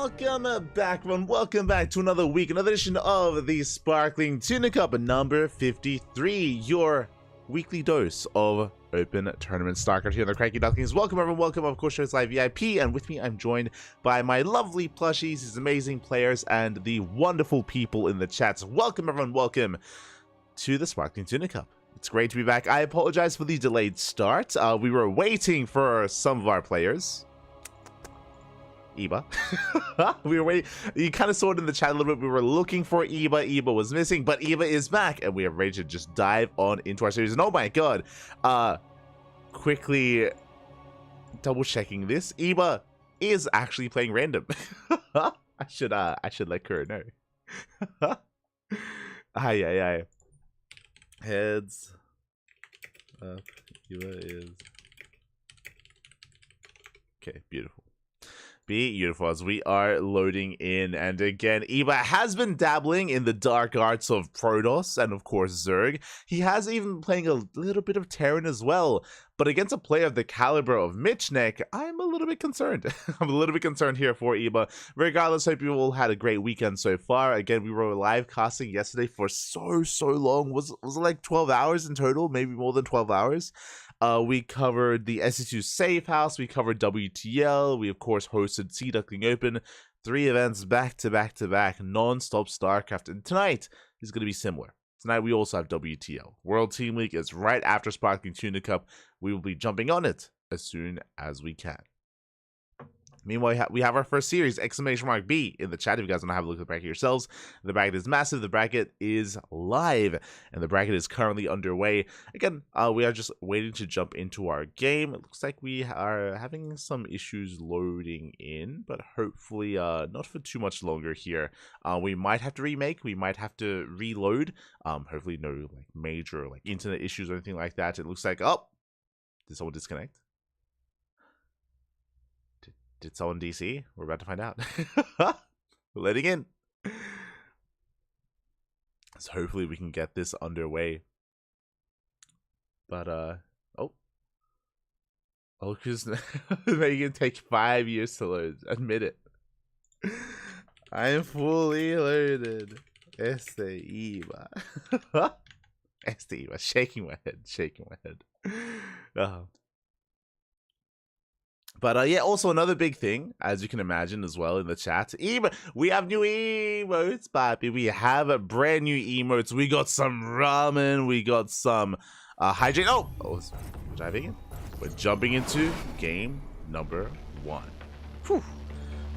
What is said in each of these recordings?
welcome back, everyone. Welcome back to another week, another edition of the Sparkling Tuna Cup, number 53, your weekly dose of open tournament StarCraft here on the CranKy Ducklings. Welcome, everyone. Welcome, of course, show's live VIP, and with me, I'm joined by my lovely plushies, these amazing players, and the wonderful people in the chats. Welcome, everyone. Welcome to the Sparkling Tuna Cup. It's great to be back. I apologize for the delayed start. We were waiting for some of our players. Eba. We were waiting. You kind of saw it in the chat a little bit. We were looking for Eba. Eba was missing, but Eba is back, and we are ready to just dive on into our series. And oh my god, quickly double checking this. Eba is actually playing random. I should let Kura know. Aye. Heads up. Eba is okay. Beautiful. Beautiful, as we are loading in, and again, Eba has been dabbling in the dark arts of Protoss and of course Zerg. He has even been playing a little bit of Terran as well, but against a player of the caliber of Michnek, I'm a little bit concerned. I'm a little bit concerned here for Eba. Regardless, hope you all had a great weekend so far. Again, we were live casting yesterday for so long. Was it like 12 hours in total? Maybe more than 12 hours. We covered the SC2 Safe House, we covered WTL, we of course hosted Sea Duckling Open, 3 events back to back, non-stop StarCraft, and tonight is going to be similar. Tonight we also have WTL. World Team League is right after Sparkling Tuna Cup. We will be jumping on it as soon as we can. Meanwhile, we have our first series, !B, in the chat if you guys want to have a look at the bracket yourselves. The bracket is massive, the bracket is live, and the bracket is currently underway. Again, we are just waiting to jump into our game. It looks like we are having some issues loading in, but hopefully not for too much longer here. We might have to remake, we might have to reload. Hopefully no like major like internet issues or anything like that. It looks like, oh, did someone disconnect? Did someone DC? We're about to find out. We're letting in. So hopefully we can get this underway. But, oh, because making it take 5 years to load. Admit it. I'm fully loaded. Eba. Eba. Shaking my head. But yeah, also another big thing, as you can imagine as well in the chat, we have new emotes, papi. We have brand new emotes. We got some ramen. We got some hydrate. Oh, we're diving in. We're jumping into game number 1. Whew.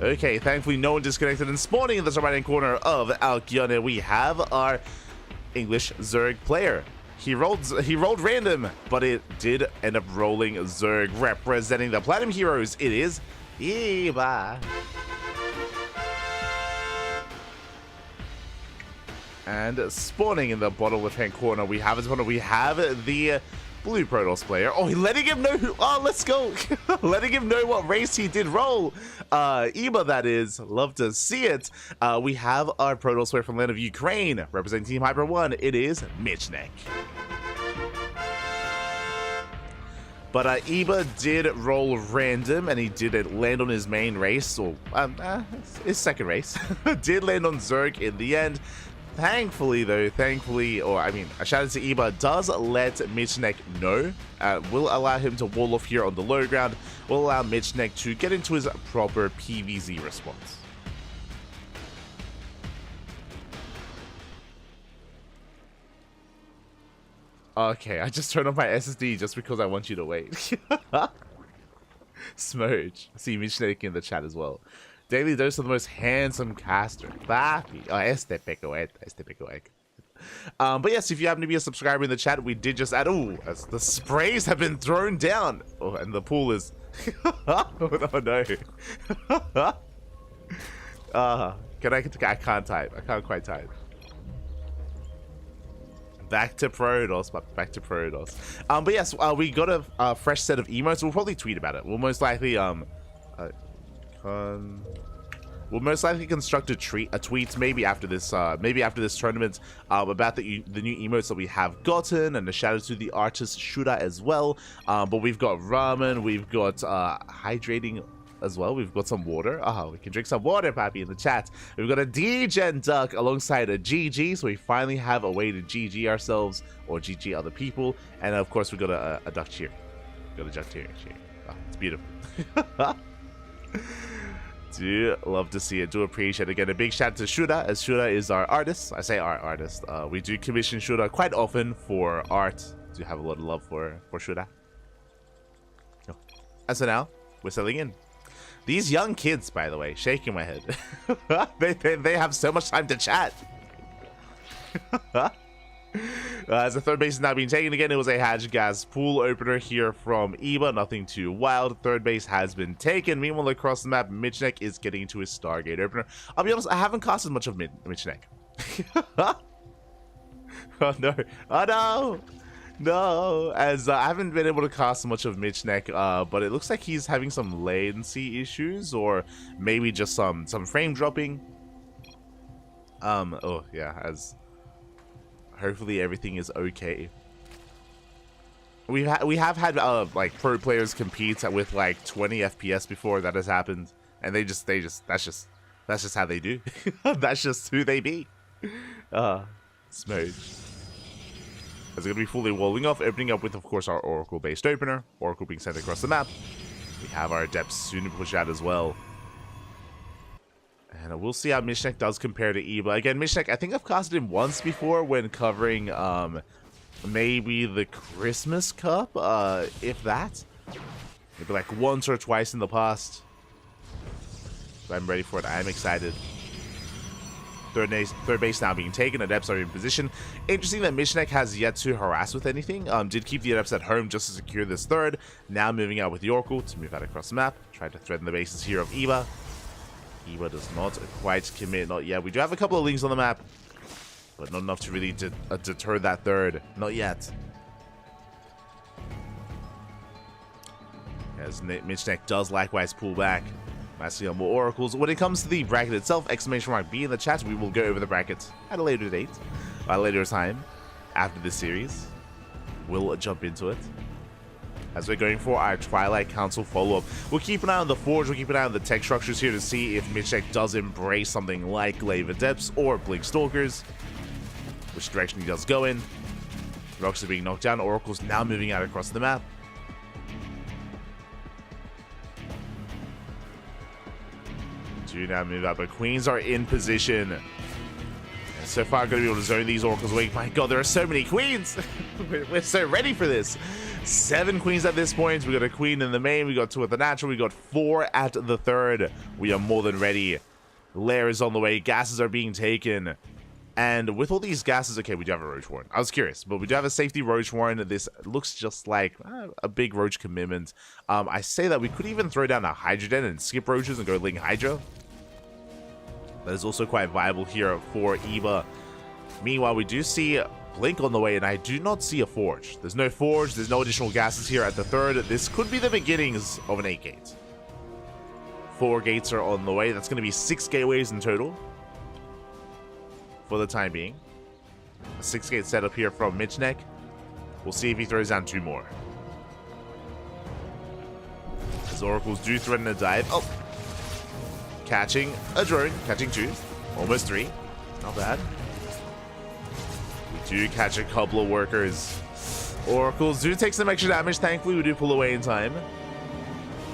Okay, thankfully no one disconnected. And spawning in the top right-hand corner of Alkione, we have our English Zerg player. He rolled random, but it did end up rolling Zerg, representing the Platinum Heroes. It is Eba. And spawning in the bottom left-hand corner, we have the blue Protoss player. Oh, letting him know who. Oh, let's go. Letting him know what race he did roll. Eba, that is. Love to see it. We have our Protoss player from land of Ukraine, representing Team Hyper 1. It is Michnek. But Eba did roll random, and he did land on his main race, or his second race. Did land on Zerg in the end. Thankfully, though, a shout out to Eba, does let Michnek know, will allow him to wall off here on the low ground, will allow Michnek to get into his proper PvZ response. Okay, I just turned on my SSD just because I want you to wait. Smooch. See Michnek in the chat as well. Daily dose of the most handsome caster. Papi. Oh, este pecoet. But yes, if you happen to be a subscriber in the chat, we did just add. Oh, as the sprays have been thrown down. Oh, and the pool is. Oh no. I can't type. I can't quite type. Back to Protoss. But yes, we got a fresh set of emotes. We'll probably tweet about it. We'll most likely we'll most likely construct a tweet maybe after this tournament about the new emotes that we have gotten, and a shout out to the artist Shura as well. But we've got ramen, we've got hydrating as well. We've got some water. We can drink some water, Pappy, in the chat. We've got a D-Gen Duck alongside a GG, so we finally have a way to GG ourselves, or GG other people. And of course, we've got a Duck cheer. We've got a Duck cheer. It's beautiful. Do love to see it. Do appreciate it. Again, a big shout out to Shura, as Shura is our artist. I say our artist. We do commission Shura quite often for art. Do have a lot of love for Shura. And so now we're settling in. These young kids, by the way, shaking my head. they have so much time to chat. As the third base is now being taken again, it was a Hatch Gas pool opener here from Eba. Nothing too wild. Third base has been taken. Meanwhile, across the map, Michnek is getting into his Stargate opener. I'll be honest, I haven't casted much of Michnek. Oh no. Oh no. No, as I haven't been able to cast much of Michnek, but it looks like he's having some latency issues, or maybe just some frame dropping. Oh yeah, as hopefully everything is okay. We have had like pro players compete with like 20 FPS before. That has happened, and that's just how they do. That's just who they be. Smooch. It's going to be fully walling off, opening up with, of course, our Oracle-based opener. Oracle being sent across the map. We have our Adepts soon to push out as well. And we'll see how Michnek does compare to Eba. Again, Michnek, I think I've casted him once before when covering maybe the Christmas Cup, if that. Maybe like once or twice in the past. So I'm ready for it. I'm excited. Third base now being taken. Adepts are in position. Interesting that Michnek has yet to harass with anything. Did keep the Adepts at home just to secure this third. Now moving out with the Oracle to move out across the map. Trying to threaten the bases here of Eba. Eba does not quite commit. Not yet. We do have a couple of links on the map, but not enough to really deter that third. Not yet. As Michnek does likewise pull back. Massively on more Oracles. When it comes to the bracket itself, exclamation mark B in the chat. We will go over the bracket at a later date, a later time after this series. We'll jump into it as we're going for our Twilight Council follow-up. We'll keep an eye on the Forge. We'll keep an eye on the tech structures here to see if Michnek does embrace something like Glaive Adepts or Blink Stalkers, which direction he does go in. Rocks are being knocked down. Oracle's now moving out across the map. Do now move up, but Queens are in position. And so far, going to be able to zone these Oracles away. My god, there are so many Queens! We're so ready for this. 7 Queens at this point. We got a Queen in the main. We got 2 at the natural. We got 4 at the third. We are more than ready. Lair is on the way. Gases are being taken. And with all these gases, okay, we do have a Roach Warren. I was curious, but we do have a safety Roach Warren. This looks just like a big Roach commitment. I say that we could even throw down a Hydroden and skip Roaches and go Ling Hydra. That is also quite viable here for Eba. Meanwhile, we do see Blink on the way, and I do not see a Forge. There's no Forge. There's no additional gases here at the third. This could be the beginnings of an 8-gate. 4 gates are on the way. That's going to be 6 gateways in total for the time being. A 6-gate setup here from Michnek. We'll see if he throws down 2 more. As Oracles do threaten a dive. Oh! Catching a drone, catching 2, almost 3, not bad. We do catch a couple of workers. Oracles do take some extra damage. Thankfully, we do pull away in time.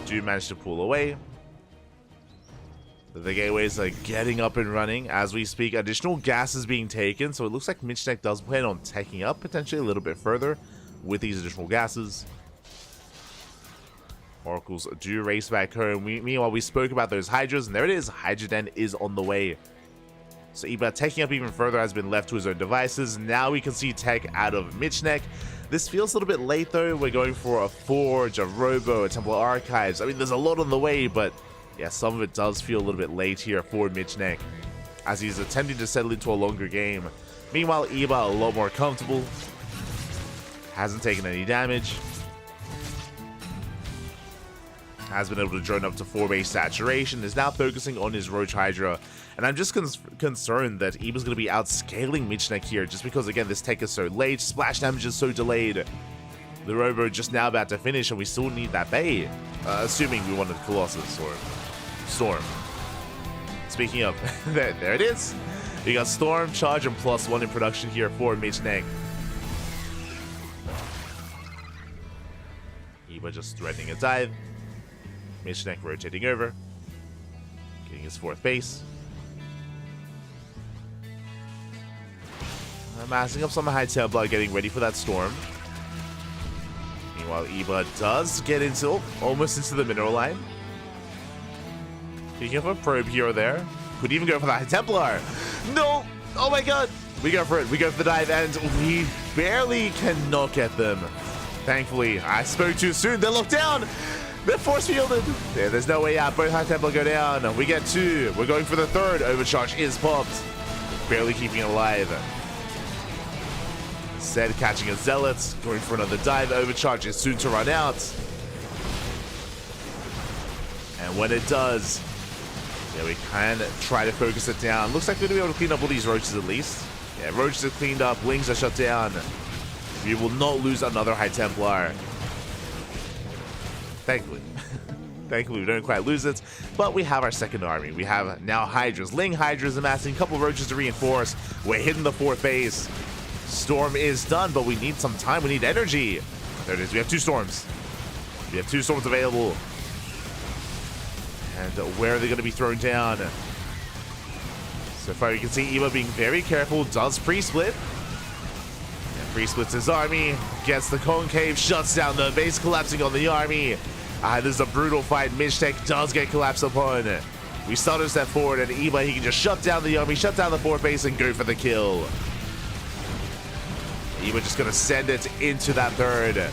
Do manage to pull away. The gateways are getting up and running as we speak. Additional gas is being taken, so it looks like Michnek does plan on taking up potentially a little bit further with these additional gases. Oracles do race back home. Meanwhile, we spoke about those Hydras, and there it is. Hydroden is on the way. So Eba taking up even further has been left to his own devices. Now we can see tech out of Michnek. This feels a little bit late, though. We're going for a Forge, a Robo, a Temple Archives. I mean, there's a lot on the way, but yeah, some of it does feel a little bit late here for Michnek as he's attempting to settle into a longer game. Meanwhile, Eba a lot more comfortable. Hasn't taken any damage. Has been able to drone up to 4 base saturation, is now focusing on his Roach Hydra, and I'm just concerned that Eba's going to be outscaling Michnek here, just because, again, this tech is so late, splash damage is so delayed. The Robo just now about to finish, and we still need that bait. Assuming we wanted Colossus or Storm. Speaking of, there it is. We got Storm, Charge, and +1 in production here for Mitchneck. Eva just threatening a dive. Mitchneck rotating over. Getting his 4th base. Massing up some high Templar, getting ready for that Storm. Meanwhile, Eva does get into almost into the mineral line. Picking up a probe here or there. Could even go for the high Templar. No! Oh my god! We go for it. We go for the dive, and we barely cannot get them. Thankfully, I spoke too soon. They're locked down. They're force fielded. There's no way out. Both high Templar go down. We get 2. We're going for the 3rd. Overcharge is popped. Barely keeping it alive. Instead, catching a Zealot, going for another dive. Overcharge is soon to run out. And when it does, yeah, we can try to focus it down. Looks like we're going to be able to clean up all these roaches at least. Yeah, roaches are cleaned up. Wings are shut down. We will not lose another high Templar. Thankfully. Thankfully, we don't quite lose it. But we have our 2nd army. We have now Hydras. Ling Hydras amassing a couple roaches to reinforce. We're hitting the 4th base. Storm is done, but we need some time. We need energy. There it is. We have 2 storms. We have 2 storms available. And where are they going to be thrown down? So far, you can see Eva being very careful. Does pre-split. Yeah, pre-splits his army. Gets the concave. Shuts down the base, collapsing on the army. This is a brutal fight. Mitchneck does get collapsed upon. We stutter step forward, and Eva, he can just shut down the army, shut down the 4th base, and go for the kill. Eva just going to send it into that 3rd.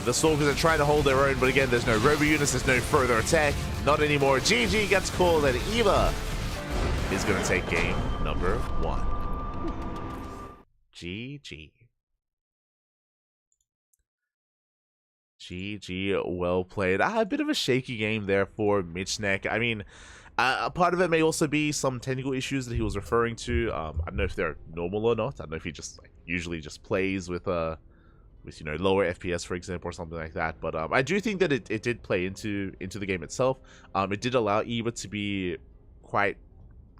The Stalkers are trying to hold their own, but again, there's no robo units, there's no further attack. Not anymore. GG gets called, and Eva is going to take game number 1. GG. GG, well played. A bit of a shaky game there for Mitchneck. I mean, a part of it may also be some technical issues that he was referring to. I don't know if they're normal or not. I don't know if he just usually just plays with you know, lower FPS, for example, or something like that. But I do think that it did play into the game itself. It did allow Eva to be quite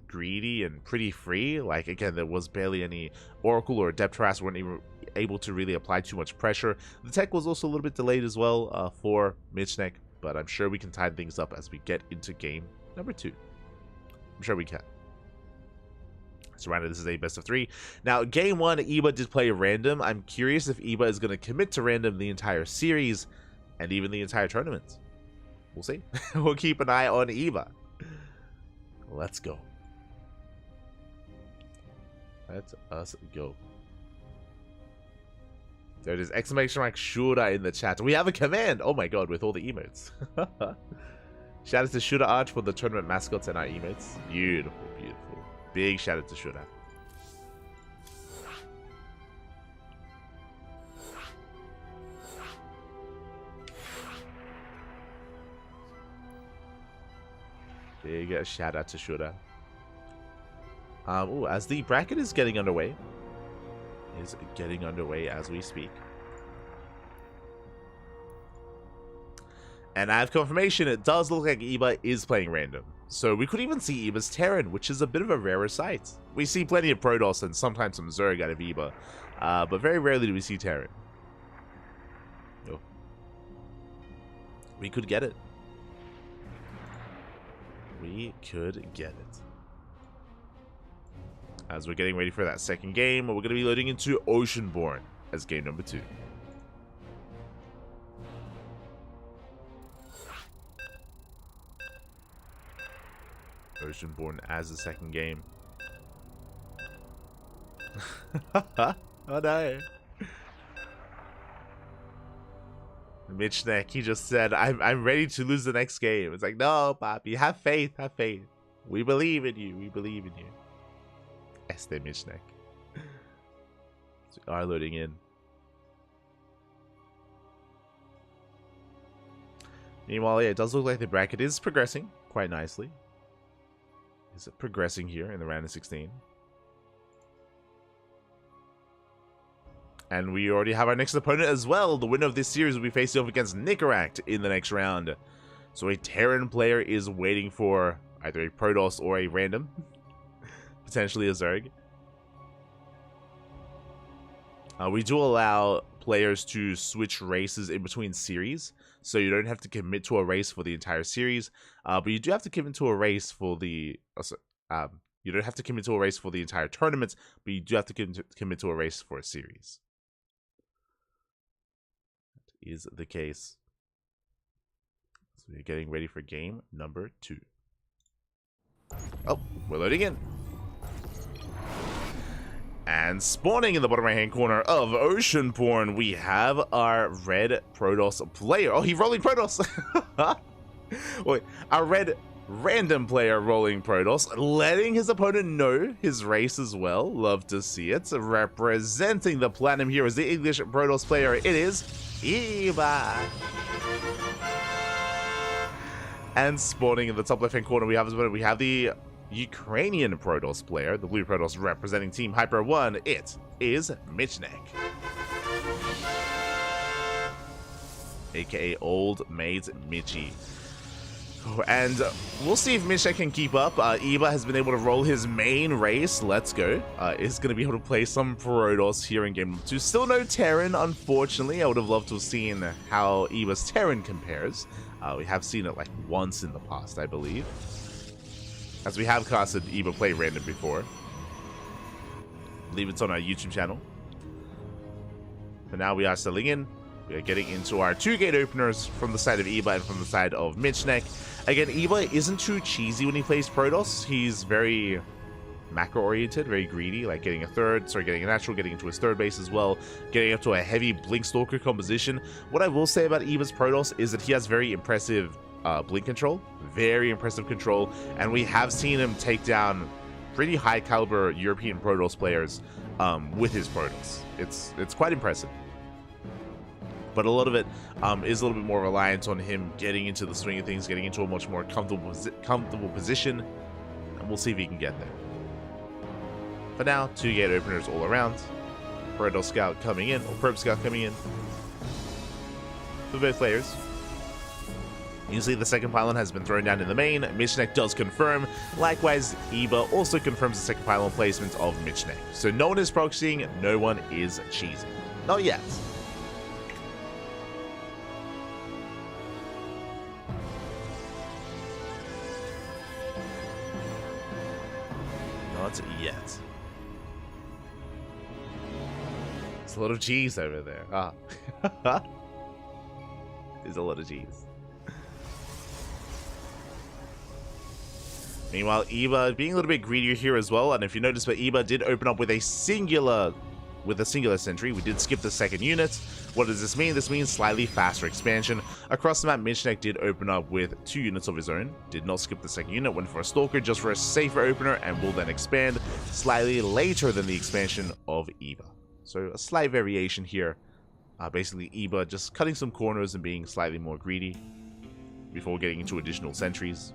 greedy and pretty free. Like, again, there was barely any Oracle or Depth Harass weren't even able to really apply too much pressure. The tech was also a little bit delayed as well for Mitchneck, but I'm sure we can tighten things up as we get into game number 2. I'm sure we can. So right now, this is a best of 3. Now, game 1, Eva did play random. I'm curious if Eva is going to commit to random the entire series and even the entire tournament. We'll see. We'll keep an eye on Eva. Let's go. Let us go. There it is. Exclamation mark Shura in the chat. We have a command. Oh my god, with all the emotes. Shout out to Shura Arch for the tournament mascots and our emotes. Beautiful, beautiful. Big shout out to Shura. Big shout out to Shura. Ooh, as the bracket is getting underway. Is getting underway as we speak. And I have confirmation, it does look like Eva is playing random. So we could even see Eva's Terran, which is a bit of a rarer sight. We see plenty of Protoss and sometimes some Zerg out of Eva, but very rarely do we see Terran. Oh. We could get it. We could get it. As we're getting ready for that second game, we're going to be loading into Oceanborn as game number 2. Oceanborn as the second game. Oh no. Mitchneck, he just said, I'm ready to lose the next game. It's like, no, Papi, have faith, have faith. We believe in you, we believe in you. Este Mitchneck. So we are loading in. Meanwhile, yeah, it does look like the bracket is progressing quite nicely. Is it progressing here in the round of 16? And we already have our next opponent as well. The winner of this series will be facing off against Nicaract in the next round. So a Terran player is waiting for either a Protoss or a random. Potentially a Zerg. We do allow players to switch races in between series. So you don't have to commit to a race for the entire series. But you do have to commit to a race for the... you don't have to commit to a race for the entire tournament. But you do have to commit to a race for a series. That is the case. So we're getting ready for game number 2. Oh, we're loading in. And spawning in the bottom right hand corner of Oceanborn, we have our red Protoss player. Oh, he's rolling Protoss. Wait, our red random player rolling Protoss, letting his opponent know his race as well. Love to see it. Representing the Platinum Heroes, the English Protoss player, it is Eva. And spawning in the top left hand corner, we have the Ukrainian Protoss player, the blue Protoss representing Team Hyper 1, it is Michnek. AKA Old Mate Mitchy. And we'll see if Michnek can keep up. Eba has been able to roll his main race. Let's go. Is going to be able to play some Protoss here in game 2. Still no Terran, unfortunately. I would have loved to have seen how Eba's Terran compares. We have seen it like once in the past, I believe. As we have casted Eba play random before. I believe it's on our YouTube channel. But now we are settling in. We are getting into our 2 gate openers from the side of Eba and from the side of Michnek. Again, Eba isn't too cheesy when he plays Protoss. He's very macro-oriented, very greedy, like getting a natural, getting into his third base as well, getting up to a heavy Blink Stalker composition. What I will say about Eba's Protoss is that he has very impressive blink control, very impressive control, and we have seen him take down pretty high caliber European Protoss players with his Protoss. It's quite impressive. But a lot of it is a little bit more reliant on him getting into the swing of things, getting into a much more comfortable position, and we'll see if he can get there. For now, 2 gate openers all around. Protoss Scout coming in, or Probe Scout coming in. For both players. Usually the second pylon has been thrown down in the main. Michnek does confirm. Likewise, Eba also confirms the second pylon placement of Michnek. So no one is proxying, no one is cheesing. Not yet. Not yet. There's a lot of G's over there. Ah. There's a lot of G's. Meanwhile, Eba being a little bit greedier here as well, and if you notice, but Eba did open up with a singular sentry. We did skip the second unit. What does this mean? This means slightly faster expansion. Across the map, Michnek did open up with 2 units of his own. Did not skip the second unit, went for a Stalker just for a safer opener, and will then expand slightly later than the expansion of Eba. So a slight variation here. Basically, Eba just cutting some corners and being slightly more greedy before getting into additional sentries.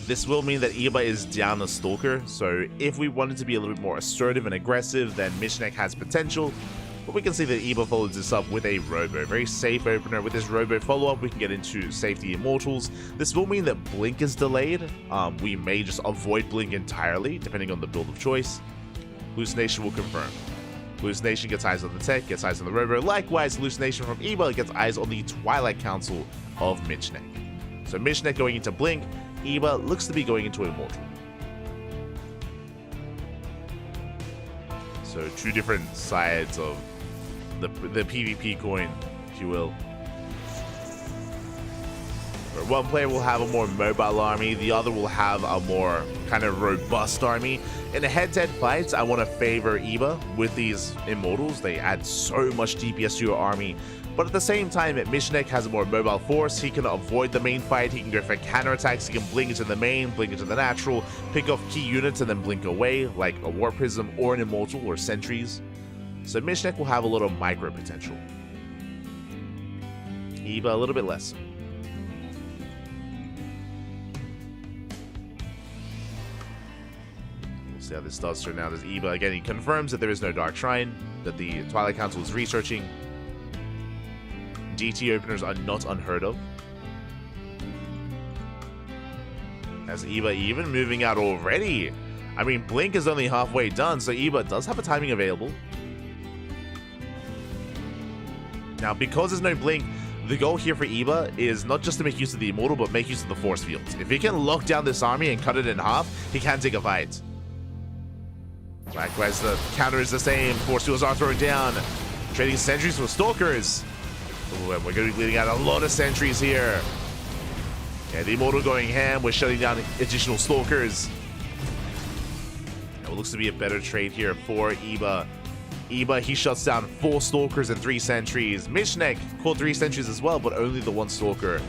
This will mean that Eba is down a Stalker, so if we wanted to be a little bit more assertive and aggressive, then Michnek has potential. But we can see that Eba follows this up with a Robo. Very safe opener. With this Robo follow-up, we can get into Safety Immortals. This will mean that Blink is delayed. We may just avoid Blink entirely, depending on the build of choice. Hallucination will confirm. Hallucination gets eyes on the tech, gets eyes on the Robo. Likewise, Hallucination from Eba gets eyes on the Twilight Council of Michnek. So Michnek going into Blink, Eba looks to be going into Immortal. So 2 different sides of the PvP coin, if you will. Where one player will have a more mobile army, the other will have a more kind of robust army. In a head-to-head fight, I want to favor Eba with these Immortals. They add so much DPS to your army. But at the same time, Michnek has a more mobile force. He can avoid the main fight. He can go for counterattacks. He can blink into the main, blink into the natural, pick off key units and then blink away, like a Warp Prism or an Immortal or sentries. So Michnek will have a little micro potential. Eba a little bit less. We'll See how this does turn out as Eva. Again, he confirms that there is no Dark Shrine, that the Twilight Council is researching. DT openers are not unheard of. As Eva even moving out already. I mean, Blink is only halfway done, so Eva does have a timing available. Now, because there's no Blink, the goal here for Eva is not just to make use of the Immortal, but make use of the Force Fields. If he can lock down this army and cut it in half, he can take a fight. Likewise, the counter is the same. Force Fields are thrown down. Trading sentries for Stalkers. Ooh, and we're going to be bleeding out a lot of sentries here. Yeah, the Immortal going ham. We're shutting down additional Stalkers. Now, it looks to be a better trade here for Eva. Eva, he shuts down 4 Stalkers and 3 sentries. Michnek called 3 sentries as well, but only the 1 Stalker.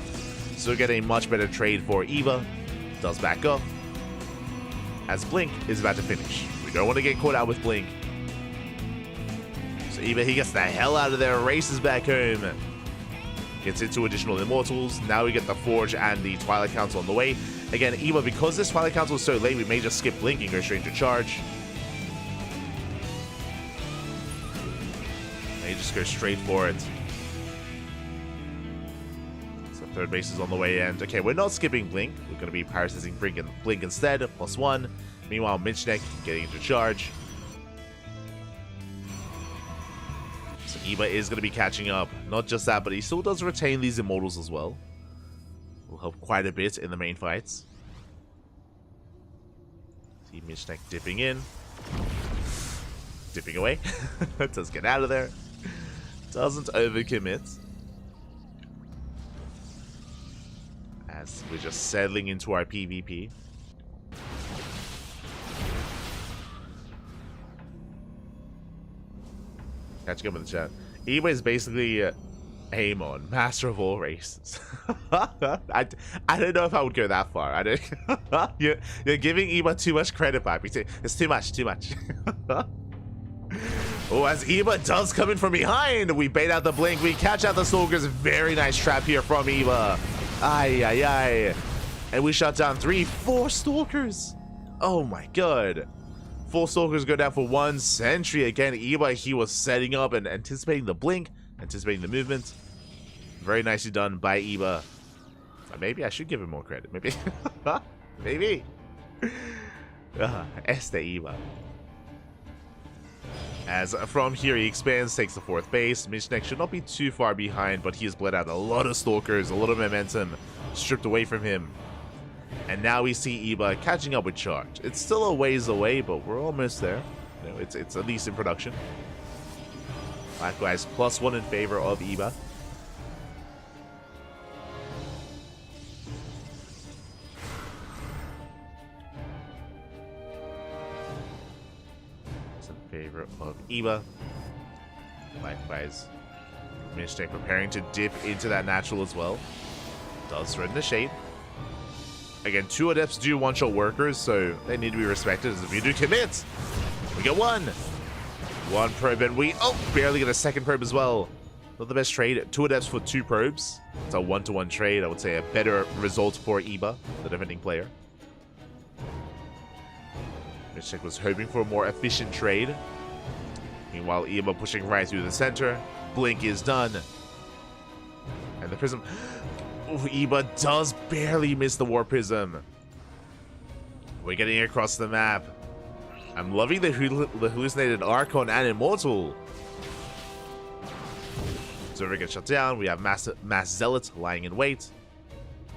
So we get a much better trade for Eva. Does back up. As Blink is about to finish. We don't want to get caught out with Blink. So Eva, he gets the hell out of there, races back home. Gets into additional Immortals. Now we get the Forge and the Twilight Council on the way. Again, Eva, because this Twilight Council is so late, we may just skip Blink and go straight into charge. May just go straight for it. So third base is on the way in. Okay, we're not skipping Blink. We're going to be parasizing Blink instead. +1. Meanwhile, Michnek getting into charge. So Eva is going to be catching up. Not just that, but he still does retain these Immortals as well. Will help quite a bit in the main fights. See Michnek dipping in. Dipping away. Does get out of there. Doesn't overcommit. As we're just settling into our PvP. Catching up with the chat. Eva is basically Amon, master of all races. I don't know if I would go that far. I don't. You're giving Eva too much credit, Bobby. It's too much. Too much. Oh, as Eva does come in from behind, we bait out the Blink. We catch out the Stalkers. Very nice trap here from Eva. Ay, ay, ay. And we shut down 4 Stalkers. Oh my god. 4 Stalkers go down for 1 sentry. Again, Eva, he was setting up and anticipating the Blink, anticipating the movement. Very nicely done by Eva. Maybe I should give him more credit. Maybe. Maybe. Este Eva. As from here, he expands, takes the 4th base. Michnek should not be too far behind, but he has bled out a lot of Stalkers, a lot of momentum stripped away from him. And now we see Eva catching up with charge. It's still a ways away, but we're almost there. You know, it's at least in production. Likewise, +1 in favor of Eva. Favor of Eva. Likewise, Michnek preparing to dip into that natural as well. Does threaten the shade. Again, 2 adepts do one-shot workers, so they need to be respected. As if you do commit, we get 1. 1 probe, and we barely get a 2nd probe as well. Not the best trade. 2 adepts for 2 probes. It's a 1-to-1 trade. I would say a better result for Eva, the defending player. Michnek was hoping for a more efficient trade. Meanwhile, Eva pushing right through the center. Blink is done. And the Prism... Ooh, Eva does barely miss the War Prism. We're getting across the map. I'm loving the hallucinated Archon and Immortal. So we get shut down. We have Mass Zealot lying in wait.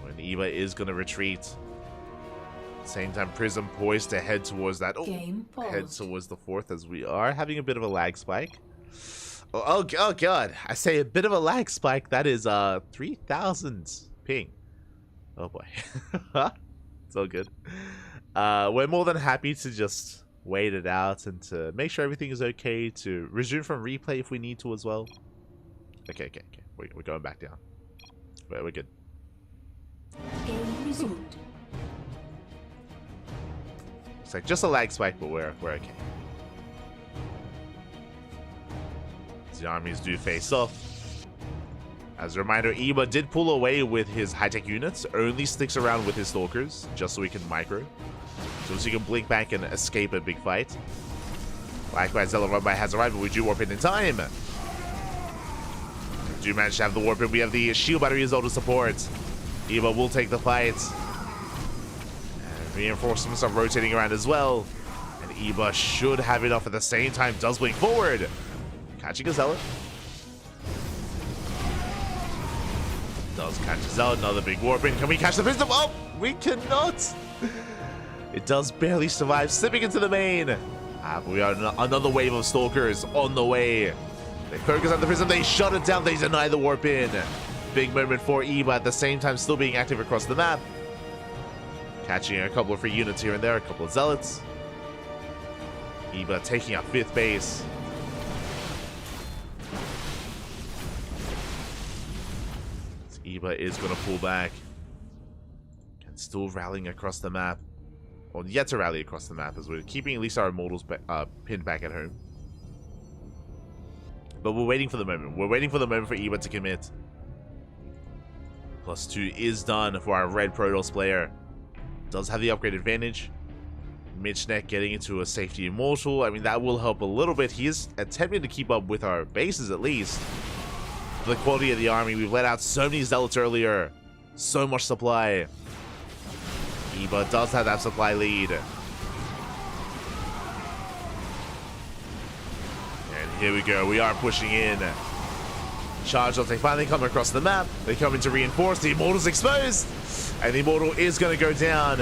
When Eva is going to retreat. Same time, Prism poised to head towards that. Head towards the 4th as we are having a bit of a lag spike. Oh god, I say a bit of a lag spike. That is 3,000 ping. Oh boy. It's all good. We're more than happy to just wait it out and to make sure everything is okay, to resume from replay if we need to as well. Okay. We're going back down. We're good. Game resumed. It's like just a lag spike, but we're okay. The armies do face off. As a reminder, Eva did pull away with his high-tech units, only sticks around with his Stalkers, just so he can micro. So you can blink back and escape a big fight. Likewise, Zella Run by has arrived, but we do warp in time. Do manage to have the warp in. We have the shield battery as well to support. Eva will take the fight. And reinforcements are rotating around as well. And Eva should have enough at the same time. Does blink forward. Catching a Zealot. Does catch a Zealot. Another big warp in. Can we catch the Prism? Oh, we cannot. It does barely survive. Slipping into the main. We are another wave of Stalkers on the way. They focus on the Prism. They shut it down. They deny the warp in. Big moment for Eva at the same time still being active across the map. Catching a couple of free units here and there. A couple of Zealots. Eva taking up 5th base. Eva is going to pull back. And still rallying across the map. Or yet to rally across the map as we're keeping at least our Immortals pinned back at home. But we're waiting for the moment. We're waiting for the moment for Eva to commit. +2 is done for our red Protoss player. Does have the upgrade advantage. Mitchneck getting into a safety Immortal. I mean, that will help a little bit. He is attempting to keep up with our bases at least. The quality of the army. We've let out so many Zealots earlier. So much supply. Eva does have that supply lead. And here we go. We are pushing in. Charge up. They finally come across the map. They come in to reinforce. The Immortal's exposed. And the Immortal is going to go down.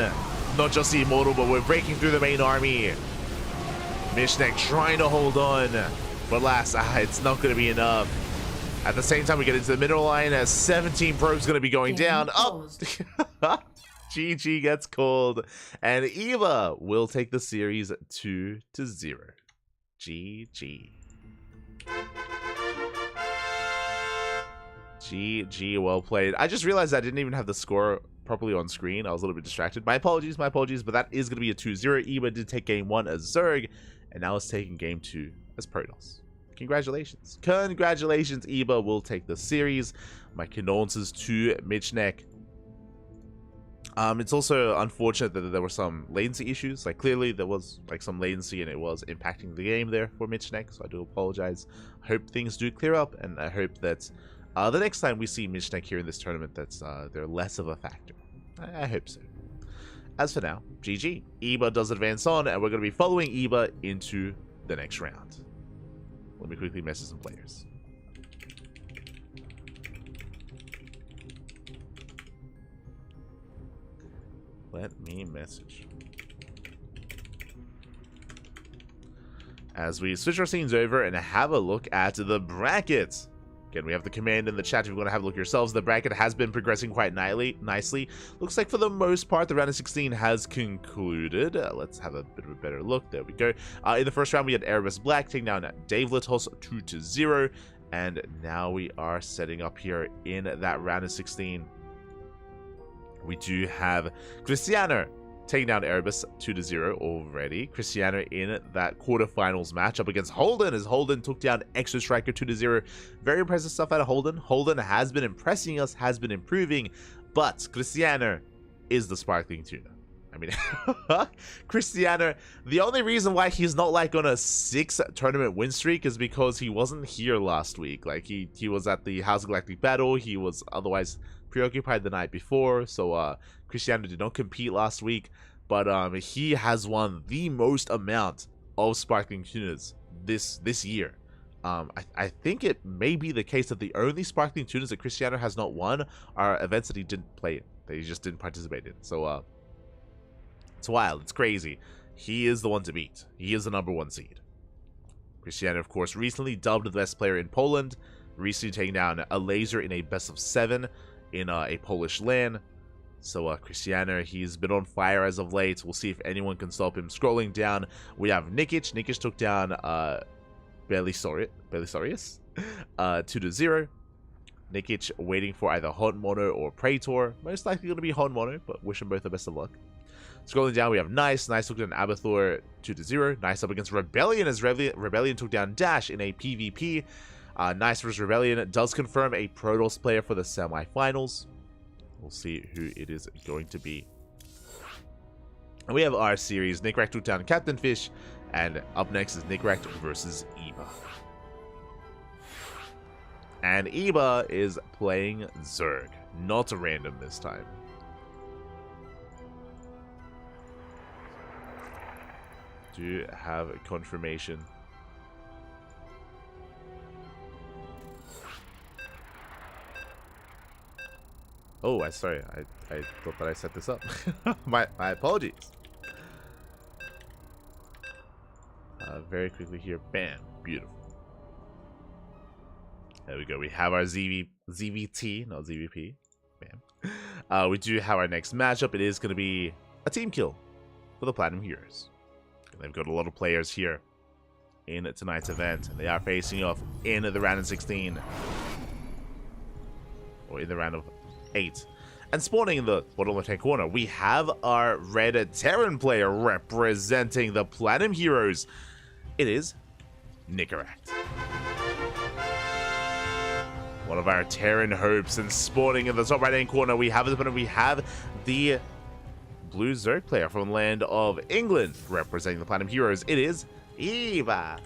Not just the Immortal, but we're breaking through the main army. Mishnek trying to hold on. But alas, it's not going to be enough. At the same time, we get into the middle line as 17 probes going to be going down. Oh! GG gets called. And Eva will take the series 2-0. GG. GG, well played. I just realized I didn't even have the score properly on screen. I was a little bit distracted. My apologies, but that is going to be a 2-0. Eva did take game 1 as Zerg, and now is taking game 2 as Protoss. Congratulations. Congratulations, Eva will take the series. My condolences to Mitchneck. It's also unfortunate that there were some latency issues. Like, clearly there was like some latency and it was impacting the game there for Mitchneck, so I do apologize. I hope things do clear up, and I hope that the next time we see Mitchneck here in this tournament, that's they're less of a factor. I hope so. As for now, GG. Eva does advance on, and we're going to be following Eva into the next round. Let me quickly message some players. Let me message. As we switch our scenes over and have a look at the bracket. Again, we have the command in the chat if you want to have a look yourselves. The bracket has been progressing quite nicely. Looks like for the most part, the round of 16 has concluded. Let's have a bit of a better look. There we go. In the first round, we had Erebus Black taking down Dave Litos 2-0. And now we are setting up here in that round of 16. We do have Cristiano taking down Erebus 2-0 already. Cristiano in that quarterfinals matchup against Holden, as Holden took down Exo Striker 2-0. Very impressive stuff out of Holden. Holden has been impressing us, has been improving, but Cristiano is the sparkling tuna. I mean, Cristiano, the only reason why he's not like on a 6 tournament win streak is because he wasn't here last week. Like, he was at the House Galactic Battle. He was otherwise preoccupied the night before, so Cristiano did not compete last week, but he has won the most amount of sparkling tunas this year. I think it may be the case that the only sparkling tunas that Cristiano has not won are events that he didn't play in, that he just didn't participate in. So it's wild, it's crazy. He is the one to beat. He is the #1 seed. Cristiano, of course, recently dubbed the best player in Poland, recently taking down a laser in a best of 7 in a Polish LAN. So Cristiano, he's been on fire as of late. We'll see if anyone can stop him. Scrolling down, we have Nikic. Nikic took down Belisarius 2-0. Nikic waiting for either Hot Mono or Praetor. Most likely going to be Hot Mono, but wish them both the best of luck. Scrolling down, we have Nice. Nice took down Abathur 2-0. Nice up against Rebellion, as Rebellion took down Dash in a PvP. Nice vs Rebellion does confirm a Protoss player for the semifinals. We'll see who it is going to be. And we have our series, Nickrat took down Captain Fish, and up next is Nickrat versus Eba. And Eba is playing Zerg, not a random this time. Do have confirmation. Oh, sorry. I thought that I set this up. my apologies. Very quickly here. Bam. Beautiful. There we go. We have our ZVT, not ZVP. Bam. We do have our next matchup. It is going to be a team kill for the Platinum Heroes. And they've got a lot of players here in tonight's event. And they are facing off in the round of 16. Or in the round of 8. And spawning in the bottom left-hand corner, we have our red Terran player representing the Platinum Heroes. It is Nickrat. One of our Terran hopes, and spawning in the top right-hand corner, we have the blue Zerg player from the land of England representing the Platinum Heroes. It is Eba.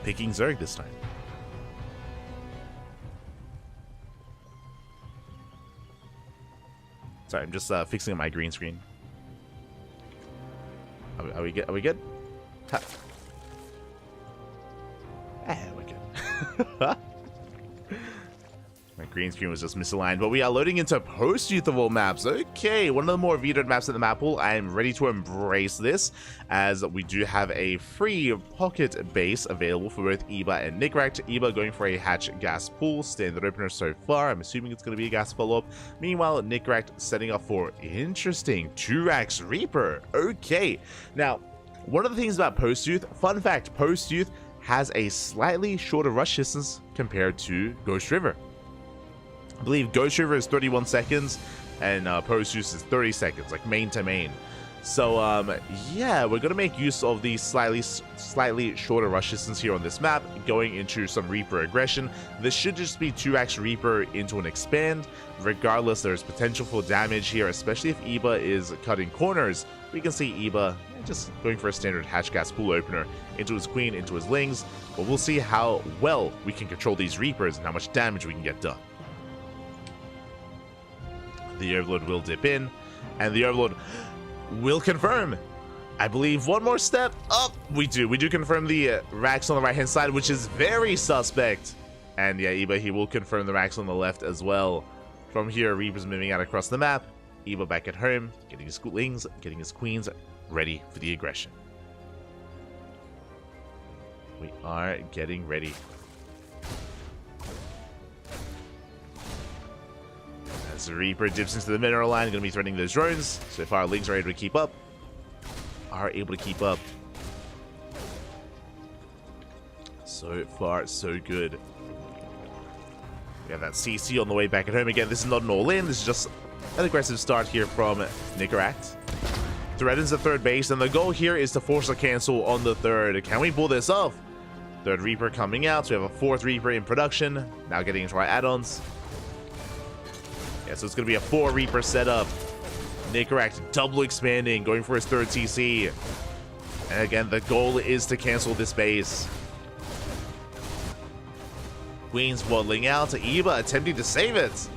Picking Zerg this time. Sorry, I'm just fixing up my green screen. Are we good? Are we good? We're good. My green screen was just misaligned, but we are loading into post-youth of all maps. Okay, one of the more vetoed maps in the map pool. I am ready to embrace this, as we do have a free pocket base available for both Eba and Nickrat. Eba going for a hatch gas pool, standard opener so far. I'm assuming it's going to be a gas follow-up. Meanwhile, Nickrat setting up for interesting Turax Reaper. Okay, now, one of the things about post-youth, fun fact, post-youth has a slightly shorter rush distance compared to Ghost River. I believe Ghost River is 31 seconds and post-use is 30 seconds, like main to main. So, yeah, we're going to make use of the slightly shorter rush distance here on this map, going into some Reaper aggression. This should just be 2x Reaper into an expand. Regardless, there's potential for damage here, especially if Eba is cutting corners. We can see Eba just going for a standard hatch gas pool opener into his queen, into his lings. But we'll see how well we can control these Reapers and how much damage we can get done. The Overlord will dip in, and the Overlord will confirm. I believe one more step up. We do confirm the racks on the right hand side, which is very suspect. And yeah, Eba, he will confirm the racks on the left as well. From here, Reaper's moving out across the map. Eba back at home, getting his lings, getting his queens ready for the aggression. We are getting ready. As the Reaper dips into the mineral line, going to be threatening those drones. So if our lings are able to keep up, So far, so good. We have that CC on the way back at home again. This is not an all-in. This is just an aggressive start here from Nickrat. Threatens the third base, and the goal here is to force a cancel on the third. Can we pull this off? Third Reaper coming out. So we have a fourth Reaper in production. Now getting into our add-ons. Yeah, so it's going to be a 4 Reaper setup. Nickrat double expanding, going for his third TC. And again, the goal is to cancel this base. Queen's waddling out. Eba attempting to save it.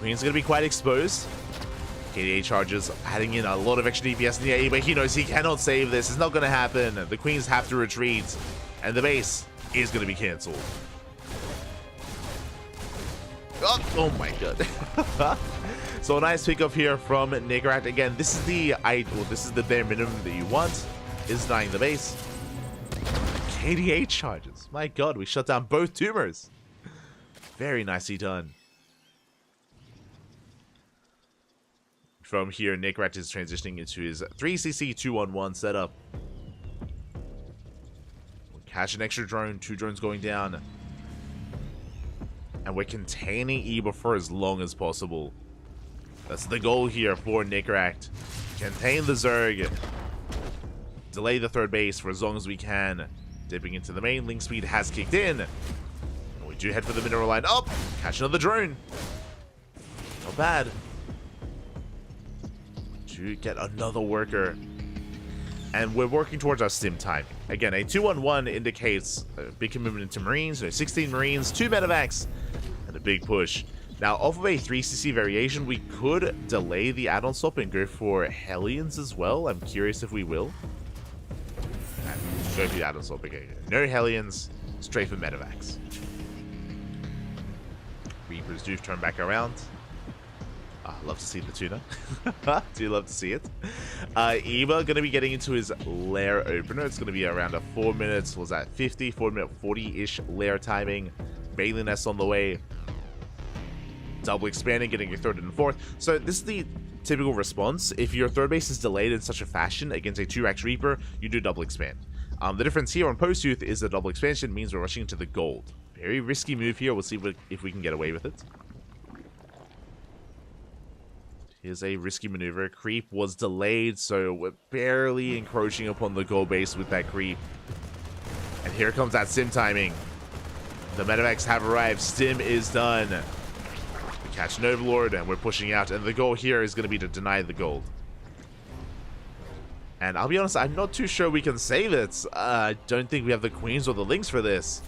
Queen's going to be quite exposed. KDA charges adding in a lot of extra DPS in the A, but he knows he cannot save this. It's not going to happen. The Queens have to retreat. And the base is going to be cancelled. Oh my god. So a nice pickup here from Nickrat. Again, this is the bare minimum that you want, is denying the base. KDA charges. My god, we shut down both tumors. Very nicely done. From here, Nickrat is transitioning into his 3cc 2-on-1 setup. We'll catch an extra drone, 2 drones going down. And we're containing Eba for as long as possible. That's the goal here for Nickrat. Contain the Zerg. Delay the third base for as long as we can. Dipping into the main, link speed has kicked in. And we do head for the mineral line. Oh, catch another drone. Not bad. To get another worker. And we're working towards our stim time. Again, a 2-1-1 indicates a big commitment into Marines. So 16 Marines, 2 medevacs, and a big push. Now, off of a 3cc variation, we could delay the add-on stop and go for Hellions as well. I'm curious if we will. Go for the add-on stop. Okay. No Hellions, straight for medevacs. Reapers do turn back around. Love to see the tuna. Do love to see it. Eva going to be getting into his lair opener. It's going to be around a 4 minutes. Was that 50? 4 minute 40-ish lair timing. Bailey nest on the way. Double expanding, getting your third and fourth. So this is the typical response. If your third base is delayed in such a fashion against a 2-Rax Reaper, you do double expand. The difference here on post-youth is the double expansion means we're rushing into the gold. Very risky move here. We'll see if we can get away with it. Here's a risky maneuver. Creep was delayed, so we're barely encroaching upon the gold base with that creep. And here comes that stim timing. The medevacs have arrived. Stim is done. We catch an overlord, and we're pushing out. And the goal here is going to be to deny the gold. And I'll be honest, I'm not too sure we can save it. I don't think we have the queens or the links for this.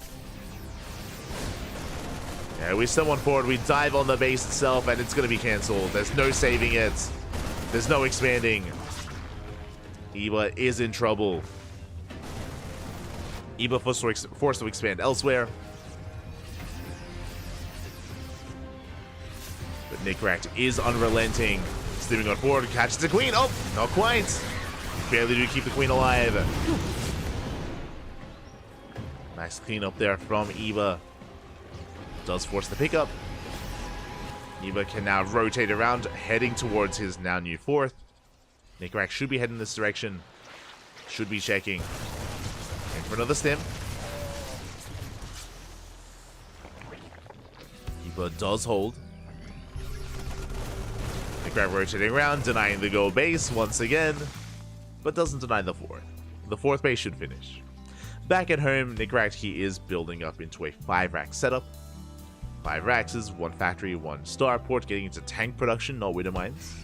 Yeah, we still want forward. We dive on the base itself, and it's going to be cancelled. There's no saving it. There's no expanding. Eva is in trouble. Eva forced to expand elsewhere. But Nickrat is unrelenting. Steaming on forward, catches the queen. Oh, not quite. Barely do keep the queen alive. Nice cleanup there from Eva. Does force the pickup. Eva can now rotate around, heading towards his now new fourth. Nickrat should be heading this direction. Should be checking. And for another stim. Eva does hold. Nickrat rotating around, denying the gold base once again, but doesn't deny the fourth. The fourth base should finish. Back at home, Nickrat, he is building up into a 5-rack setup. 5 racks is 1 factory, 1 starport, getting into tank production, not widow mines.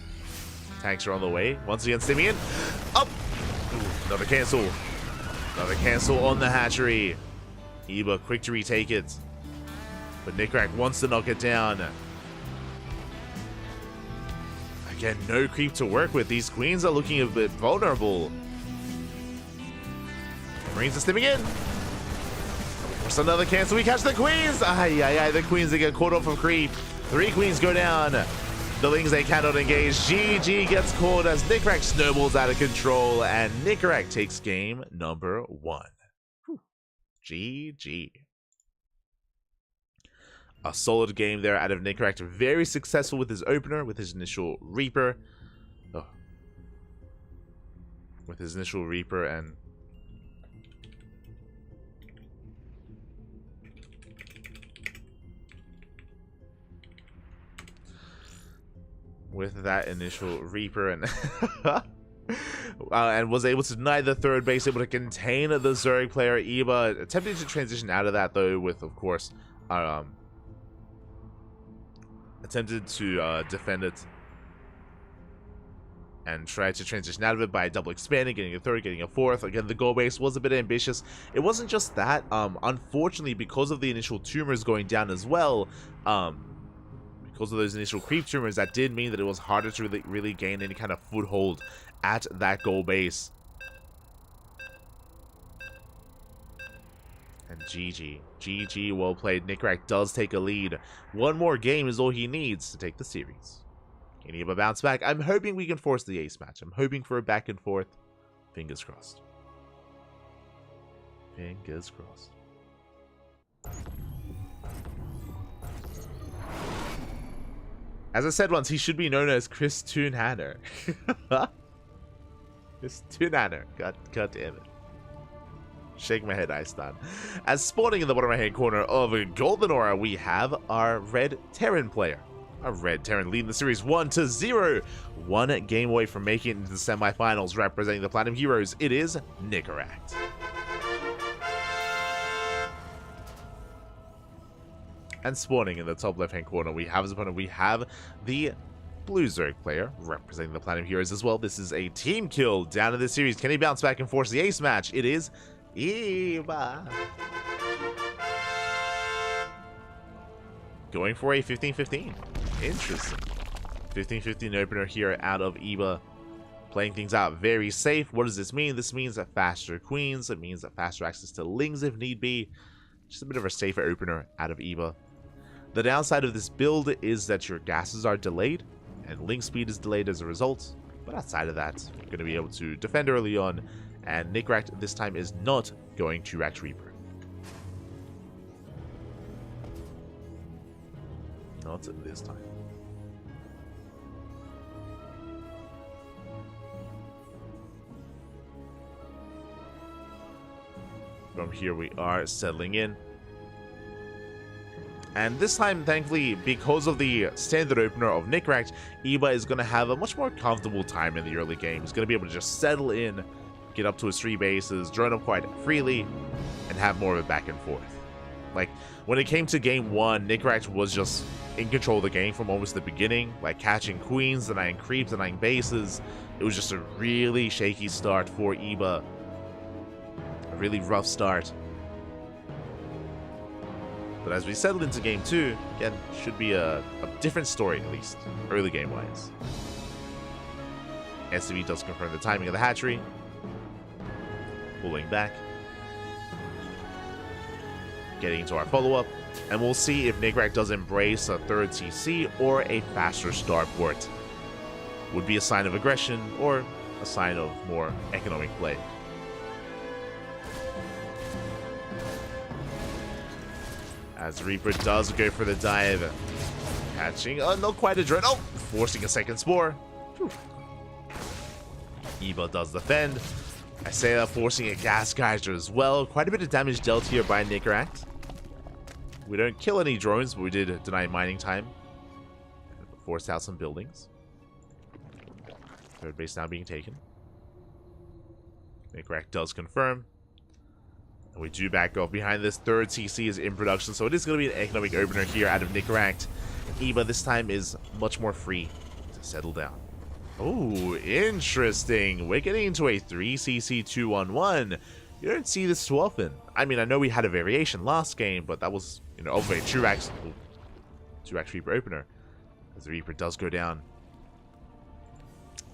Tanks are on the way. Once again, stimming in. Up! Ooh, another cancel. Another cancel on the hatchery. Eva quick to retake it. But Nickrat wants to knock it down. Again, no creep to work with. These queens are looking a bit vulnerable. Marines are stimming in. Force another cancel. We catch the queens. The queens, they get caught off of creep. 3 queens go down. The lings, they cannot engage. GG gets caught as Nickrat snowballs out of control, and Nickrat takes game number 1. Whew. GG. A solid game there out of Nickrat. Very successful with his opener, with his initial Reaper. With his initial Reaper and... with that initial Reaper and and was able to deny the third base, able to contain the Zerg player. Eva attempting to transition out of that though, with of course attempted to defend it and tried to transition out of it by double expanding, getting a third, getting a fourth. Again, the goal base was a bit ambitious. It wasn't just that. Unfortunately, because of the initial tumors going down as well, because of those initial creep tumors, that did mean that it was harder to really gain any kind of foothold at that goal base. And GG, well played. Nickrat does take a lead. 1 more game is all he needs to take the series. Can he have a bounce back? I'm hoping we can force the ace match. I'm hoping for a back and forth. Fingers crossed. Fingers crossed. As I said once, he should be known as Chris Toonhanner. Chris Toonhanner. God damn it. Shake my head, Iceland. As spawning in the bottom right-hand corner of Golden Aura, we have our Red Terran player. Our Red Terran leading the series 1-0. 1 game away from making it into the semifinals, representing the Platinum Heroes. It is Nickrat. And spawning in the top left-hand corner, we have his opponent. We have the blue Zerg player representing the Planet of Heroes as well. This is a team kill down in this series. Can he bounce back and force the ace match? It is Eva. Going for a 15-15. Interesting. 15-15 opener here out of Eba. Playing things out very safe. What does this mean? This means that faster queens. It means that faster access to lings if need be. Just a bit of a safer opener out of Eba. The downside of this build is that your gases are delayed and link speed is delayed as a result. But outside of that, you're going to be able to defend early on. And Nickrat this time is not going to Rax Reaper. Not this time. From here we are settling in. And this time, thankfully, because of the standard opener of Nickrat, Eba is going to have a much more comfortable time in the early game. He's going to be able to just settle in, get up to his 3 bases, drone up quite freely, and have more of a back and forth. Like, when it came to game 1, Nickrat was just in control of the game from almost the beginning, like catching queens, denying creeps, denying bases. It was just a really shaky start for Eba. A really rough start. But as we settled into game 2, again, should be a different story, at least, early game-wise. SCV does confirm the timing of the hatchery. Pulling back. Getting into our follow-up. And we'll see if Nickrat does embrace a third CC or a faster starport. Would be a sign of aggression or a sign of more economic play. As Reaper does go for the dive. Catching, not quite a drone. Oh, forcing a second spore. Whew. Eba does defend. I say that, forcing a gas geyser as well. Quite a bit of damage dealt here by Nickrat. We don't kill any drones, but we did deny mining time. Forced out some buildings. Third base now being taken. Nickrat does confirm. And we do back off behind this. Third CC is in production, so it is going to be an economic opener here out of Nickrat. Eba this time is much more free to settle down. Oh, interesting. We're getting into a 3CC 2-1-1. You don't see this too often. I mean, I know we had a variation last game, but that was, you know, over a 2-Rax Reaper opener. As the Reaper does go down.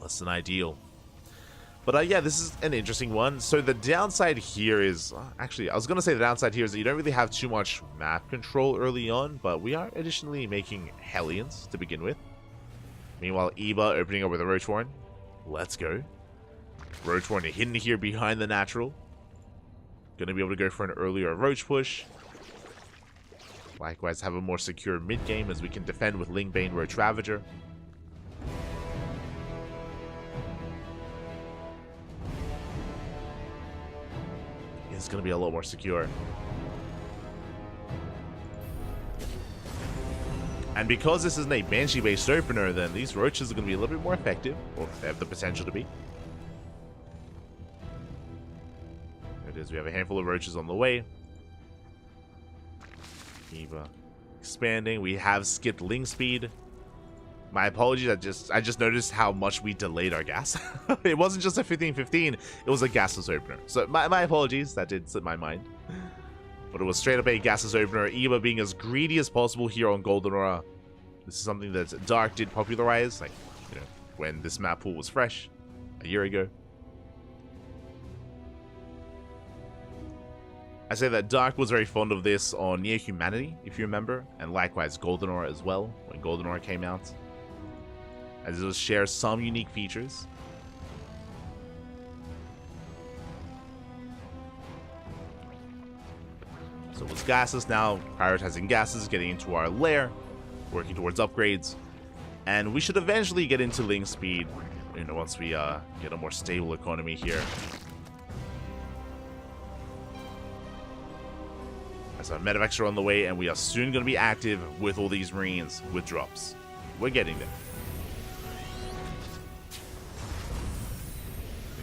Less than ideal. But yeah, this is an interesting one. So the downside here is... actually, I was going to say the downside here is that you don't really have too much map control early on, but we are additionally making Hellions to begin with. Meanwhile, Eba opening up with a Roachwarren. Let's go. Roachwarren hidden here behind the natural. Going to be able to go for an earlier Roach push. Likewise, have a more secure mid-game as we can defend with Lingbane Roach Ravager. It's going to be a lot more secure. And because this isn't a Banshee-based opener, then these Roaches are going to be a little bit more effective, or they have the potential to be. There it is, we have a handful of Roaches on the way. Eba expanding, we have skipped Ling speed. My apologies, I just noticed how much we delayed our gas. It wasn't just a 15-15, it was a gasless opener. So my apologies, that did slip my mind. But it was straight up a gasless opener. Eba being as greedy as possible here on Golden Aura. This is something that Dark did popularize, like, you know, when this map pool was fresh a year ago. I say that Dark was very fond of this on Near Humanity, if you remember, and likewise Golden Aura as well, when Golden Aura came out. As it will share some unique features. So with gases now, prioritizing gases, getting into our lair, working towards upgrades, and we should eventually get into Ling speed, you know, once we get a more stable economy here. As our medevacs are on the way, and we are soon going to be active with all these Marines with drops. We're getting there.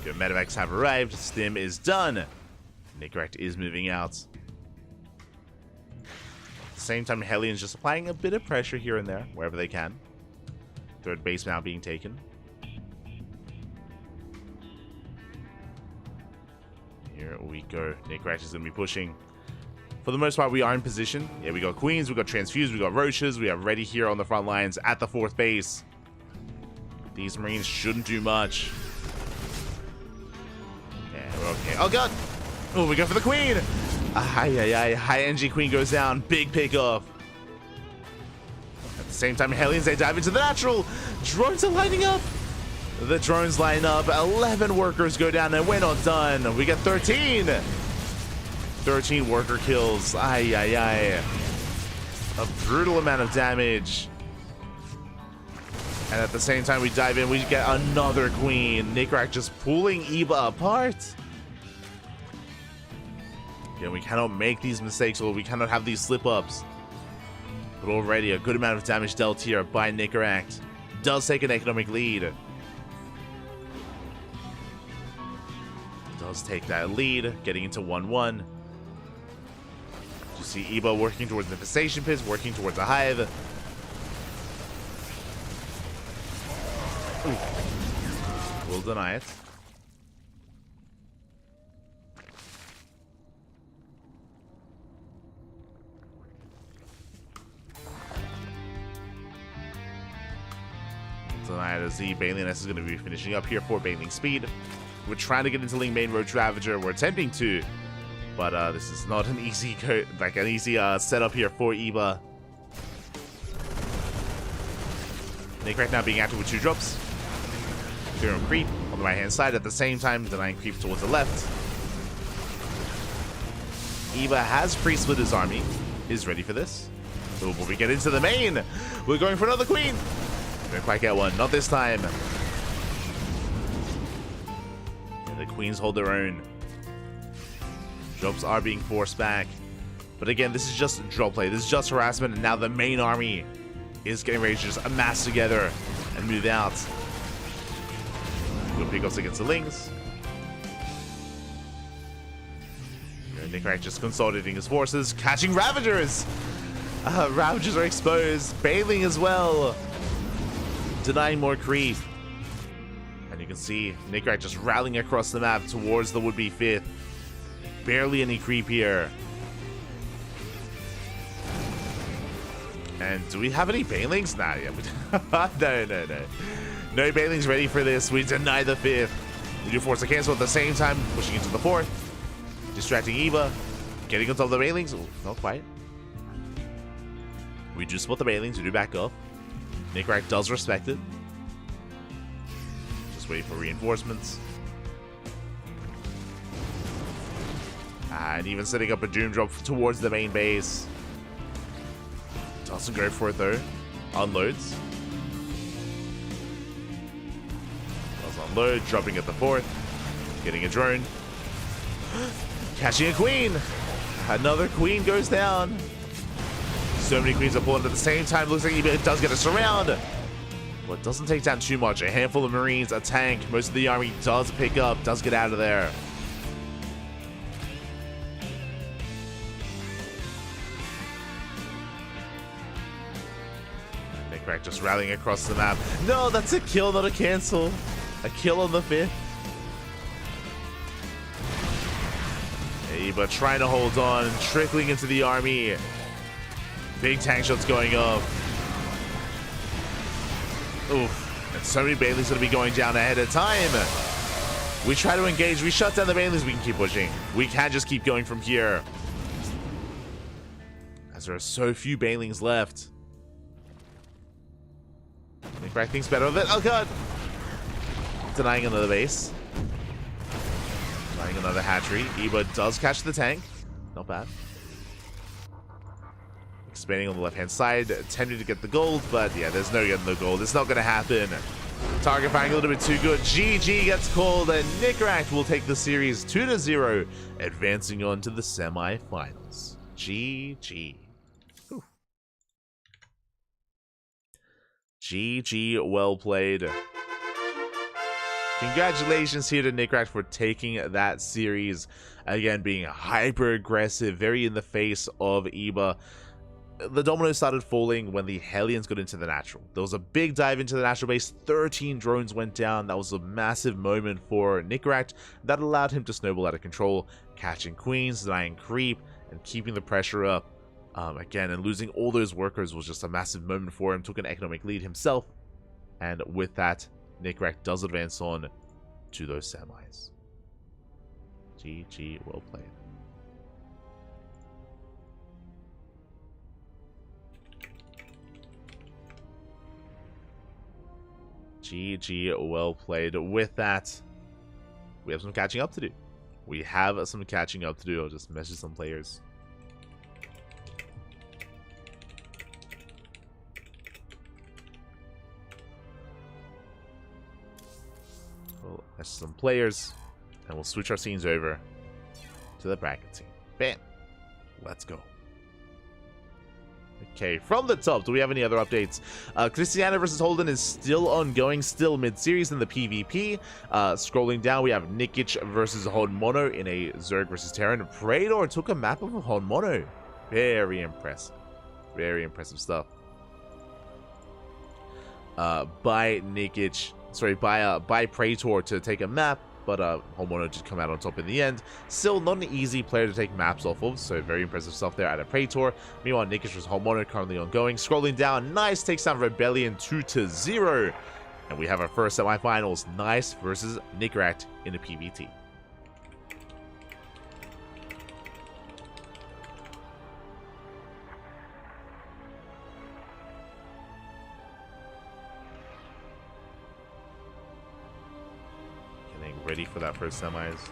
Okay, medevacs have arrived. Stim is done. Nickrat is moving out. the same time, Hellions just applying a bit of pressure here and there, wherever they can. Third base now being taken. Here we go. Nickrack is going to be pushing. For the most part, we are in position. Yeah, we got Queens, we got Transfuse, we got Roaches. We are ready here on the front lines at the fourth base. These Marines shouldn't do much. Yeah, we're okay. Oh, God! Oh, we go for the Queen! High NG Queen goes down. Big pick off. At the same time, Hellions, they dive into the natural. Drones are lining up. The drones line up. 11 workers go down, and we're not done. We get 13. 13 worker kills. A brutal amount of damage. And at the same time we dive in, we get another Queen. Nickrack just pulling Eva apart. Yeah, we cannot make these mistakes, or we cannot have these slip-ups. But already a good amount of damage dealt here by Nickrack. Does take an economic lead. Does take that lead, getting into 1-1. You see Eva working towards the infestation pits, working towards a hive. Ooh. We'll deny it. Deny it as the Baneliness is going to be finishing up here for Baneling speed. We're trying to get into Ling Main Roach Ravager. We're attempting to. But this is not an easy setup here for Eva. Nickrack now being active with 2 drops. Clearing creep on the right hand side at the same time, denying creep towards the left. Eva has pre-split his army. Is ready for this. So will we get into the main? We're going for another Queen. Don't quite get one. Not this time. Yeah, the Queens hold their own. Drops are being forced back. But again, this is just drop play. This is just harassment, and now the main army is getting ready to just amass together and move out. Good pickups against the Lings. Nickrack just consolidating his forces, catching Ravagers. Ravagers are exposed. Bailing as well. Denying more creep. And you can see Nickrack just rallying across the map towards the would-be 5th. Barely any creep here. And do we have any Banelings? Nah, yeah. No. No Banelings ready for this. We deny the 5th. We do force a cancel at the same time, pushing into the 4th. Distracting Eva. Getting on top of the Banelings. Oh, not quite. We do split the Banelings. We do back up. Nickrack does respect it. Just waiting for reinforcements. And even setting up a Doom Drop towards the main base. Doesn't go for it though. Unloads. Does unload, dropping at the 4th. Getting a drone. Catching a Queen. Another Queen goes down. So many Queens are pulling at the same time. Looks like he does get a surround. But it doesn't take down too much. A handful of Marines, a tank. Most of the army does pick up, does get out of there. Nickrack just rallying across the map. No, that's a kill, not a cancel. A kill on the 5th. Eva trying to hold on, trickling into the army. Big tank shots going up. Oof. And so many Bailey's going to be going down ahead of time. We try to engage. We shut down the Baileys. We can keep pushing. We can't just keep going from here. As there are so few Bailings left. Nickrack thinks better of it. Oh, God. Denying another base. Denying another hatchery. Eva does catch the tank. Not bad. Expanding on the left-hand side, attempting to get the gold, but yeah, there's no getting the gold. It's not going to happen. Target firing a little bit too good. GG gets called, and Nickrack will take the series 2-0, advancing on to the semi-finals. GG. Whew. GG, well played. Congratulations here to Nickrack for taking that series. Again, being hyper-aggressive, very in the face of Eva. the dominoes started falling when the Hellions got into the natural. There was a big dive into the natural base. 13 drones went down. That was a massive moment for Nicaract that allowed him to snowball out of control, catching queens, denying creep, and keeping the pressure up. Again, and losing all those workers was just a massive moment for him. Took an economic lead himself. And with that, Nicaract does advance on to those semis. GG, well played. GG, well played. With that, we have some catching up to do. I'll just message some players. We'll message some players, and we'll switch our scenes over to the bracket team. Bam. Let's go. Okay, from the top, do we have any other updates? Christiana versus Holden is still ongoing, still mid-series in the PvP. Scrolling down, we have Nikic versus Honmono in a Zerg versus Terran. Praedor took a map of Honmono. Very impressive. Very impressive stuff. By Praetor to take a map, but Honmono just come out on top in the end. Still not an easy player to take maps off of, so very impressive stuff there out of Praetor. Meanwhile, Nikic versus Honmono currently ongoing. Scrolling down, Nice takes down Rebellion 2-0. And we have our first semifinals, Nice versus Nicaract in the PvT. Ready for that first semis.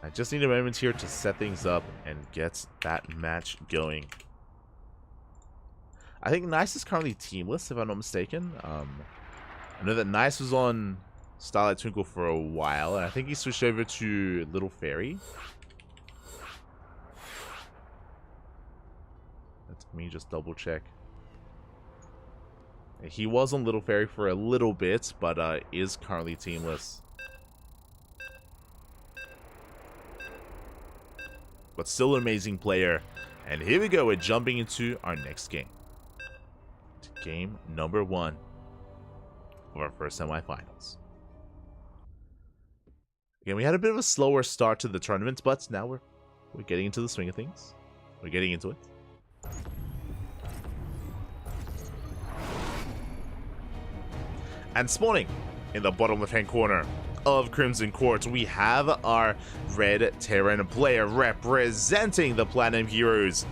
I just need a moment here to set things up and get that match going. I think Nice is currently teamless, if I'm not mistaken. I know that Nice was on Starlight Twinkle for a while, and I think he switched over to Little Fairy. Let me just double check. He was on Little Fairy for a little bit, but is currently teamless. But still an amazing player. And here we go, we're jumping into our next game. Game number 1 of our first semifinals. Again, we had a bit of a slower start to the tournament, but now we're getting into the swing of things. We're getting into it. And spawning in the bottom left-hand corner of Crimson Court, we have our red Terran player representing the Platinum Heroes.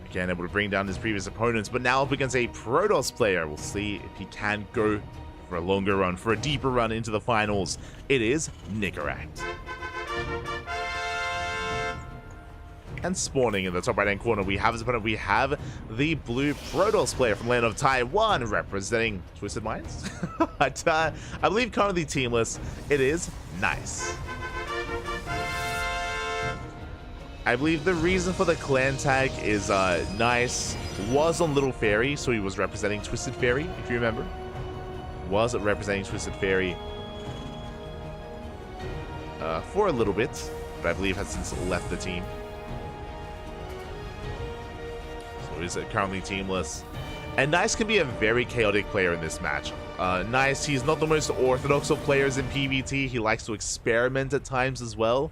Again, able to bring down his previous opponents, but now up against a Protoss player. We'll see if he can go for a longer run, for a deeper run into the finals. It is Nicaract. And spawning in the top right-hand corner, we have his opponent. We have the blue Protoss player from Land of Taiwan representing Twisted Minds. But, I believe currently teamless. It is Nice. I believe the reason for the clan tag is Nice was on Little Fairy, so he was representing Twisted Fairy, if you remember. Was representing Twisted Fairy for a little bit, but I believe has since left the team. Is currently teamless. And Nice can be a very chaotic player in this match. Nice, he's not the most orthodox of players in PvT. He likes to experiment at times as well.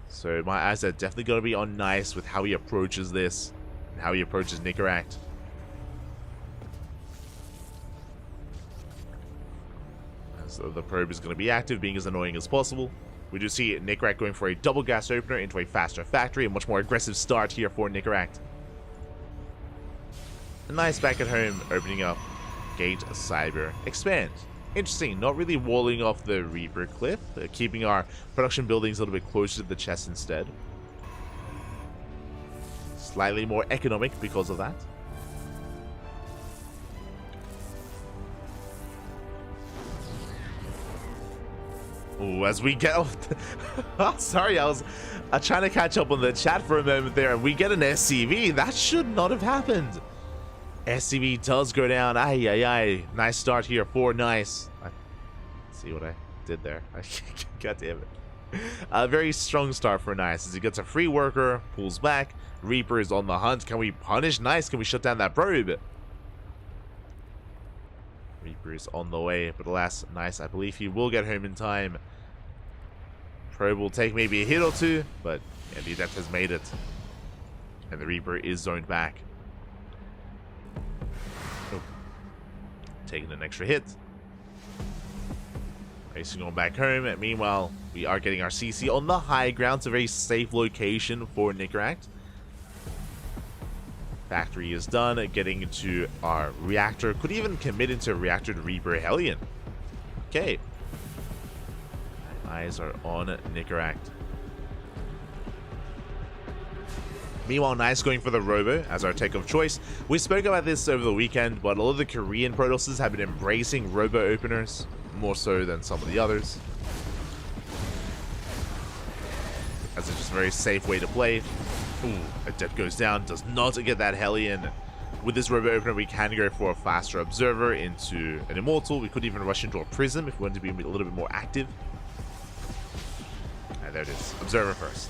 So my eyes are definitely going to be on Nice with how he approaches this and how he approaches Nicaract. So the probe is going to be active, being as annoying as possible. We do see Nicaract going for a double gas opener into a faster factory. A much more aggressive start here for Nicaract. Nice back at home, opening up Gate Cyber Expand. Interesting, not really walling off the Reaper cliff, keeping our production buildings a little bit closer to the chest instead. Slightly more economic because of that. Ooh, as we get sorry, I was trying to catch up on the chat for a moment there, and we get an SCV. That should not have happened. SCV does go down. Ay, ay, ay. Nice start here for Nice. Let's see what I did there. God damn it. A very strong start for Nice as he gets a free worker, pulls back. Reaper is on the hunt. Can we punish Nice? Can we shut down that probe? Reaper is on the way, but alas, Nice, I believe he will get home in time. Probe will take maybe a hit or two, but yeah, the Adept has made it. And the Reaper is zoned back. Oh. Taking an extra hit. Racing on back home. Meanwhile, we are getting our CC on the high ground. It's a very safe location for Nicaract. Factory is done. Getting into our reactor. Could even commit into a reactor to Reaper Hellion. Okay. Eyes are on Nicaract. Meanwhile, Nice going for the Robo as our tech of choice. We spoke about this over the weekend, but a lot of the Korean Protosses have been embracing Robo openers, more so than some of the others. As it's just a very safe way to play. Ooh, Adept goes down, does not get that Hellion. With this Robo opener, we can go for a faster Observer into an Immortal. We could even rush into a Prism if we want to be a little bit more active. And there it is. Observer first.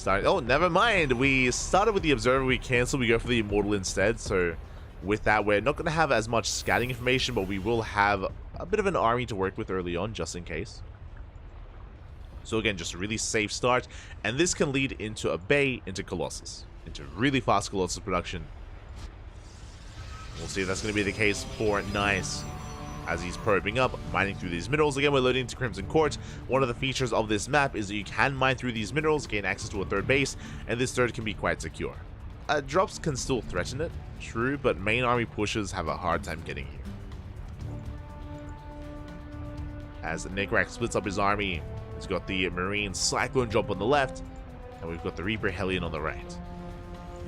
Oh, never mind. We started with the Observer, we canceled, we go for the Immortal instead. So with that, we're not going to have as much scouting information, but we will have a bit of an army to work with early on, just in case. So again, just a really safe start. And this can lead into a Bay, into Colossus. Into really fast Colossus production. We'll see if that's going to be the case for Nice. As he's probing up, mining through these minerals. Again, we're loading into Crimson Court. One of the features of this map is that you can mine through these minerals, gain access to a third base, and this third can be quite secure. Drops can still threaten it, true, but main army pushes have a hard time getting here. As Nicaract splits up his army, he's got the Marine Cyclone drop on the left, and we've got the Reaper Hellion on the right.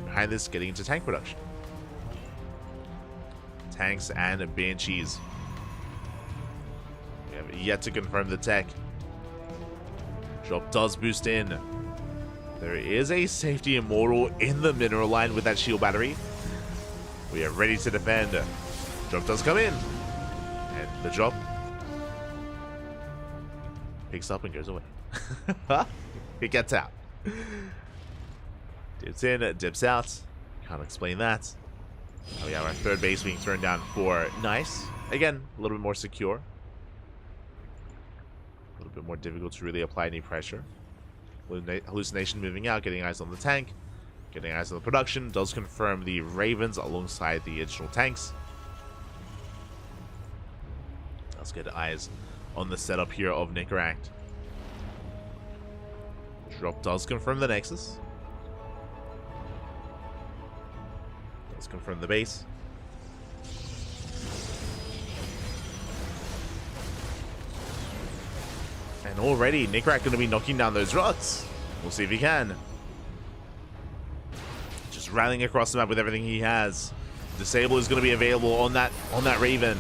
Behind this, getting into tank production. Tanks and Banshees. We have yet to confirm the tech. Drop does boost in. There is a safety Immortal in the mineral line with that shield battery. We are ready to defend. Drop does come in. And the drop picks up and goes away. It gets out. Dips in, dips out. Can't explain that. Oh yeah, our third base being turned down for Nice. Again, a little bit more secure. A little bit more difficult to really apply any pressure. Hallucination moving out, getting eyes on the tank. Getting eyes on the production. Does confirm the Ravens alongside the additional tanks. Let's get eyes on the setup here of Nicaract. Drop does confirm the Nexus. Does confirm the base. And already, Nicaract going to be knocking down those rods. We'll see if he can. Just rallying across the map with everything he has. Disable is going to be available on that Raven.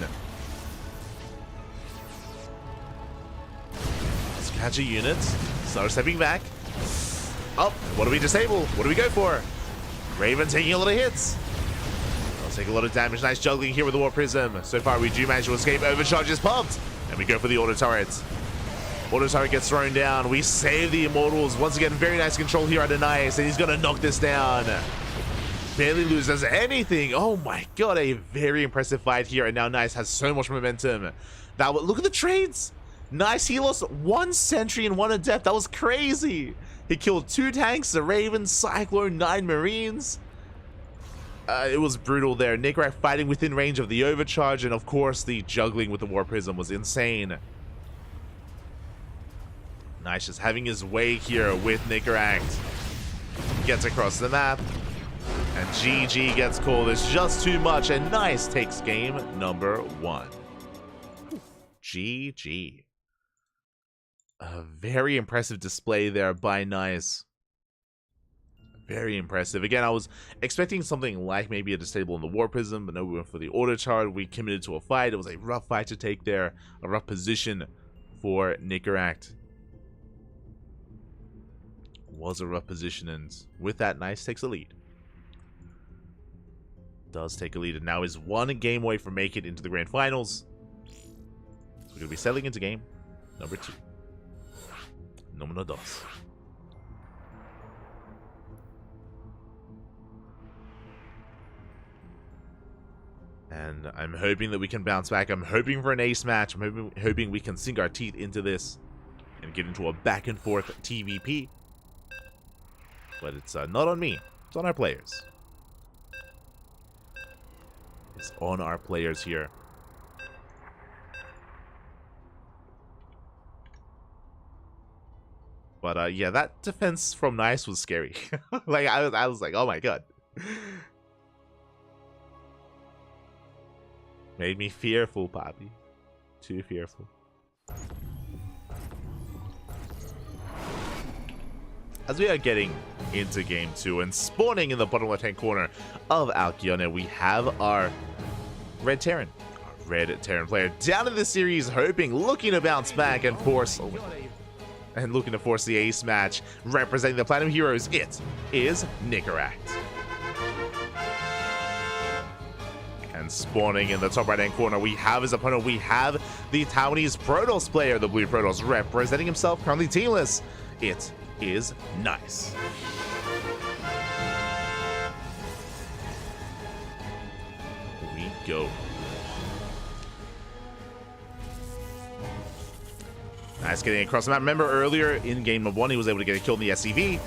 Let's catch a unit. Start stepping back. Oh, what do we disable? What do we go for? Raven taking a lot of hits. I'll take a lot of damage. Nice juggling here with the War Prism. So far, we do manage to escape. Overcharge is pumped. And we go for the auto turret. Auto turret gets thrown down. We save the Immortals. Once again, very nice control here at Nice, and he's going to knock this down. Barely loses anything. Oh my god, a very impressive fight here, and now Nice has so much momentum. That look at the trades. Nice, he lost 1 sentry and 1 adept. That was crazy. He killed 2 tanks, a Raven, Cyclone, 9 Marines. It was brutal there. Nicaract fighting within range of the overcharge, and of course, the juggling with the War Prism was insane. Nice just having his way here with Nicaract. Gets across the map. And GG gets called. It's just too much. And Nice takes game number 1. GG. A very impressive display there by Nice. Very impressive. Again, I was expecting something like maybe a disable on the War Prism, but no, we went for the auto charge. We committed to a fight. It was a rough fight to take there. A rough position for Nicaract. Was a rough position, and with that, Nice takes a lead. Does take a lead, and now is 1 game away from making it into the grand finals. We're going to be settling into game number 2. Número 2. And I'm hoping that we can bounce back. I'm hoping for an ace match. I'm hoping we can sink our teeth into this and get into a back and forth TVP. But it's not on me. It's on our players. It's on our players here. But yeah, that defense from Nice was scary. Like I was like, oh my god. Made me fearful, Poppy. Too fearful. As we are getting into game 2 and spawning in the bottom left-hand corner of Alcyone, we have our Red Terran. Our Red Terran player down in the series, hoping, looking to bounce back and force... and looking to force the ace match. Representing the Platinum Heroes, it is Nicaract. And spawning in the top right-hand corner, we have his opponent. We have the Taiwanese Protoss player, the Blue Protoss, representing himself, currently teamless. It is Nice. We go. Nice getting across the map. Remember earlier in game of 1, he was able to get a kill in the SCV.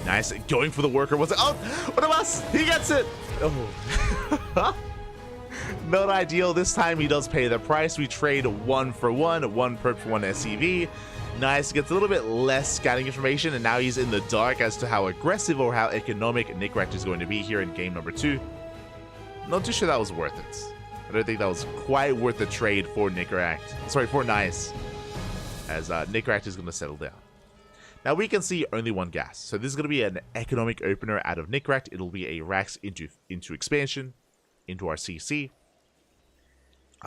Nice going for the worker. Was it? Oh, what of us? He gets it. Oh. Not ideal. This time he does pay the price. We trade 1 for 1, 1 perk for 1 SCV. Nice gets a little bit less scouting information, and now he's in the dark as to how aggressive or how economic Nicaract is going to be here in game number 2. Not too sure that was worth it. I don't think that was quite worth the trade for Nicaract. Sorry, for Nice. As Nicaract is going to settle down. Now we can see only 1 gas, so this is going to be an economic opener out of Nicaract. It'll be a Rax into expansion, into our CC.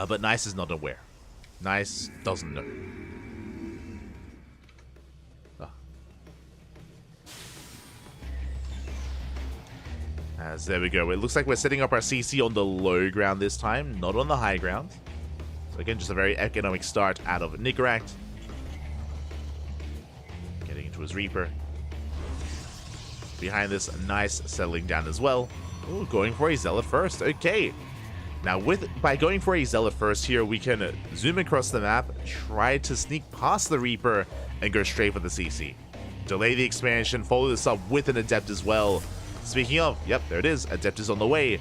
But Nice is not aware. Nice doesn't know. As there we go. It looks like we're setting up our CC on the low ground this time, not on the high ground. So again, just a very economic start out of Nicaract. Getting into his Reaper. Behind this, Nice settling down as well. Ooh, going for a Zealot first. Okay. Now, by going for a Zealot first here, we can zoom across the map, try to sneak past the Reaper, and go straight for the CC. Delay the expansion, follow this up with an Adept as well. Speaking of, yep, there it is. Adept is on the way.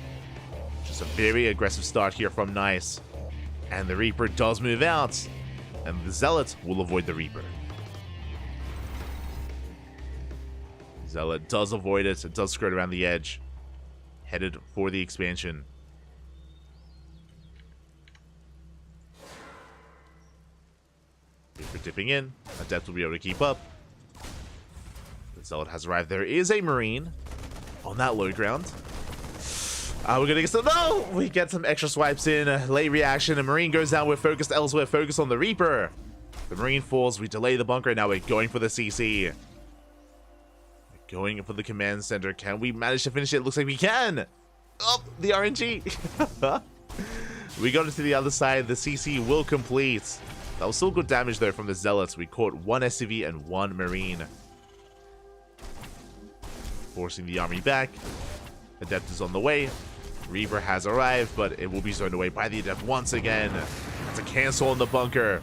Just a very aggressive start here from Nice. And the Reaper does move out, and the Zealot will avoid the Reaper. Zealot does avoid it. It does skirt around the edge. Headed for the expansion. Reaper dipping in. Adept will be able to keep up. The Zealot has arrived. There is a Marine on that low ground. We're gonna get some. No! We get some extra swipes in. Late reaction. A Marine goes down. We're focused elsewhere. Focus on the Reaper. The Marine falls. We delay the bunker. Now we're going for the CC. We're going for the command center. Can we manage to finish it? Looks like we can. Oh, the RNG. We got it to the other side. The CC will complete. That was still good damage though from the Zealots. We caught 1 SCV and 1 Marine. Forcing the army back. Adept is on the way. Reaper has arrived, but it will be zoned away by the Adept once again. That's a cancel on the bunker.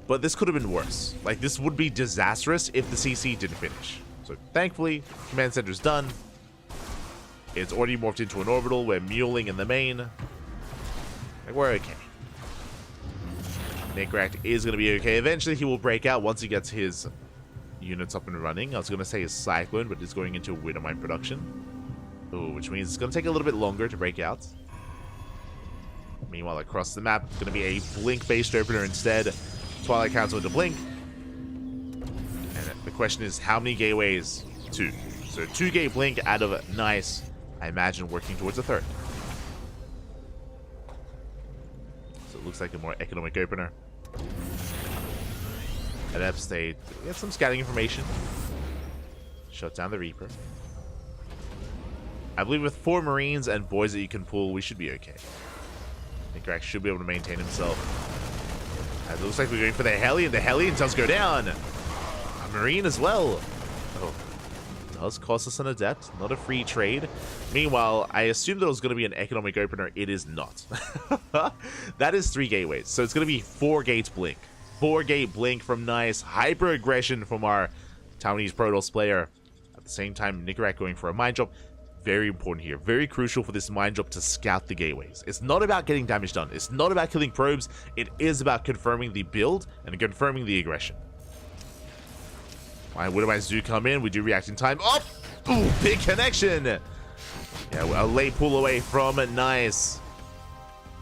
But this could have been worse. Like, this would be disastrous if the CC didn't finish. So, thankfully, command center's done. It's already morphed into an orbital. We're muling in the main. Like, we're okay. Nicaract is going to be okay. Eventually, he will break out once he gets his units up and running. I was going to say his Cyclone, but it's going into Widowmine production. Ooh, which means it's going to take a little bit longer to break out. Meanwhile, across the map, it's going to be a Blink-based opener instead. Twilight Council with the Blink. And the question is, how many gateways? 2. So 2 gate Blink out of Nice. I imagine working towards a 3rd. So it looks like a more economic opener. Adepts, they get some scouting information. Shut down the Reaper. I believe with 4 Marines and boys that you can pull, we should be okay. Nickerack should be able to maintain himself. It looks like we're going for the Hellion. The Hellion does go down. A Marine as well. Oh, does cost us an Adept. Not a free trade. Meanwhile, I assumed that it was going to be an economic opener. It is not. That is 3 gateways. So it's going to be 4 gates blink. 4 gate blink from Nice. Hyper aggression from our Taiwanese Protoss player. At the same time, Nickerack going for a mine drop. Very important here. Very crucial for this mine drop to scout the gateways. It's not about getting damage done. It's not about killing probes. It is about confirming the build and confirming the aggression. My Widowmines do come in. We do react in time. Oh! Ooh, big connection! Yeah, a late pull away from Nice.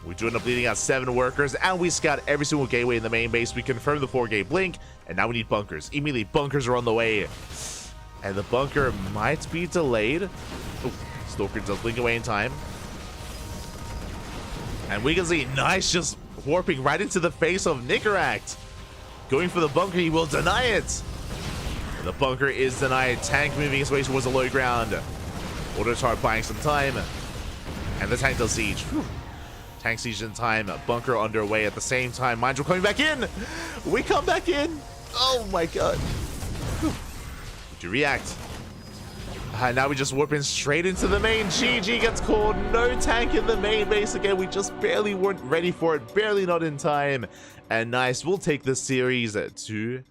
We do end up leading out 7 workers, and we scout every single gateway in the main base. We confirm the 4-gate blink, and now we need bunkers. Immediately, bunkers are on the way. And the bunker might be delayed. Ooh, Stalker does blink away in time. And we can see Nice just warping right into the face of Nickerack. Going for the bunker, he will deny it. And the bunker is denied. Tank moving his way towards the low ground. Autotar buying some time. And the tank does siege. Whew. Tank siege in time. Bunker underway at the same time. Mine drop coming back in. We come back in. Oh my god. Whew. To react. Now we just warping straight into the main. GG gets called. No tank in the main base again. We just barely weren't ready for it. Barely not in time. And Nice will take this series 2-0.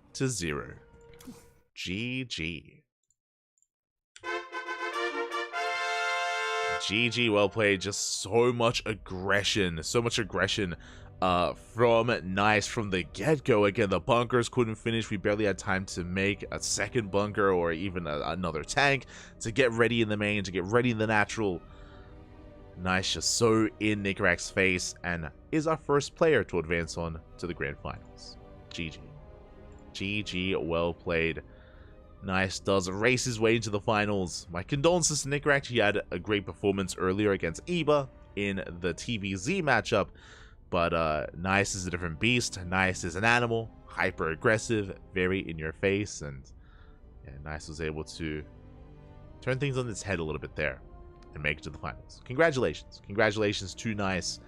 GG. GG, well played. Just so much aggression. So much aggression from Nice from the get-go. Again, the bunkers couldn't finish. We barely had time to make a second bunker or even another tank to get ready in the main, to get ready in the natural. Nice just so in Nickerack's face and is our first player to advance on to the grand finals. GG. GG, well played. Nice does race his way into the finals. My condolences to Nickerack. He had a great performance earlier against Eba in the TVZ matchup. But Nice is a different beast. Nice is an animal. Hyper aggressive. Very in your face. And yeah, Nice was able to turn things on its head a little bit there and make it to the finals. Congratulations. Congratulations to Nice.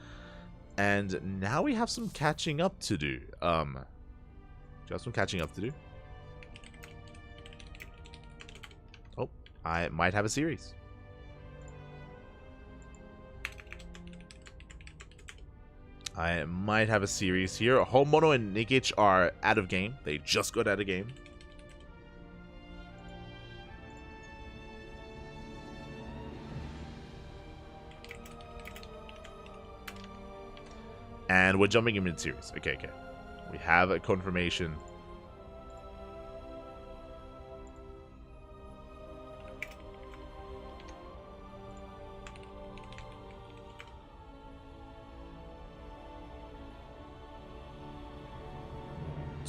And now we have some catching up to do. Just some catching up to do. Oh, I might have a series. I might have a series here. Homono and Nikic are out of game. They just got out of game. And we're jumping in mid-series. Okay, okay. We have a confirmation.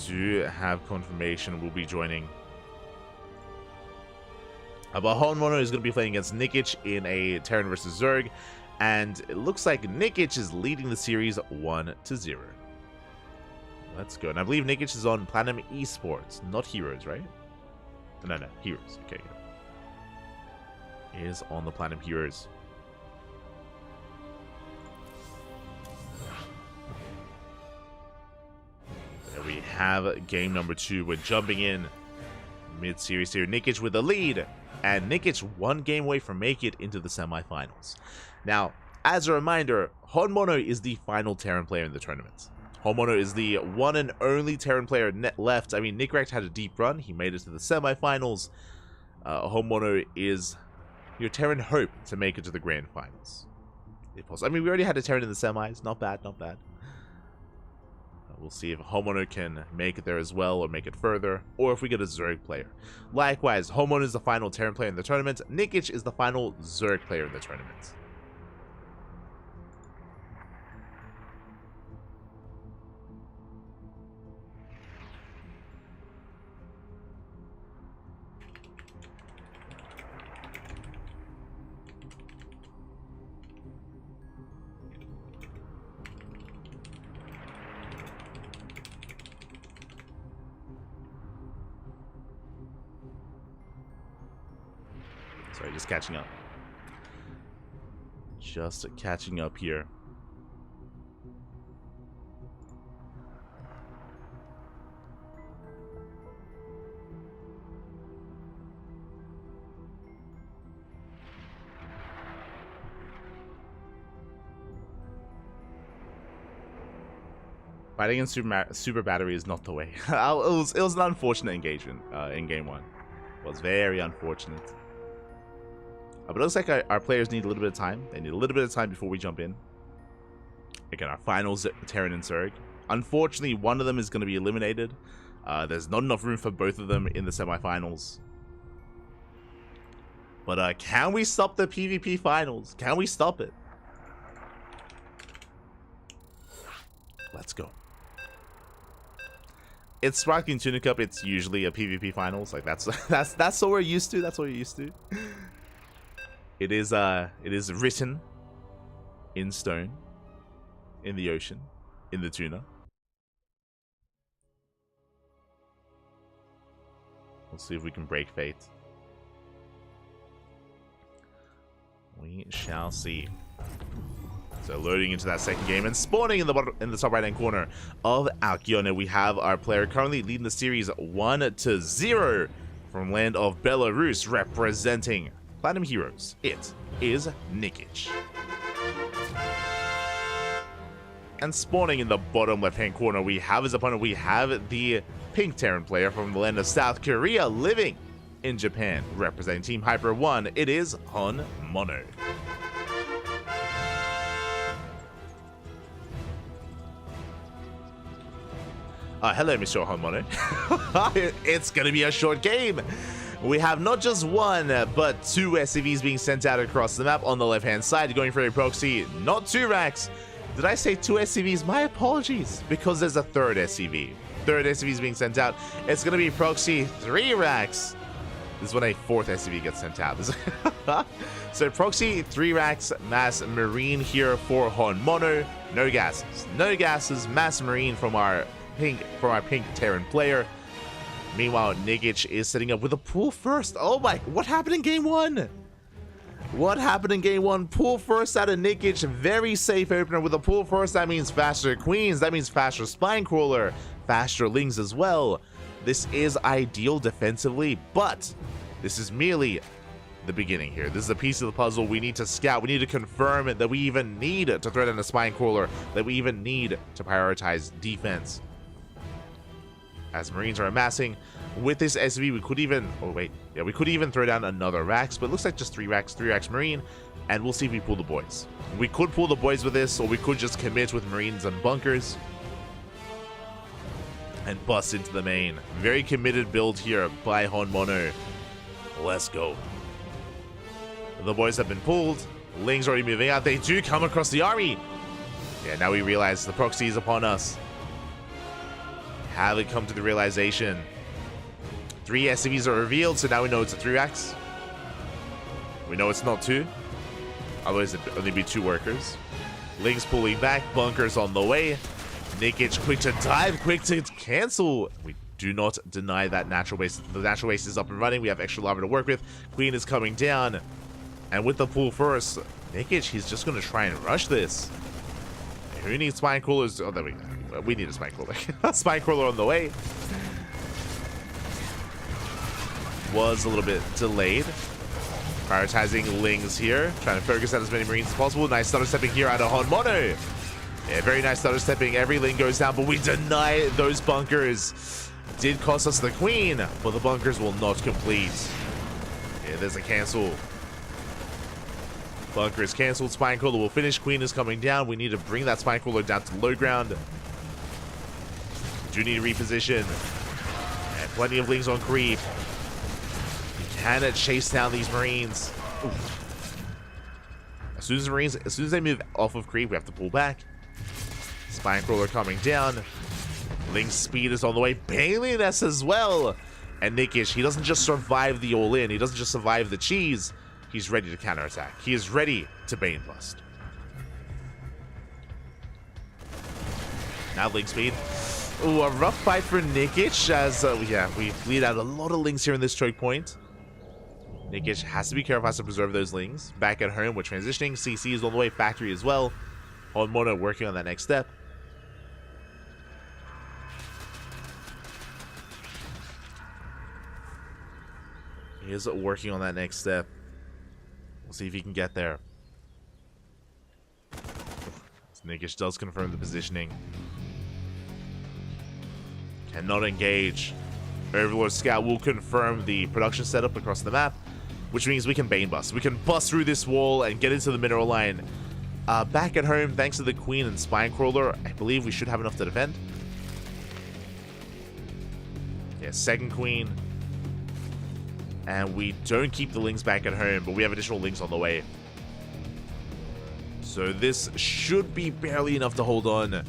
Do have confirmation we'll be joining. But Honmono is going to be playing against Nikic in a Terran versus Zerg. And it looks like Nikic is leading the series 1-0. Let's go. And I believe Nikic is on Platinum Esports, not Heroes, right? No, Heroes. Okay. He is on the Platinum Heroes. There we have game number 2. We're jumping in mid-series here. Nikic with the lead. And Nikic 1 game away from make it into the semifinals. Now, as a reminder, Honmono is the final Terran player in the tournament. Honmono is the one and only Terran player left. I mean, Nickerack had a deep run. He made it to the semifinals. Honmono is your Terran hope to make it to the grand finals. If possible. I mean, we already had a Terran in the semis. Not bad, not bad. We'll see if Honmono can make it there as well or make it further, or if we get a Zerg player. Likewise, Honmono is the final Terran player in the tournament. Nikic is the final Zerg player in the tournament. Sorry, just catching up. Just catching up here. Fighting in super battery is not the way. it was an unfortunate engagement in game 1. It was very unfortunate. But it looks like our players need a little bit of time. They need a little bit of time before we jump in. Again, our finals, Terran and Zerg. Unfortunately, one of them is going to be eliminated. There's not enough room for both of them in the semifinals. But can we stop the PvP finals? Can we stop it? Let's go. It's Sparkling Tuna Cup. It's usually a PvP finals. Like that's what we're used to. That's what we're used to. It is written in stone, in the ocean, in the tuna. Let's see if we can break fate. We shall see. So loading into that second game and spawning in the top right hand corner of Alkione, we have our player currently leading the series 1-0 from land of Belarus, representing Platinum Heroes. It is Nikic. And spawning in the bottom left hand corner, we have his opponent. We have the pink Terran player from the land of South Korea, living in Japan, representing Team Hyper 1. It is Hon Mono. Hello, Mr. Homono. It's gonna be a short game. We have not just one, but 2 SCVs being sent out across the map on the left-hand side, going for a proxy, not 2 racks. Did I say 2 SCVs? My apologies, because there's a third SCV. Third SCV is being sent out. It's gonna be proxy 3 racks. This is when a 4th SCV gets sent out. So proxy 3 racks, mass marine here for Hon Mono. No gases. No gases, mass marine from our pink Terran player. Meanwhile, Nikic is setting up with a pool first. Oh my, what happened in game 1? What happened in game 1? Pool first out of Nikic. Very safe opener with a pool first. That means faster queens. That means faster spine crawler. Faster lings as well. This is ideal defensively, but this is merely the beginning here. This is a piece of the puzzle. We need to scout. We need to confirm that we even need to thread in a spine crawler. That we even need to prioritize defense. As Marines are amassing with this SV, we could even, we could even throw down another racks, but it looks like just 3 racks Marine, and we'll see if we pull the boys. We could pull the boys with this, or we could just commit with Marines and bunkers and bust into the main. Very committed build here by Hon Mono. Let's go. The boys have been pulled. Ling's already moving out. They do come across the army. Yeah, now we realize the proxy is upon us. Have it come to the realization. 3 SCVs are revealed, so now we know it's a 3-axe. We know it's not 2. Otherwise, it'd only be 2 workers. Ling's pulling back. Bunkers on the way. Nikic quick to dive, quick to cancel. We do not deny that natural base. The natural base is up and running. We have extra lava to work with. Queen is coming down. And with the pull first, Nikic, he's just going to try and rush this. Who needs spine crawlers? Oh, there we go. We need a spine crawler. Spine crawler on the way. Was a little bit delayed. Prioritizing Lings here. Trying to focus on as many Marines as possible. Nice stutter stepping here out of Hon Mono. Yeah, very nice stutter stepping. Every Ling goes down, but we deny those bunkers. Did cost us the Queen, but the bunkers will not complete. Yeah, there's a cancel. Bunker is cancelled. Spine crawler will finish. Queen is coming down. We need to bring that spine crawler down to low ground. Do need to reposition. And plenty of Lings on creep. We cannot chase down these Marines. Ooh. As soon as they move off of creep, we have to pull back. Spine crawler coming down. Ling's speed is on the way. Baliness as well. And Nikic, he doesn't just survive the all-in. He doesn't just survive the cheese. He's ready to counterattack. He is ready to Bane Bust. Now Ling speed. Ooh, a rough fight for Nikic as, we bleed out a lot of Lings here in this choke point. Nikic has to be careful, has to preserve those Lings. Back at home, we're transitioning. CC is on the way, factory as well. Hon Mono working on that next step. He is working on that next step. We'll see if he can get there. Nikic does confirm the positioning. Cannot engage. Overlord Scout will confirm the production setup across the map, which means we can Bane bust. We can bust through this wall and get into the mineral line. Back at home, thanks to the Queen and Spinecrawler, I believe we should have enough to defend. Yeah, second Queen. And we don't keep the Lings back at home, but we have additional Lings on the way. So this should be barely enough to hold on. And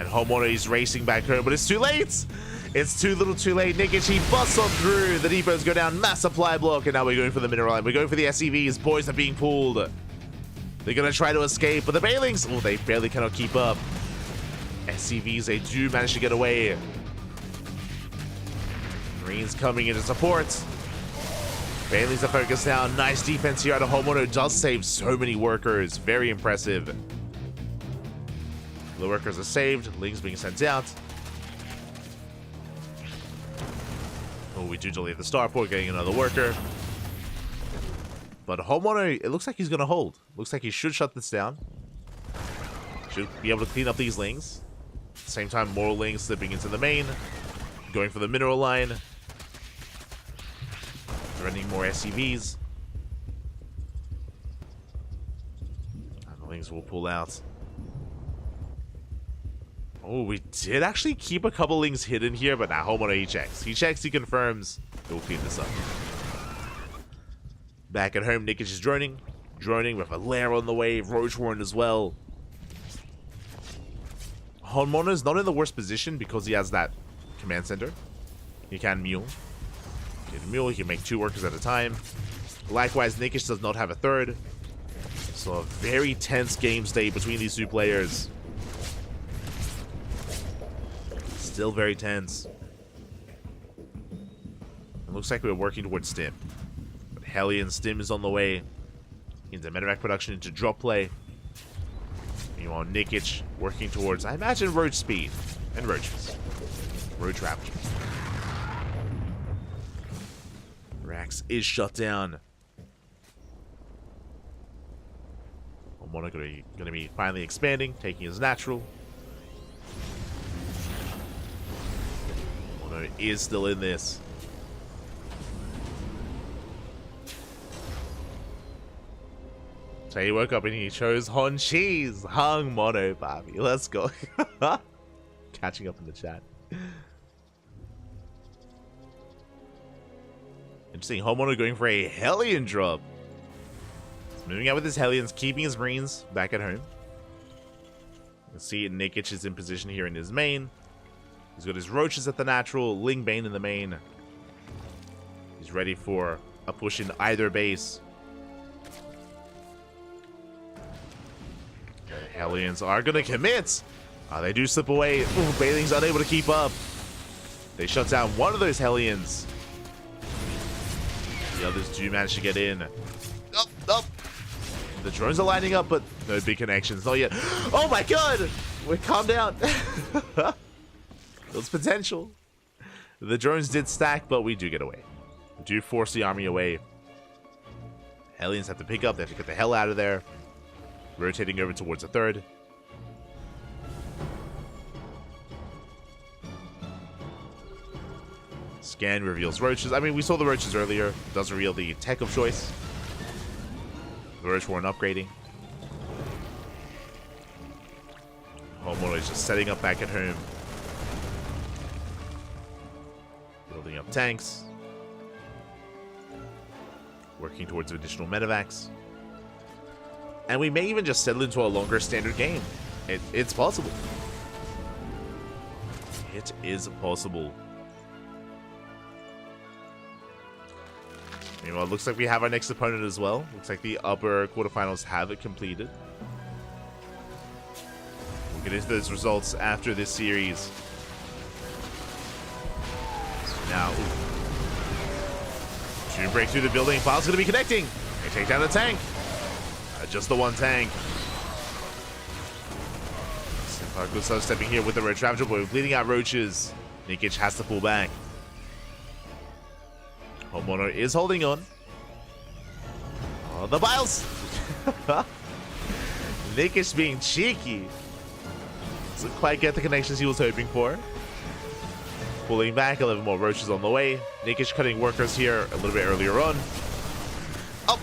Homeowner is racing back home, but it's too late! It's too little too late. Nikic, he busts on through. The depots go down. Mass supply block. And now we're going for the mineral line. We're going for the SCVs. Boys are being pulled. They're going to try to escape. But the Bailings, oh, they barely cannot keep up. SCVs, they do manage to get away. Marines coming in to support. Bailings are focused now. Nice defense here out of Homeowner. Does save so many workers. Very impressive. The workers are saved. Lings being sent out. Oh, we do delete the starport, getting another worker. But Homeowner, it looks like he's going to hold. Looks like he should shut this down. Should be able to clean up these Lings. At the same time, more Lings slipping into the main. Going for the mineral line. Running more SCVs. And the Lings will pull out. Oh, we did actually keep a couple Lings hidden here, but now Homeowner, he checks. He checks, he confirms. He'll clean this up. Back at home, Nikic is droning. Droning with a lair on the way. Roach Warren as well. Homeowner's not in the worst position because he has that command center. He can mule. He can mule, he can make 2 workers at a time. Likewise, Nikic does not have a third. So a very tense game state between these two players. Still very tense. It looks like we're working towards Stim. But Hellion Stim is on the way. Into medevac production, into drop play. Meanwhile, Nikic working towards, I imagine, Roach speed. And Roaches. Roach Raptors. Rax is shut down. Mono going to be finally expanding, taking his natural. Mono is still in this. So he woke up and he chose Hon Cheese. Hung Mono, Bobby. Let's go. Catching up in the chat. Interesting. Homeowner going for a Hellion drop. Moving out with his Hellions, keeping his Marines back at home. You can see Nikic is in position here in his main. He's got his Roaches at the natural, Ling Bane in the main. He's ready for a push in either base. The Hellions are going to commit. They do slip away. Ooh, Bailing's unable to keep up. They shut down one of those Hellions. The others do manage to get in. Oh, oh. The drones are lining up, but no big connections. Not yet. Oh my god! We're calm down. There's potential. The drones did stack, but we do get away. We do force the army away. Hellions have to pick up. They have to get the hell out of there. Rotating over towards the third. Scan reveals Roaches. I mean, we saw the Roaches earlier. It does reveal the tech of choice. The Roach weren't upgrading. Homeowner is just setting up back at home. Building up tanks. Working towards additional medevacs. And we may even just settle into a longer standard game. It's possible. It is possible. Meanwhile, it looks like we have our next opponent as well. Looks like the upper quarterfinals have it completed. We'll get into those results after this series. So now, shoot break through the building. File's going to be connecting. They take down the tank. Just the one tank. Gustav stepping here with the Roach Ravager, but we're bleeding out Roaches. Nikic has to pull back. Homeowner is holding on. Oh, the Biles! Nikic being cheeky. Doesn't quite get the connections he was hoping for. Pulling back, 11 more roaches on the way. Nikish cutting workers here a little bit earlier on. Up!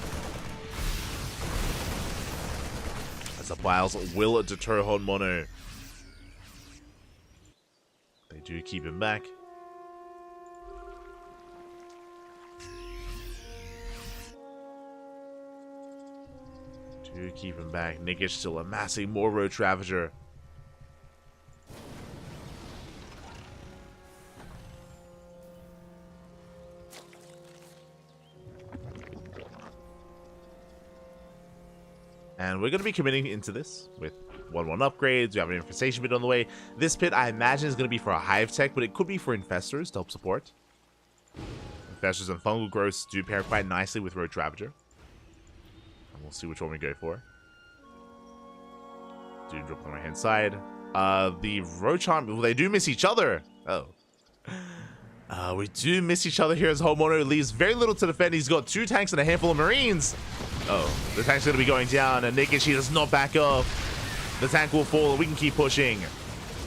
As the Biles will deter Honmono. They do keep him back. Do keep him back. Nikish still amassing more Roach Ravager. And we're going to be committing into this with 1-1 upgrades. We have an infestation pit on the way. This pit, I imagine, is going to be for a hive tech, but it could be for infestors to help support. Infestors and fungal growths do pair quite nicely with Roach Ravager. And we'll see which one we go for. Do drop on the right hand side. The Roach Army, well, they do miss each other. Oh. We do miss each other here as Honmono leaves very little to defend. He's got 2 tanks and a handful of Marines. Oh, the tank's going to be going down, and Nikish, he does not back up. The tank will fall, and we can keep pushing.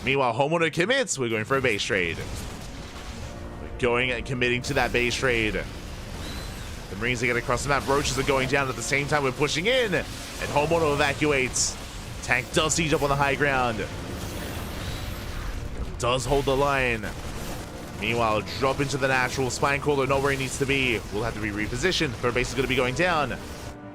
Meanwhile, Honmono commits. We're going for a base trade. We're going and committing to that base trade. The Marines are getting across the map. Roaches are going down at the same time we're pushing in, and Honmono evacuates. Tank does siege up on the high ground. Does hold the line. Meanwhile, drop into the natural. Spine Crawler not where he needs to be. Will have to be repositioned. Third base is going to be going down.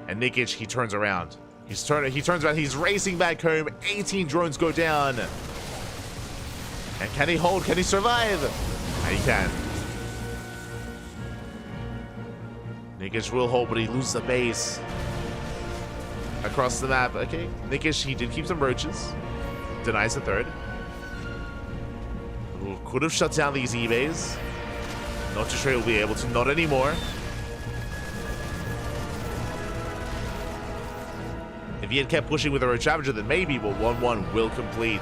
And Nikish, he turns around. He turns around. He's racing back home. 18 drones go down. And can he hold? Can he survive? And he can. Nikish will hold, but he loses the base. Across the map. Okay. Nikish, he did keep some roaches. Denies the third. Ooh, could have shut down these eBays. Not too sure he'll be able to. Not anymore. If he had kept pushing with a Roach Ravager, then maybe, but 1-1 will complete.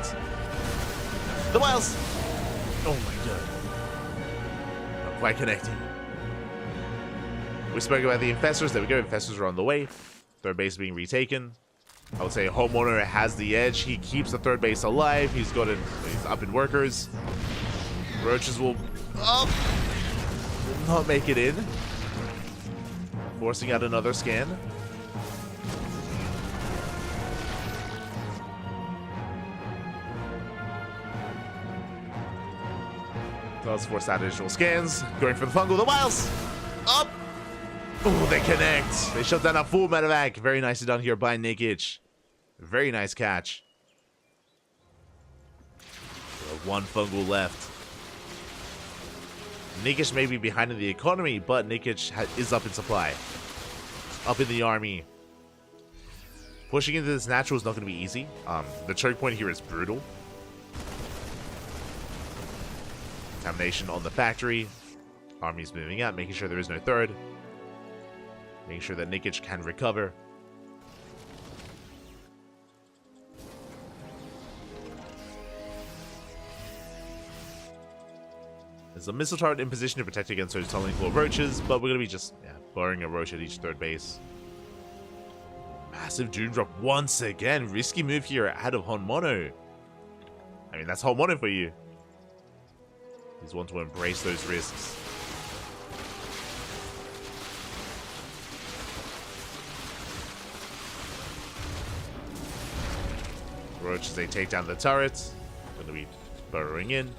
The Biles! Oh my god. Not quite connecting. We spoke about the Infestors. There we go. Infestors are on the way. Third base being retaken. I would say Honmono has the edge. He keeps the third base alive. He's up in workers. Roaches will not make it in. Forcing out another scan. Does force out additional scans. Going for the fungal. The Biles! Up! Oh, they connect. They shut down a full medevac. Very nicely done here by Nikish. Very nice catch. One fungal left. Nikish may be behind in the economy, but Nikish is up in supply. Up in the army. Pushing into this natural is not going to be easy. The choke point here is brutal. Contamination on the factory. Army's moving out, making sure there is no third. Making sure that Nikish can recover. There's a missile turret in position to protect against those tunneling floor roaches, but we're going to be just burrowing a roach at each third base. Massive Doom Drop once again. Risky move here ahead of Honmono. I mean, that's Honmono for you. He's one to embrace those risks. Roaches, they take down the turret. Going to be burrowing in.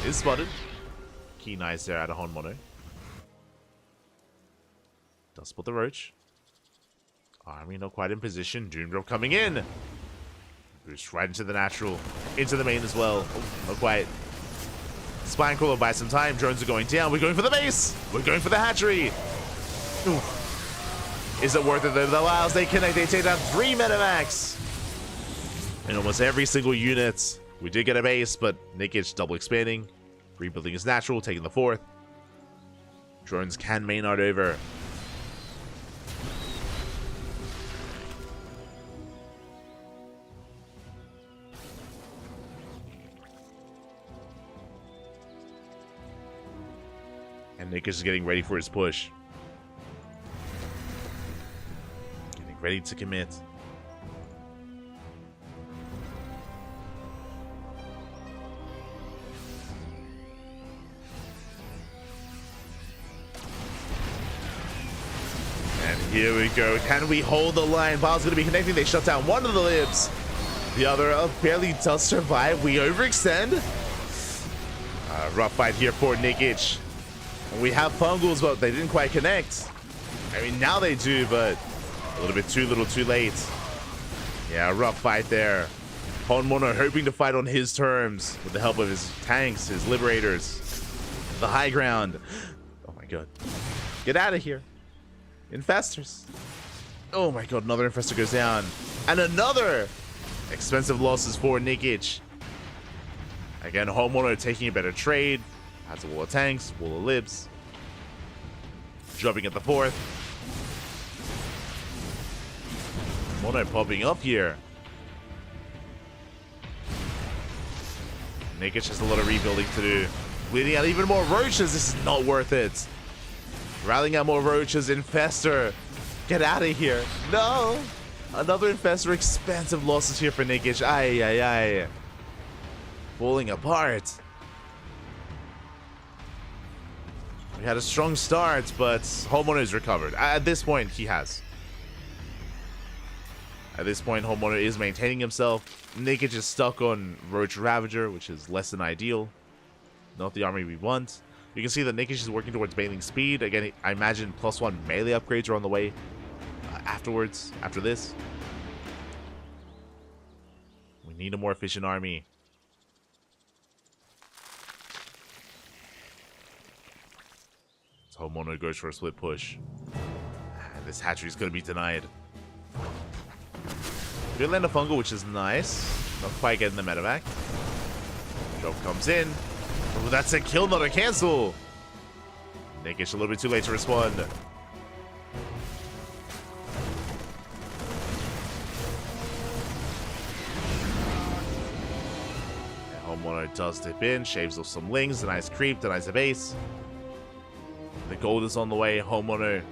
Is spotted. Keen eyes there out of Honmono. Does spot the roach. Army not quite in position. Doom Drop coming in. Boost right into the natural. Into the main as well. Oh, not quite. Spine Crawler buys some time. Drones are going down. We're going for the base. We're going for the hatchery. Ooh. Is it worth it though? The Biles, they connect. They take down 3 medevacs. In almost every single unit. We did get a base, but Nikish double expanding. Rebuilding is natural, taking the 4th. Drones can Maynard over. And Nikish is getting ready for his push. Getting ready to commit. Here we go. Can we hold the line? Ball's going to be connecting. They shut down one of the libs. The other barely does survive. We overextend. Rough fight here for Nikic. We have Fungals, but they didn't quite connect. I mean, now they do, but a little bit too little too late. Yeah, rough fight there. Honmono hoping to fight on his terms with the help of his tanks, his liberators. The high ground. Oh my god. Get out of here. Infestors. Oh my god, another infestor goes down. And another expensive losses for Nikic. Again, Honmono taking a better trade. Has a wall of tanks, wall of libs. Jumping at the fourth. Mono popping up here. Nikic has a lot of rebuilding to do. Bleeding out even more roaches. This is not worth it. Rallying out more roaches. Infestor. Get out of here. No. Another infestor. Expensive losses here for Nikic. Ay, ay, ay. Falling apart. We had a strong start, but Honmono is recovered. At this point, he has. At this point, Honmono is maintaining himself. Nikic is stuck on Roach Ravager, which is less than ideal. Not the army we want. You can see that Nikic is working towards bailing speed. Again, I imagine +1 melee upgrades are on the way afterwards, after this. We need a more efficient army. So Honmono goes for a split push. This hatchery is going to be denied. Good land of Fungal, which is nice. Not quite getting the medevac. Drop comes in. Oh, that's a kill, not a cancel. Nikic a little bit too late to respond. Honmono does dip in, shaves off some lings, denies creep, denies a base. The gold is on the way. Honmono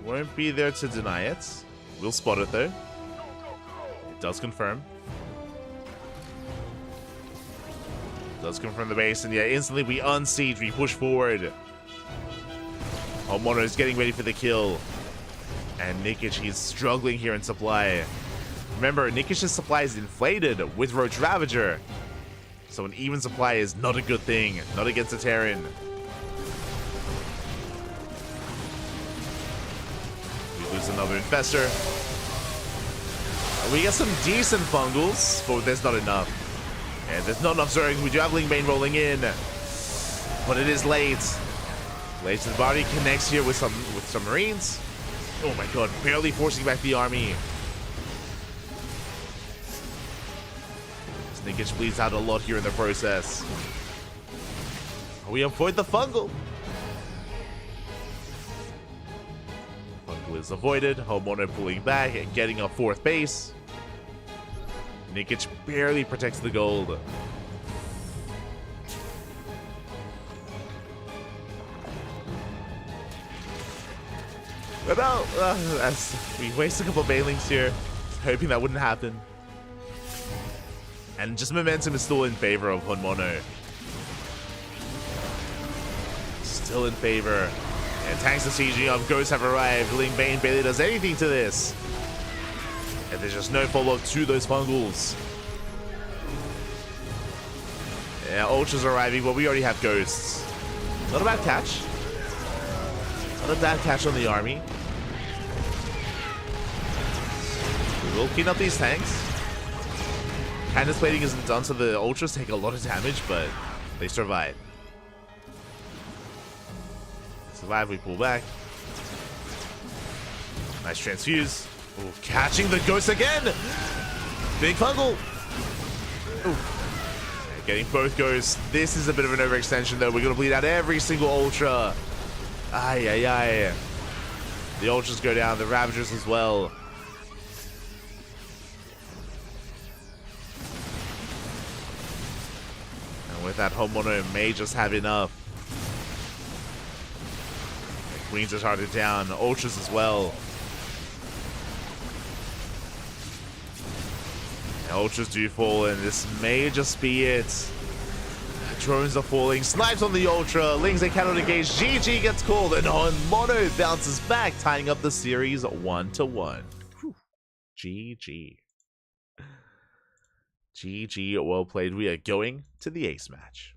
won't be there to deny it. We'll spot it though. It does confirm. Does confirm the base, and yeah, instantly we unsiege, we push forward. Honmono is getting ready for the kill. And Nikic, he's struggling here in supply. Remember, Nikic's supply is inflated with Roach Ravager. So an even supply is not a good thing. Not against a Terran. We lose another Infestor. We get some decent Fungals, but there's not enough. And there's not enough Zerg. We do have Lingbane rolling in. But it is late. Late to the body, connects here with some Marines. Oh my god, barely forcing back the army. Nikic bleeds out a lot here in the process. We avoid the Fungal. Fungal is avoided. Honmono pulling back and getting a fourth base. Nikic barely protects the gold. But no, we waste a couple Bailings here, hoping that wouldn't happen. And just momentum is still in favor of Honmono. Still in favor. And tanks are sieging up. Ghosts have arrived. Lingbane barely does anything to this. And there's just no follow-up to those Fungals. Yeah, Ultras are arriving, but we already have Ghosts. Not a bad catch. Not a bad catch on the army. We will clean up these tanks. Candace plating isn't done, so the Ultras take a lot of damage, but they survive. Survive, we pull back. Nice transfuse. Ooh, catching the Ghost again! Big Fungal! Ooh. Getting both Ghosts. This is a bit of an overextension, though. We're going to bleed out every single Ultra. Ay, ay, ay. The Ultras go down, the Ravagers as well. With that, Honmono may just have enough. Queens are targeted down. Ultras as well. And Ultras do fall, and this may just be it. drones are falling. Snipes on the Ultra. Lings they cannot engage. GG gets called. And on Mono bounces back, tying up the series 1-1. GG. GG, well played. We are going to the ace match.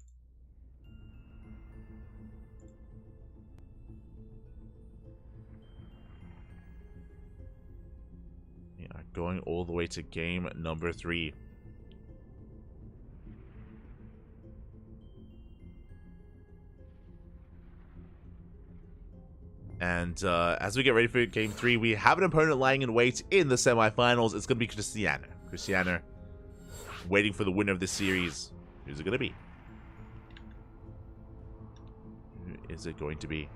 We are going all the way to game number 3. And as we get ready for game 3, we have an opponent lying in wait in the semifinals. It's going to be Cristiano. Cristiano waiting for the winner of this series. Who's it going to be? Who is it going to be?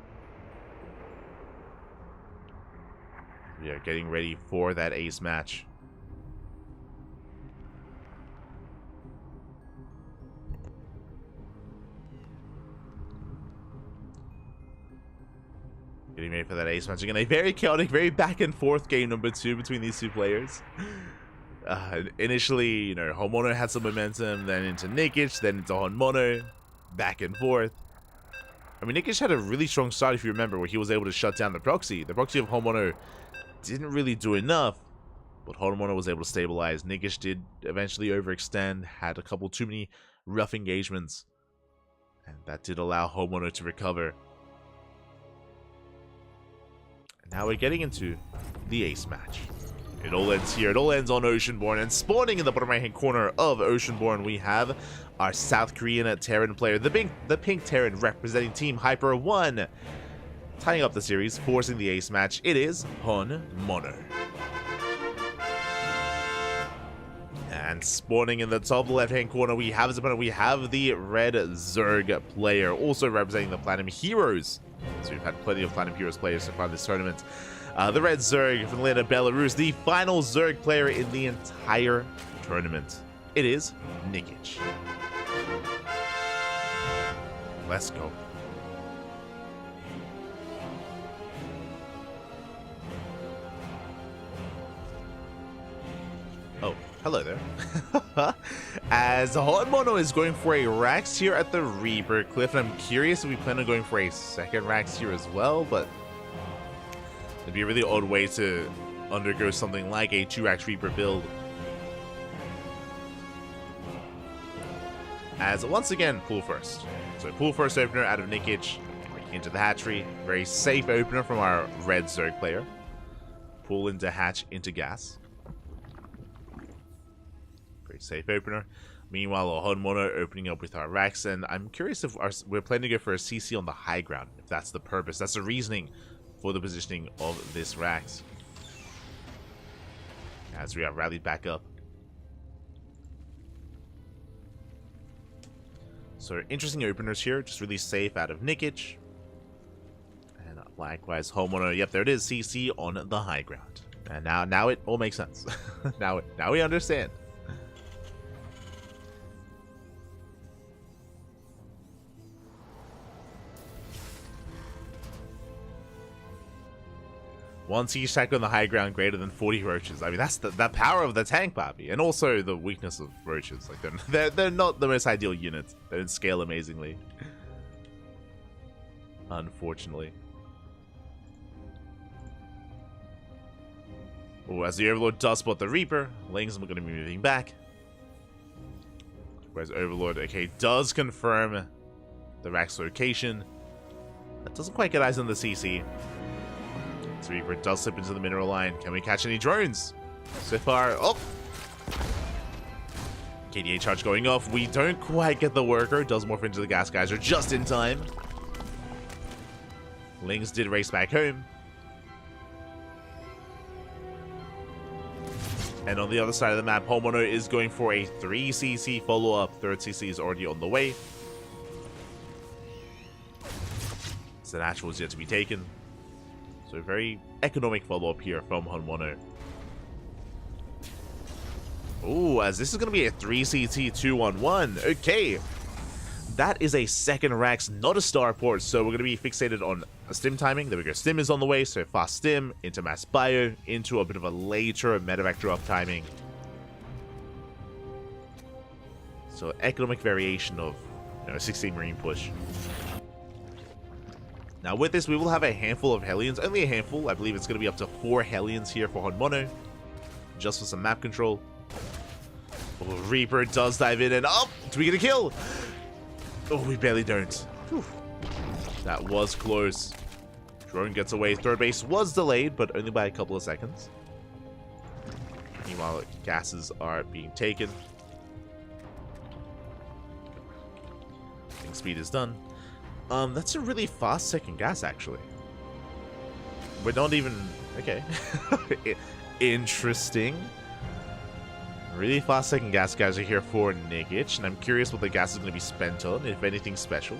We are getting ready for that ace match. Getting ready for that ace match again. A very chaotic, very back and forth game number 2 between these two players. Initially, you know, Homono had some momentum, then into Nikic, then into Honmono, back and forth. I mean, Nikic had a really strong start, if you remember, where he was able to shut down the proxy. The proxy of Homono didn't really do enough, but Honmono was able to stabilize. Nikic did eventually overextend, had a couple too many rough engagements, and that did allow Homono to recover. And now we're getting into the ace match. It all ends here. It all ends on Oceanborn. And spawning in the bottom right-hand corner of Oceanborn, we have our South Korean Terran player, the pink Terran representing Team Hyper 1. Tying up the series, forcing the ace match, it is Honmono. And spawning in the top left-hand corner, we have his opponent. We have the red Zerg player, also representing the Platinum Heroes. So we've had plenty of Platinum Heroes players so far in this tournament. The red Zerg from the land of Belarus, the final Zerg player in the entire tournament. It is Nikic. Let's go. Oh, hello there. As Honmono is going for a Rax here at the Reaper Cliff, and I'm curious if we plan on going for a second Rax here as well, but it'd be a really odd way to undergo something like a 2-Rax Reaper build. As once again, pool first. So pool first opener out of Nikic into the hatchery. Very safe opener from our red Zerg player. Pool into hatch into gas. Very safe opener. Meanwhile, Honmono opening up with our Rax, and I'm curious if we're planning to go for a CC on the high ground. If that's the purpose, that's the reasoning for the positioning of this Rax. As we are rallied back up. So interesting openers here, just really safe out of Nikic. And likewise Homono, yep, there it is, CC on the high ground. And now it all makes sense. now we understand. One siege attack on the high ground greater than 40 roaches. I mean, that's the power of the tank, Bobby, and also the weakness of roaches. Like they're not the most ideal units. They don't scale amazingly, unfortunately. Oh, as the Overlord does spot the Reaper, Lings are going to be moving back. Whereas Overlord, okay, does confirm the Rax location. That doesn't quite get eyes on the CC. So Reaper does slip into the mineral line. Can we catch any drones? So far, oh! KDA charge going off. We don't quite get the worker. Does morph into the gas geyser just in time. Lings did race back home. And on the other side of the map, Homono is going for a 3cc follow-up. Third CC is already on the way. So natural is yet to be taken. So very economic follow-up here from Honmono. Ooh, as this is going to be a 3CT 2-1-1. Okay. That is a second Rax, not a starport. So we're going to be fixated on a stim timing. There we go. Stim is on the way. So fast stim into mass bio, into a bit of a later medevac drop timing. So economic variation of No, 16 Marine push. Now with this, we will have a handful of Hellions. Only a handful. I believe it's going to be up to 4 Hellions here for Honmono. Just for some map control. Oh, Reaper does dive in and oh! Do we get a kill? Oh, we barely don't. Whew. That was close. Drone gets away. Third base was delayed, but only by a couple of seconds. Meanwhile, gases are being taken. I think speed is done. That's a really fast second gas, actually. We're not even... Okay. Interesting. Really fast second gas guys are here for Nikic, and I'm curious what the gas is going to be spent on, if anything special.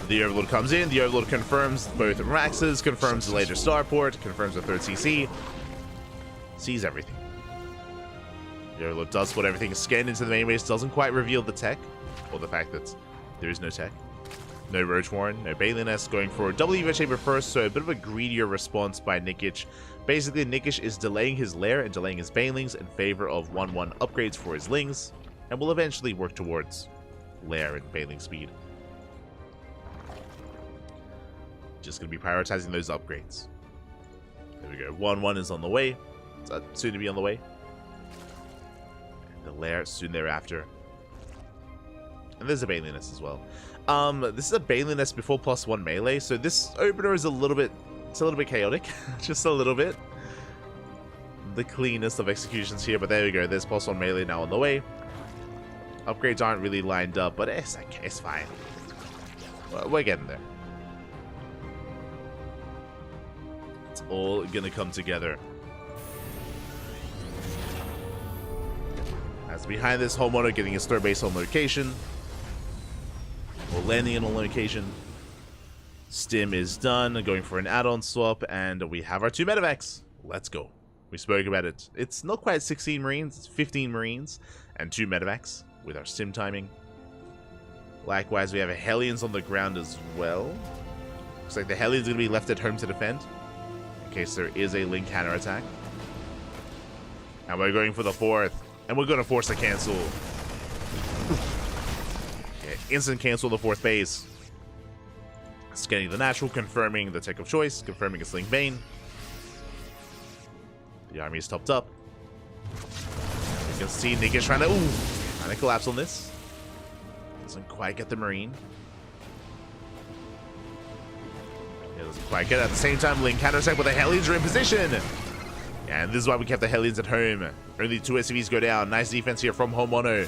The Overlord comes in, the Overlord confirms both Raxes, confirms the later starport, confirms the third CC, sees everything. The Overlord does put everything scanned into the main base, doesn't quite reveal the tech, or the fact that there is no tech. No Roach Warren, no Baliness, going for double EVA Chamber first, so a bit of a greedier response by Nikic. Basically, Nikic is delaying his lair and delaying his Banelings in favor of 1-1 upgrades for his Lings, and will eventually work towards lair and Baneling speed. Just going to be prioritizing those upgrades. There we go. 1-1 is on the way. It's soon to be on the way. And the lair soon thereafter. And there's a Baneliness as well. This is a Baneliness before +1 melee, so this opener is a little bit chaotic. Just a little bit. The cleanest of executions here, but there we go. There's +1 melee now on the way. Upgrades aren't really lined up, but it's okay. It's fine. We're getting there. All gonna come together. As behind this, Homeowner getting his third base on location. Or landing in a location. Stim is done, going for an add-on swap, and we have our 2 medevacs. Let's go. We spoke about it. It's not quite 16 Marines, it's 15 Marines, and 2 medevacs with our Stim timing. Likewise, we have Hellions on the ground as well. Looks like the Hellions are gonna be left at home to defend. In case there is a Link counterattack. And we're going for the 4th. And we're going to force a cancel. Okay, instant cancel the 4th base. Scanning the natural, confirming the tech of choice, confirming its Link Bane. The army is topped up. You can see Nikic trying to collapse on this. Doesn't quite get the Marine. It doesn't quite get it. At the same time, Link counterattack, but the Hellions are in position. And this is why we kept the Hellions at home. Only 2 SCVs go down. Nice defense here from Homono.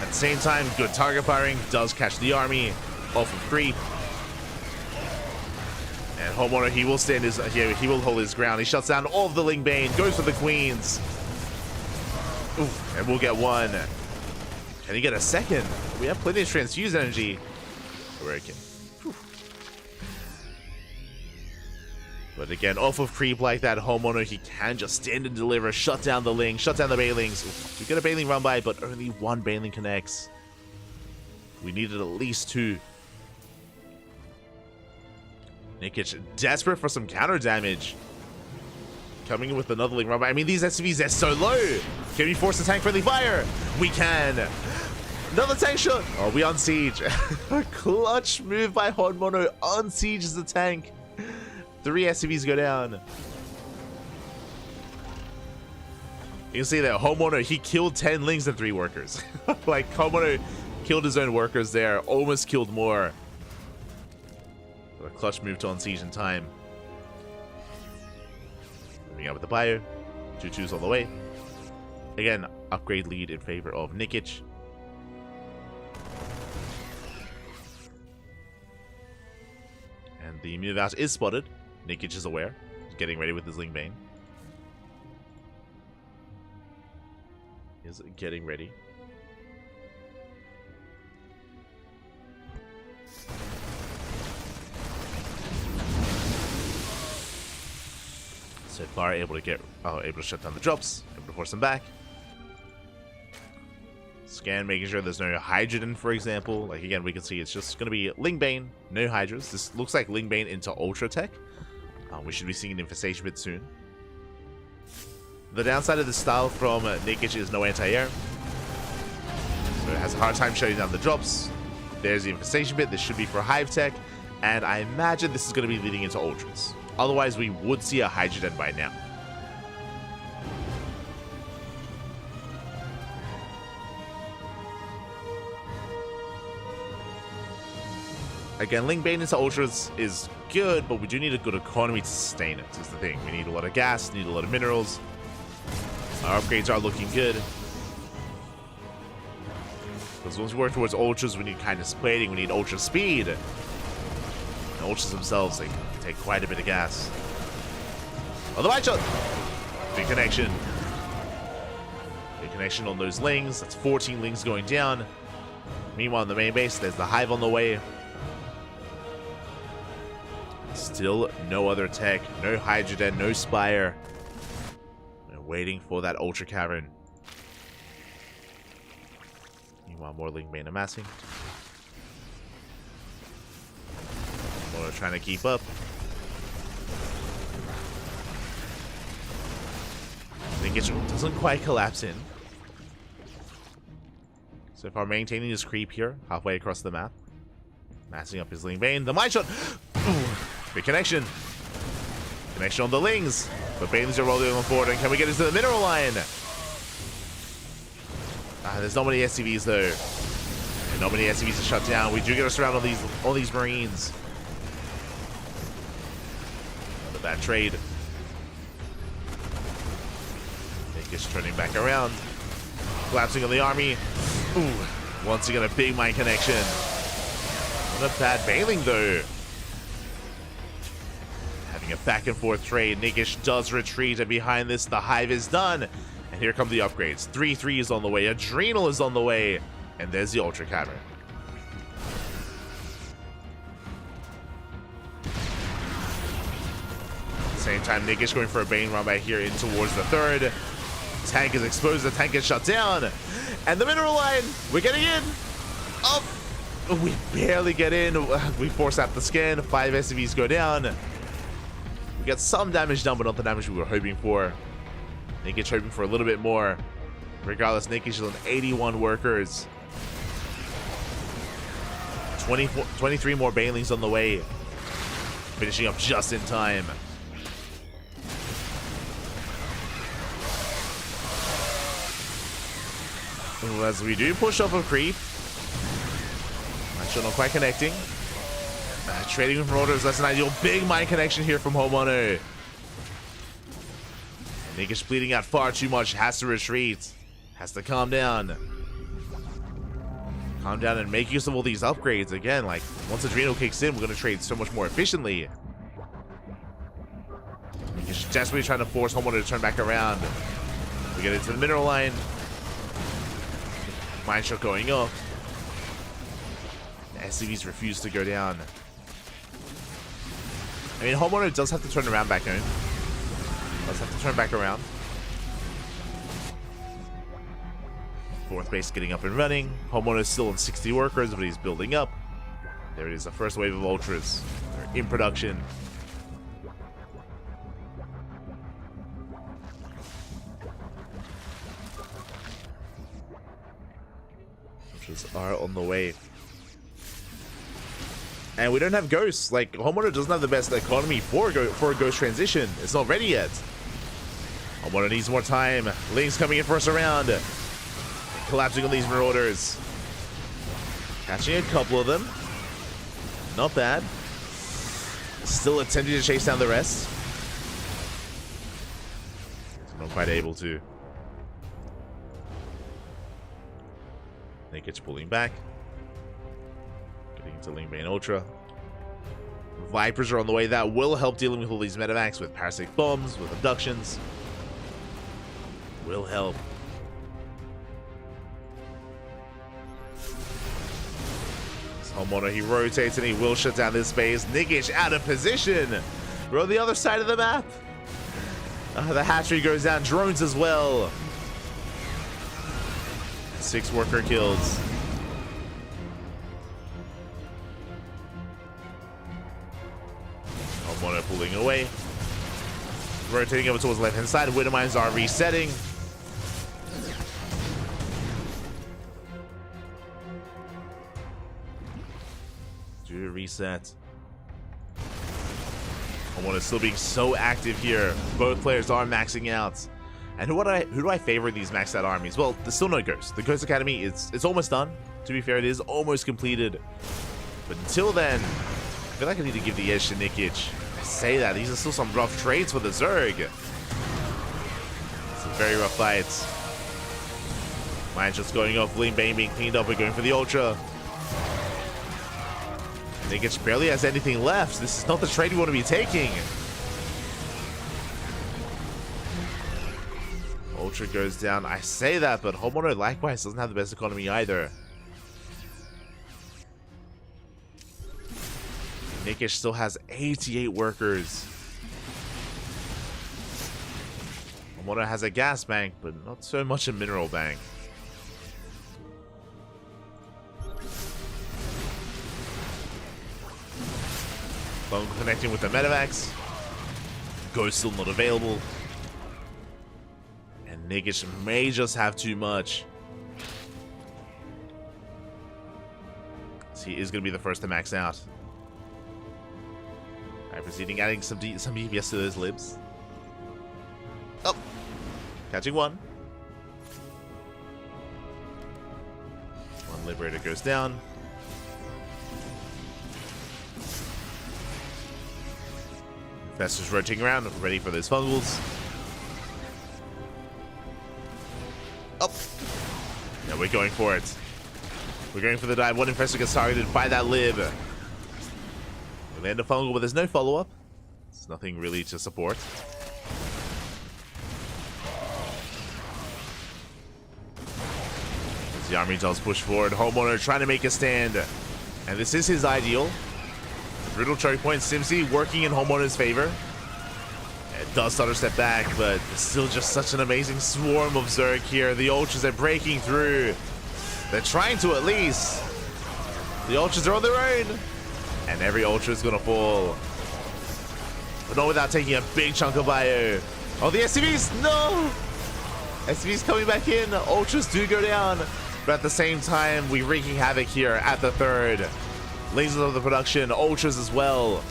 At the same time, good target firing. Does catch the army off of creep. And Homono, he will stand his, he will hold his ground. He shuts down all of the Link Bane. Goes for the Queens. Oof, and we'll get 1. Can he get a 2nd? We have plenty of transfuse energy. Working. But again, off of creep like that, Homeowner, he can just stand and deliver, shut down the Ling, shut down the Banelings. We get a Baneling run by, but only 1 Baneling connects. We needed at least 2. Nikic desperate for some counter damage. Coming in with another Ling run by. I mean, these SCVs, they're so low. Can we force a tank friendly fire? We can. Another tank shot. Oh, we unsiege. A clutch move by Honmono. Unsieges the tank. 3 SCVs go down. You can see that Homeowner, he killed 10 Lings and 3 workers. Like, Homeowner killed his own workers there. Almost killed more. But a clutch move to unsiege in time. Moving out with the Bio. 2-2s all the way. Again, upgrade lead in favor of Nikic. And the Minivaus is spotted. Nikic is aware. He's getting ready with his Ling Bane. Is getting ready. So far, able to shut down the drops, able to force them back. Scan, making sure there's no Hydrogen, for example. Like, again, we can see it's just going to be Lingbane, no Hydras. This looks like Lingbane into Ultra Tech. We should be seeing an Infestation Bit soon. The downside of this style from Nikic is no anti-air. So it has a hard time shutting down the drops. There's the Infestation Bit. This should be for Hive Tech. And I imagine this is going to be leading into Ultras. Otherwise, we would see a Hydrogen by now. Again, Lingbane into Ultras is good, but we do need a good economy to sustain it, is the thing. We need a lot of gas, need a lot of minerals. Our upgrades are looking good. Because once we work towards Ultras, we need Kindness Plating, we need Ultra Speed. And Ultras themselves, they take quite a bit of gas. Oh, the Mind Shot! Big connection. Big connection on those Lings. That's 14 Lings going down. Meanwhile, on the main base, there's the Hive on the way. Still no other tech, no Hydrogen, no Spire. We're waiting for that Ultra Cavern. Meanwhile, more Lingbane amassing. More trying to keep up. I think it doesn't quite collapse in. So far, maintaining his creep here, halfway across the map. Massing up his Lingbane. The Mind Shot! Ooh. Big connection. Connection on the Lings. But Banelings are rolling on forward. And can we get into the mineral line? There's not many SCVs though. And not many SCVs to shut down. We do get us around all these Marines. Not a bad trade. Nikic turning back around. Collapsing on the army. Ooh. Once again a big mine connection. Not a bad Baneling though. A back and forth trade. Nikic does retreat, and behind this, the Hive is done. And here come the upgrades. 3-3 is on the way. Adrenal is on the way. And there's the Ultra Cavern. At the same time, Nikic going for a Bane run back here in towards the third. Tank is exposed. The tank is shut down. And the mineral line. We're getting in. Up. We barely get in. We force out the scan. 5 SCVs go down. We got some damage done, but not the damage we were hoping for. Nikic hoping for a little bit more. Regardless, Nikic is on 81 workers. 23 more Banelings on the way. Finishing up just in time. As we do push off of creep. Not quite connecting. Trading with Marauders, that's an ideal big mine connection here from Homono. Nikic bleeding out far too much, has to retreat. Has to calm down. Calm down and make use of all these upgrades. Again, like, once Adrenal kicks in, we're going to trade so much more efficiently. Nikic desperately trying to force Homono to turn back around. We get into the mineral line. Mine shot going up. The SCVs refuse to go down. I mean, Homeowner does have to turn around back home. Does have to turn back around. Fourth base getting up and running. Homeowner is still on 60 workers, but he's building up. There it is, the first wave of Ultras. They're in production. Ultras are on the way. And we don't have ghosts. Like, Homeowner doesn't have the best economy for a ghost transition. It's not ready yet. Homeowner needs more time. Ling's coming in first round. Collapsing on these Marauders. Catching a couple of them. Not bad. Still attempting to chase down the rest. Not quite able to. Nikic pulling back. Getting into Lingbane Ultra. Vipers are on the way. That will help dealing with all these medevacs with parasitic bombs, with abductions. Will help. Homeowner, he rotates and he will shut down this base. Nikic out of position. We're on the other side of the map. The hatchery goes down. Drones as well. 6 worker kills. Homeowner pulling away. Rotating over towards the left-hand side. Widowmines are resetting. Do a reset. Homeowner still being so active here. Both players are maxing out. And who do I favor these maxed out armies? Well, there's still no Ghost. The Ghost Academy, it's almost done. To be fair, it is almost completed. But until then, I feel like I need to give the edge to Nikic. I say that, these are still some rough trades for the Zerg. Some very rough fights. Mine's just going off, Lean Bane being cleaned up, we're going for the Ultra. Nikic barely has anything left. This is not the trade you want to be taking. Ultra goes down. I say that, but Homeowner likewise doesn't have the best economy either. Nikic still has 88 workers. Homeowner has a gas bank, but not so much a mineral bank. Phone connecting with the Medivacs. Ghost still not available. And Nikic may just have too much. So he is going to be the first to max out. Alright, proceeding, adding some DPS to those libs. Oh! Catching one. One Liberator goes down. Fester's rotating around, ready for those fungals. Oh! Yeah, we're going for it. We're going for the dive. One Infestor gets targeted by that lib. We land a fungal, but there's no follow-up. There's nothing really to support. As the army does push forward, Homeowner trying to make a stand. And this is his ideal. Brutal choke point, Simsy working in Homeowner's favor. It does start a step back, but it's still just such an amazing swarm of Zerg here. The Ultras are breaking through. They're trying to at least. The Ultras are on their own. And every Ultra is going to fall. But not without taking a big chunk of bio. Oh, the SCVs! No! SCVs coming back in. Ultras do go down. But at the same time, we're wreaking havoc here at the third. Lasers of the production, Ultras as well.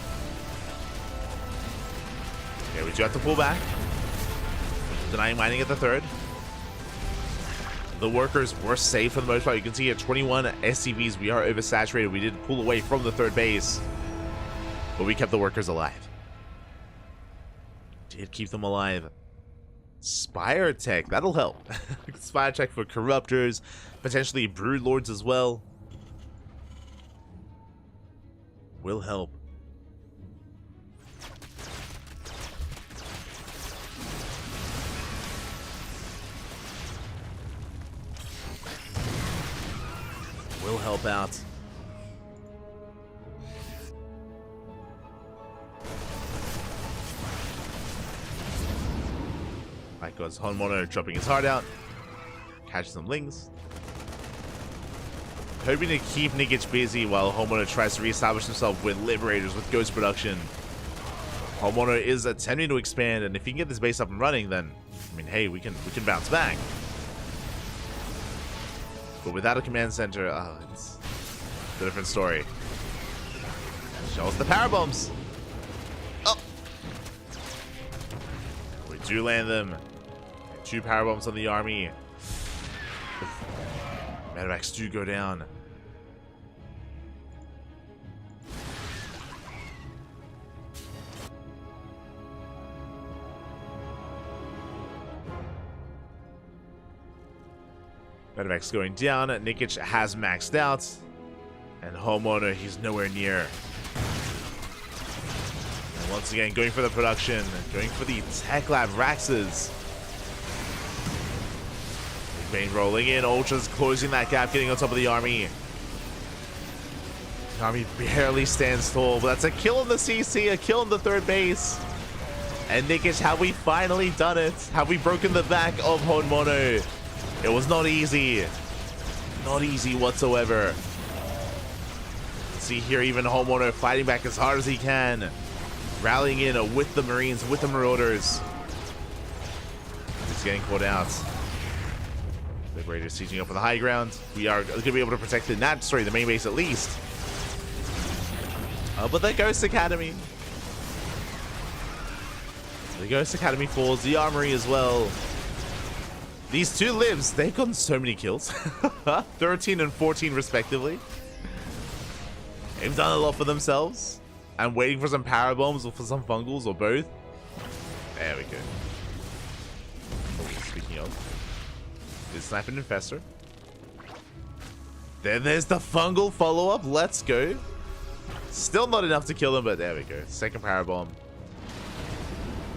Okay, we do have to pull back. Denying mining at the third. The workers were safe for the most part. You can see at 21 SCVs, we are oversaturated. We did pull away from the third base, but we kept the workers alive. Did keep them alive. Spire Tech, that'll help. Spire Tech for Corruptors, potentially Brood Lords as well. Will help. Will help out. Like goes Homeowner dropping his heart out. Catch some lings. Hoping to keep Nikic busy while Homeowner tries to reestablish himself with Liberators, with Ghost production. Homeowner is attempting to expand, and if he can get this base up and running, then, I mean, hey, we can bounce back. But without a command center, it's a different story. Show us the power bombs. Oh! We do land them. 2 power bombs on the army. Medivacs do go down. Medivacs going down. Nikic has maxed out. And Homeowner, he's nowhere near. And once again, going for the production. Going for the Tech Lab Raxes. Bane rolling in. Ultra's closing that gap, getting on top of the army. The army barely stands tall, but that's a kill in the CC, a kill in the third base. And Nikic, have we finally done it? Have we broken the back of Homeowner? It was not easy. Not easy whatsoever. See here, even Homeowner fighting back as hard as he can. Rallying in with the Marines, with the Marauders. He's getting caught out. Liberator sieging up on the high ground. We are going to be able to protect the the main base at least. But the Ghost Academy. The Ghost Academy falls. The Armory as well. These two lives, they've gotten so many kills. 13 and 14 respectively. They've done a lot for themselves. I'm waiting for some power bombs or for some fungals or both. There we go. Oh, speaking of. Is sniping Infestor. Then there's the fungal follow-up. Let's go. Still not enough to kill him, but there we go. Second power bomb.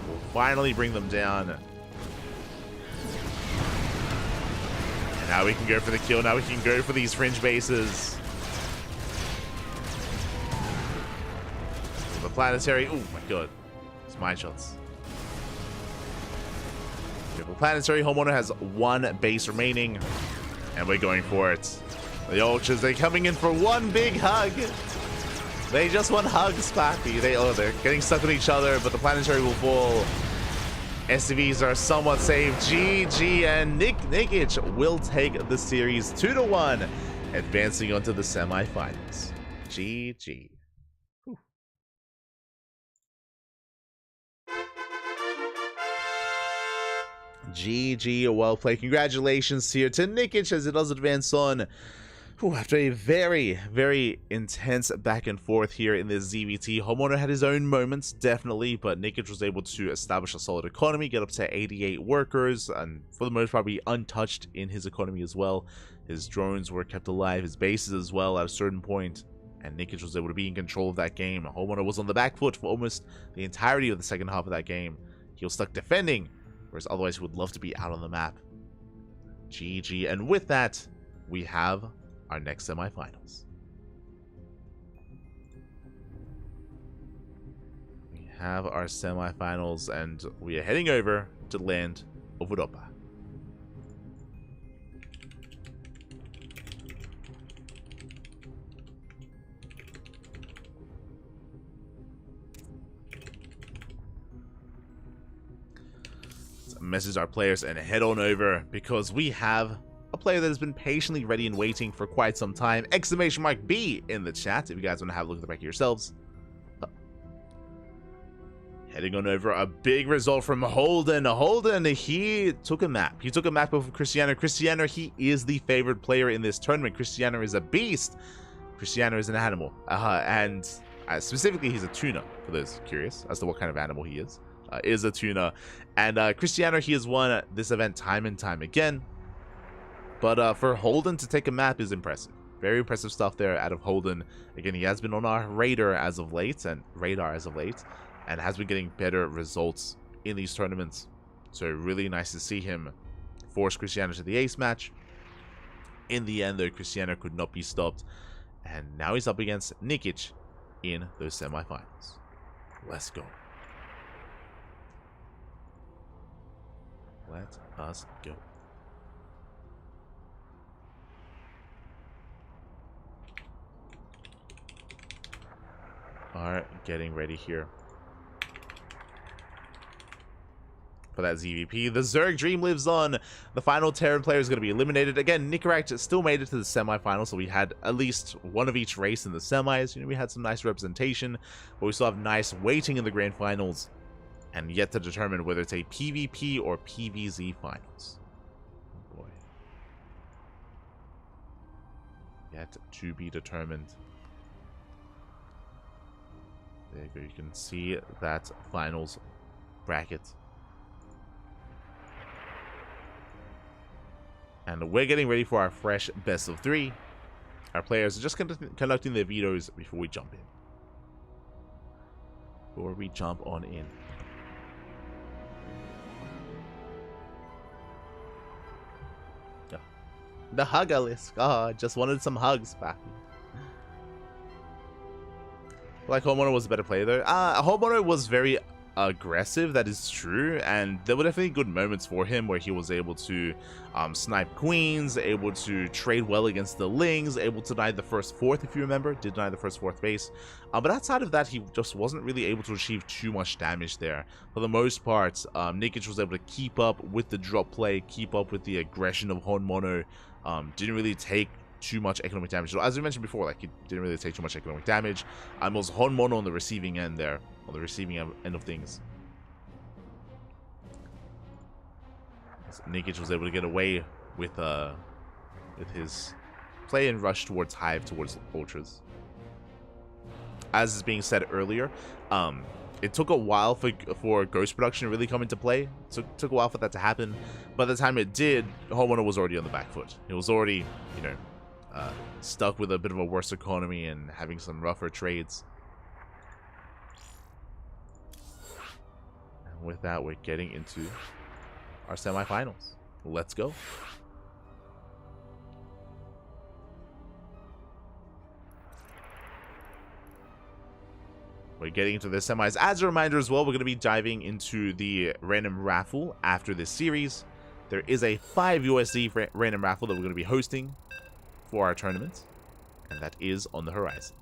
We'll finally bring them down. And now we can go for the kill. Now we can go for these fringe bases. The planetary. Oh my god. It's mine shots. The planetary Homeowner has one base remaining, and we're going for it. The Ultras, they're coming in for one big hug. They just want hugs, Pappy. They're getting stuck with each other, but the planetary will fall. SCVs are somewhat saved. GG, and Nikic will take the series 2-1, advancing onto the semifinals. GG. GG, well played. Congratulations here to Nikic as it does advance on. After a very, very intense back and forth here in this ZVT, Homeowner had his own moments, definitely, but Nikic was able to establish a solid economy, get up to 88 workers, and for the most part be untouched in his economy as well. His drones were kept alive, his bases as well at a certain point, and Nikic was able to be in control of that game. Homeowner was on the back foot for almost the entirety of the second half of that game. He was stuck defending, whereas otherwise he would love to be out on the map. GG, and with that, we have our next semifinals. We have our semifinals, and we are heading over to the land of Europa. Let's message our players and head on over, because we have a player that has been patiently ready and waiting for quite some time. Exclamation mark B in the chat if you guys want to have a look at the back of yourselves. Heading on over, a big result from Holden. Holden, he took a map. He took a map of Cristiano. Cristiano, he is the favorite player in this tournament. Cristiano is a beast. Cristiano is an animal. And specifically, he's a tuna, for those curious as to what kind of animal he is a tuna. And Cristiano, he has won this event time and time again. But for Holden to take a map is impressive. Very impressive stuff there out of Holden. Again, he has been on our radar as of late, and has been getting better results in these tournaments. So really nice to see him force Cristiano to the ace match. In the end, though, Cristiano could not be stopped, and now he's up against Nikic in those semifinals. Let's go. Let us go. Are getting ready here for that ZVP. The Zerg dream lives on. The final Terran player is going to be eliminated. Again, Nicorach still made it to the semifinals, so we had at least one of each race in the semis. You know, we had some nice representation, but we still have nice waiting in the grand finals, and yet to determine whether it's a PvP or PvZ finals. Oh boy. Yet to be determined. There you go, you can see that finals bracket. And we're getting ready for our fresh best of 3. Our players are just conducting their vetoes before we jump in. Before we jump on in. The hug-a-list. Oh, just wanted some hugs back. Like Homeowner was a better player though. Homeowner was very aggressive, that is true, and there were definitely good moments for him where he was able to snipe queens, able to trade well against the lings, able to deny the first fourth, if you remember, did deny the first fourth base, but outside of that, he just wasn't really able to achieve too much damage there. For the most part, Nikic was able to keep up with the drop play, keep up with the aggression of Hon Mono, didn't really take too much economic damage. So as we mentioned before, like, he didn't really take too much economic damage. It was Hon Mono on the receiving end there, on the receiving end of things. So Nikic was able to get away with his play and rush towards Hive, towards Ultras. As is being said earlier, it took a while for Ghost production to really come into play. Took a while for that to happen. By the time it did, Hon Mono was already on the back foot. It was already, you know, stuck with a bit of a worse economy and having some rougher trades. And with that, we're getting into our semifinals. Let's go. We're getting into the semis. As a reminder as well, we're going to be diving into the random raffle after this series. There is a 5 USD random raffle that we're going to be hosting for our tournament, and that is on the horizon.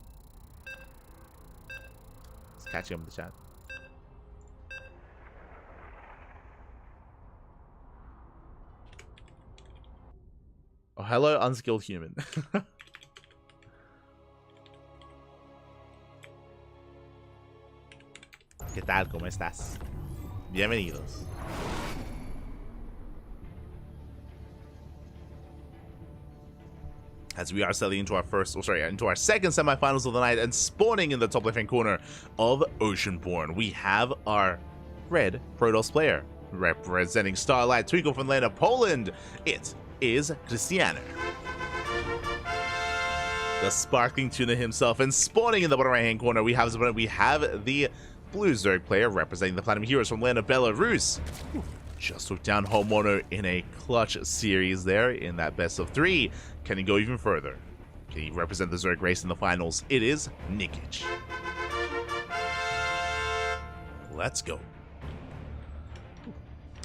Let's catch you up in the chat. Oh, hello, unskilled human. ¿Qué tal? ¿Cómo estás? Bienvenidos. As we are selling into our into our second semifinals of the night, and spawning in the top left-hand corner of Oceanborn, we have our red Protoss player, representing Starlight Twinkle from the land of Poland. It is Cristiano, the sparkling tuna himself. And spawning in the bottom right-hand corner, we have the blue Zerg player, representing the Platinum Heroes from the land of Belarus. Just took down Hon Mono in a clutch series there in that best of 3. Can he go even further? Can he represent the Zerg race in the finals? It is Nikic. Let's go.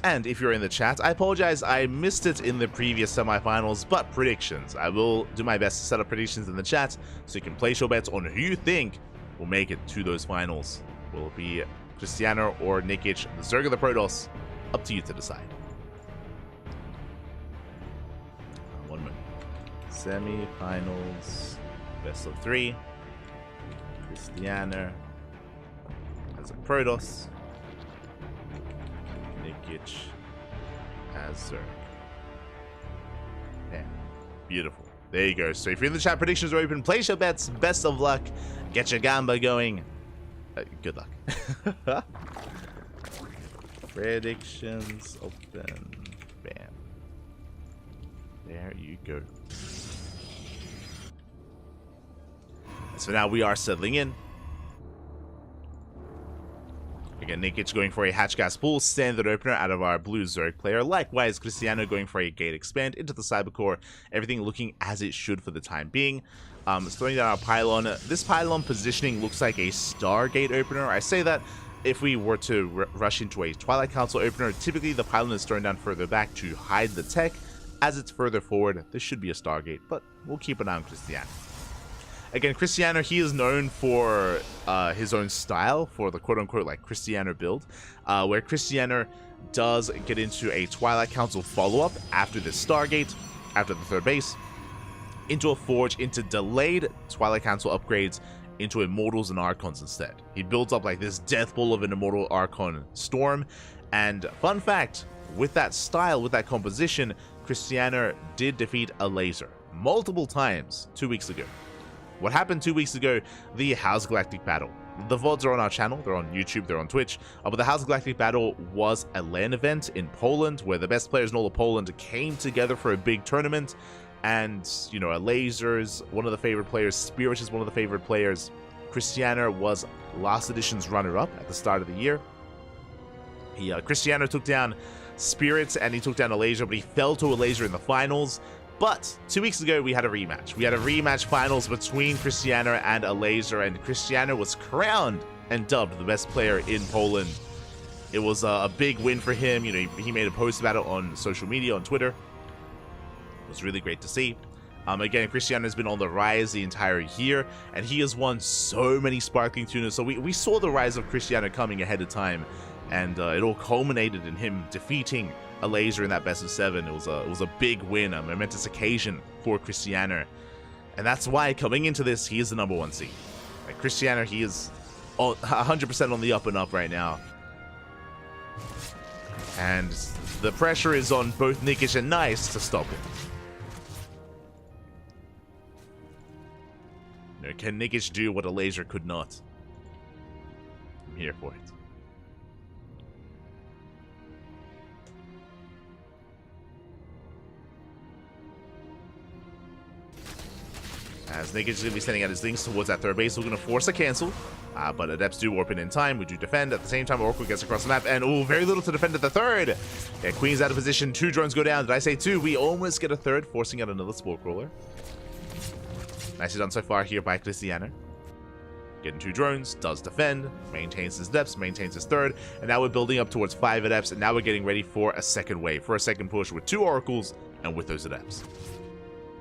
And if you're in the chat, I apologize, I missed it in the previous semifinals, but predictions. I will do my best to set up predictions in the chat so you can place your bets on who you think will make it to those finals. Will it be Cristiano or Nikic, the Zerg of the Protoss? Up to you to decide. 1 minute. Semi-finals, best of 3. Cristiano as a Protoss. Nikic as Zerg. Yeah, beautiful. There you go. So if you're in the chat, predictions are open. Place your bets. Best of luck. Get your gamba going. Good luck. Predictions open. Bam. There you go. So now we are settling in. Again, Nikic going for a hatch gas pool, standard opener out of our blue Zerg player. Likewise, Cristiano going for a gate expand into the cybercore. Everything looking as it should for the time being. Throwing down our pylon. This pylon positioning looks like a Stargate opener. I say that if we were to rush into a Twilight Council opener, typically the pylon is thrown down further back to hide the tech. As it's further forward, this should be a Stargate, but we'll keep an eye on Cristiano. Again, Cristiano, he is known for his own style, for the quote-unquote like Cristiano build, where Cristiano does get into a Twilight Council follow-up after the Stargate, after the third base, into a Forge, into delayed Twilight Council upgrades, into Immortals and Archons instead. He builds up like this death ball of an Immortal Archon Storm, and fun fact, with that style, with that composition, Cristiano did defeat a laser multiple times 2 weeks ago. What happened 2 weeks ago? The House Galactic Battle. The VODs are on our channel, they're on YouTube, they're on Twitch, but the House Galactic Battle was a LAN event in Poland where the best players in all of Poland came together for a big tournament, and, you know, a Lasers, one of the favorite players, Spirit is one of the favorite players. Cristiano was last edition's runner-up at the start of the year. Cristiano took down Spirits and he took down a Laser, but he fell to a Laser in the finals. But 2 weeks ago, we had a rematch. We had a rematch finals between Cristiano and a Laser, and Cristiano was crowned and dubbed the best player in Poland It was a big win for him. You know, he made a post about it on social media, on Twitter. It was really great to see. Again, Cristiano has been on the rise the entire year, and he has won so many sparkling tunas. So we saw the rise of Cristiano coming ahead of time, and it all culminated in him defeating a laser in that best of 7. It was a big win, a momentous occasion for Cristiano, and that's why coming into this, he is the #1 seed. Like, Cristiano, he is 100% on the up and up right now. And the pressure is on both Nikic and Nice to stop him. You know, can Nikic do what a laser could not? I'm here for it. As Nikic is going to be sending out his things towards that third base, we're going to force a cancel. But Adepts do warp in time. We do defend. At the same time, Oracle gets across the map. And, oh, very little to defend at the third. Yeah, Queen's out of position. 2 drones go down. Did I say 2? We almost get a third, forcing out another Spore Crawler. Nicely done so far here by Cristiano. Getting 2 drones. Does defend. Maintains his depths. Maintains his third. And now we're building up towards 5 Adepts. And now we're getting ready for a second wave. For a second push with 2 Oracles and with those Adepts.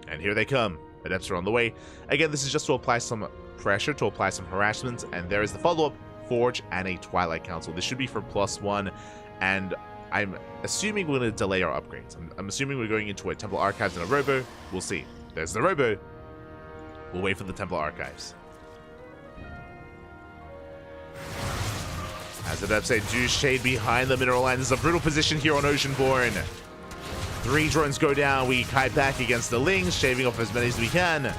And here they come. Adepts are on the way. Again, this is just to apply some pressure, to apply some harassment, and there is the follow-up, Forge and a Twilight Council. This should be for +1, and I'm assuming we're going to delay our upgrades. I'm assuming we're going into a Temple Archives and a Robo. We'll see. There's the Robo. We'll wait for the Temple Archives. As Adepts say, do shade behind the mineral line. This is a brutal position here on Oceanborn. 3 drones go down. We kite back against the Lings, shaving off as many as we can.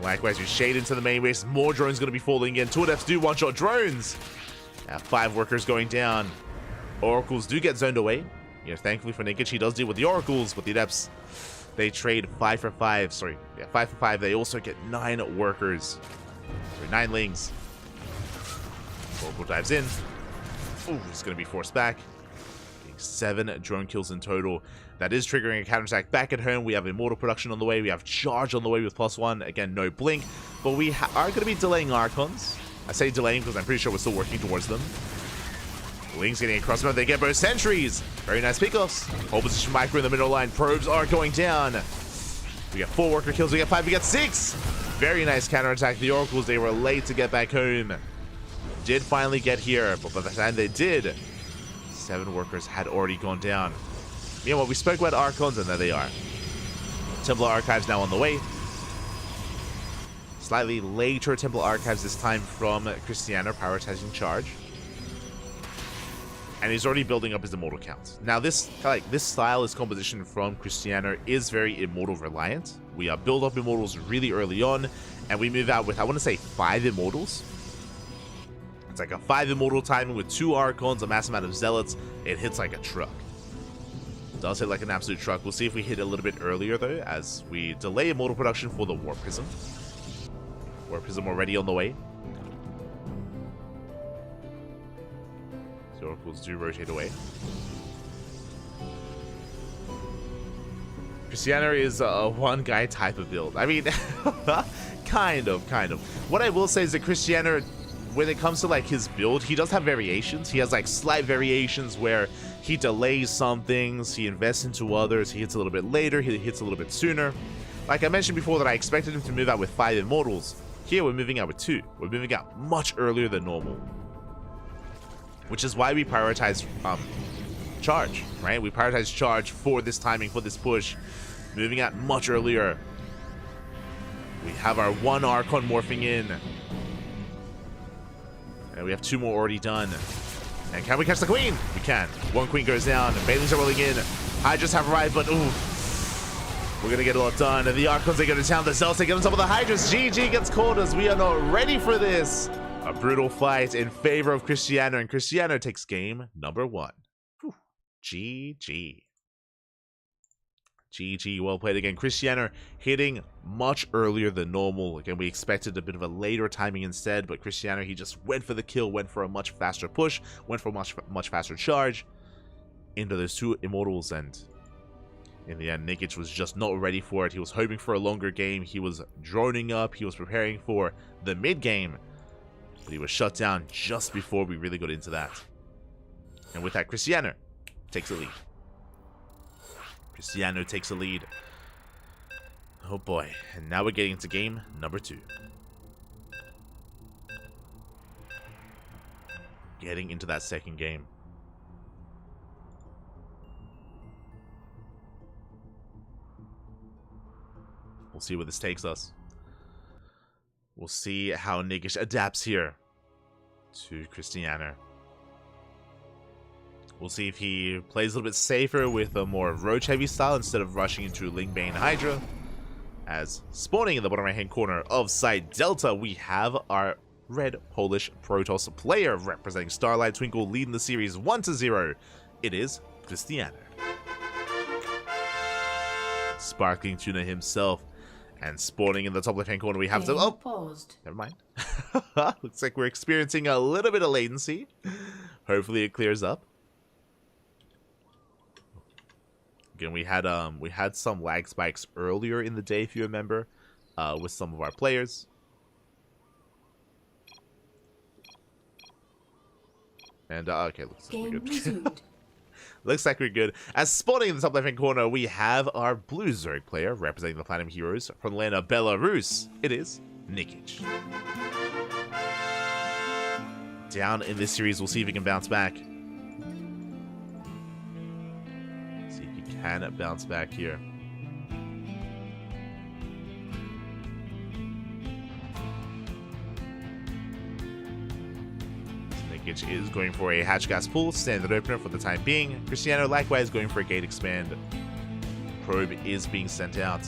Likewise, we shade into the main base. More drones going to be falling in. 2 Adepts do one-shot drones. Now 5 workers going down. Oracles do get zoned away. You know, thankfully for Nikic, he does deal with the Oracles, but the Adepts, they trade 5 for 5. Sorry, yeah, 5 for 5. They also get 9 workers. Sorry, 9 Lings. Oracle dives in. Ooh, he's going to be forced back. 7 drone kills in total. That is triggering a counterattack back at home. We have Immortal Production on the way. We have Charge on the way with +1. Again, no Blink. But we are going to be delaying Archons. I say delaying because I'm pretty sure we're still working towards them. Lings getting across the map. They get both sentries. Very nice pickoffs. Whole position micro in the middle line. Probes are going down. We got 4 worker kills. We got 5. We got 6. Very nice counterattack. The Oracles, they were late to get back home. Did finally get here. But by the time they did, 7 workers had already gone down. Meanwhile, we spoke about Archons, and there they are. Temple Archives now on the way. Slightly later Temple Archives this time from Cristiano, prioritizing Charge. And he's already building up his Immortal count. Now, this style, this composition from Cristiano is very Immortal reliant. We build up Immortals really early on, and we move out with, I want to say, 5 Immortals. It's like a 5 Immortal timing with 2 Archons, a massive amount of Zealots. It hits like a truck. Does hit like an absolute truck. We'll see if we hit a little bit earlier, though, as we delay Immortal Production for the Warp Prism. Warp Prism already on the way. The Oracles do rotate away. Cristiano is a one-guy type of build. I mean, kind of. What I will say is that Cristiano, when it comes to like his build, he does have variations. He has like slight variations where he delays some things, he invests into others, he hits a little bit later, he hits a little bit sooner. Like I mentioned before that I expected him to move out with 5 Immortals. Here we're moving out with 2. We're moving out much earlier than normal. Which is why we prioritize Charge, right? We prioritize Charge for this timing, for this push. Moving out much earlier. We have our 1 Archon morphing in. And we have 2 more already done. And can we catch the Queen? We can. 1 Queen goes down. Banelings are rolling in. Hydras have arrived, but ooh. We're going to get a lot done. And the Archons, they go to town. The Zealots, they get on top of the Hydras. GG gets called as we are not ready for this. A brutal fight in favor of Cristiano. And Cristiano takes game number 1. Whew. GG. GG, well played again. Cristiano hitting much earlier than normal. Again, we expected a bit of a later timing instead, but Cristiano, he just went for the kill, went for a much faster push, went for a much faster charge into those 2 Immortals, and in the end, Nikic was just not ready for it. He was hoping for a longer game. He was droning up. He was preparing for the mid game, But he was shut down just before we really got into that. And with that, Cristiano takes the lead. Cristiano takes the lead. Oh boy. And now we're getting into game number 2. Getting into that second game. We'll see where this takes us. We'll see how Nikic adapts here to Cristiano. We'll see if he plays a little bit safer with a more roach-heavy style instead of rushing into Ling Bane Hydra. As spawning in the bottom right-hand corner of side Delta, we have our red Polish Protoss player representing Starlight Twinkle, leading the series 1-0. It is Cristiano. Sparkling Tuna himself. And spawning in the top left-hand corner, we have some... Oh, paused. Never mind. Looks like we're experiencing a little bit of latency. Hopefully it clears up. Again, we had some lag spikes earlier in the day, if you remember, with some of our players. And okay, looks like we're good. Looks like we're good. As spawning in the top left-hand corner, we have our blue Zerg player representing the Platinum Heroes from the land of Belarus. It is Nikic. Down in this series, we'll see if he can bounce back. See if he can bounce back here. Nikic is going for a hatch gas pull, standard opener for the time being. Cristiano likewise going for a gate expand. Probe is being sent out.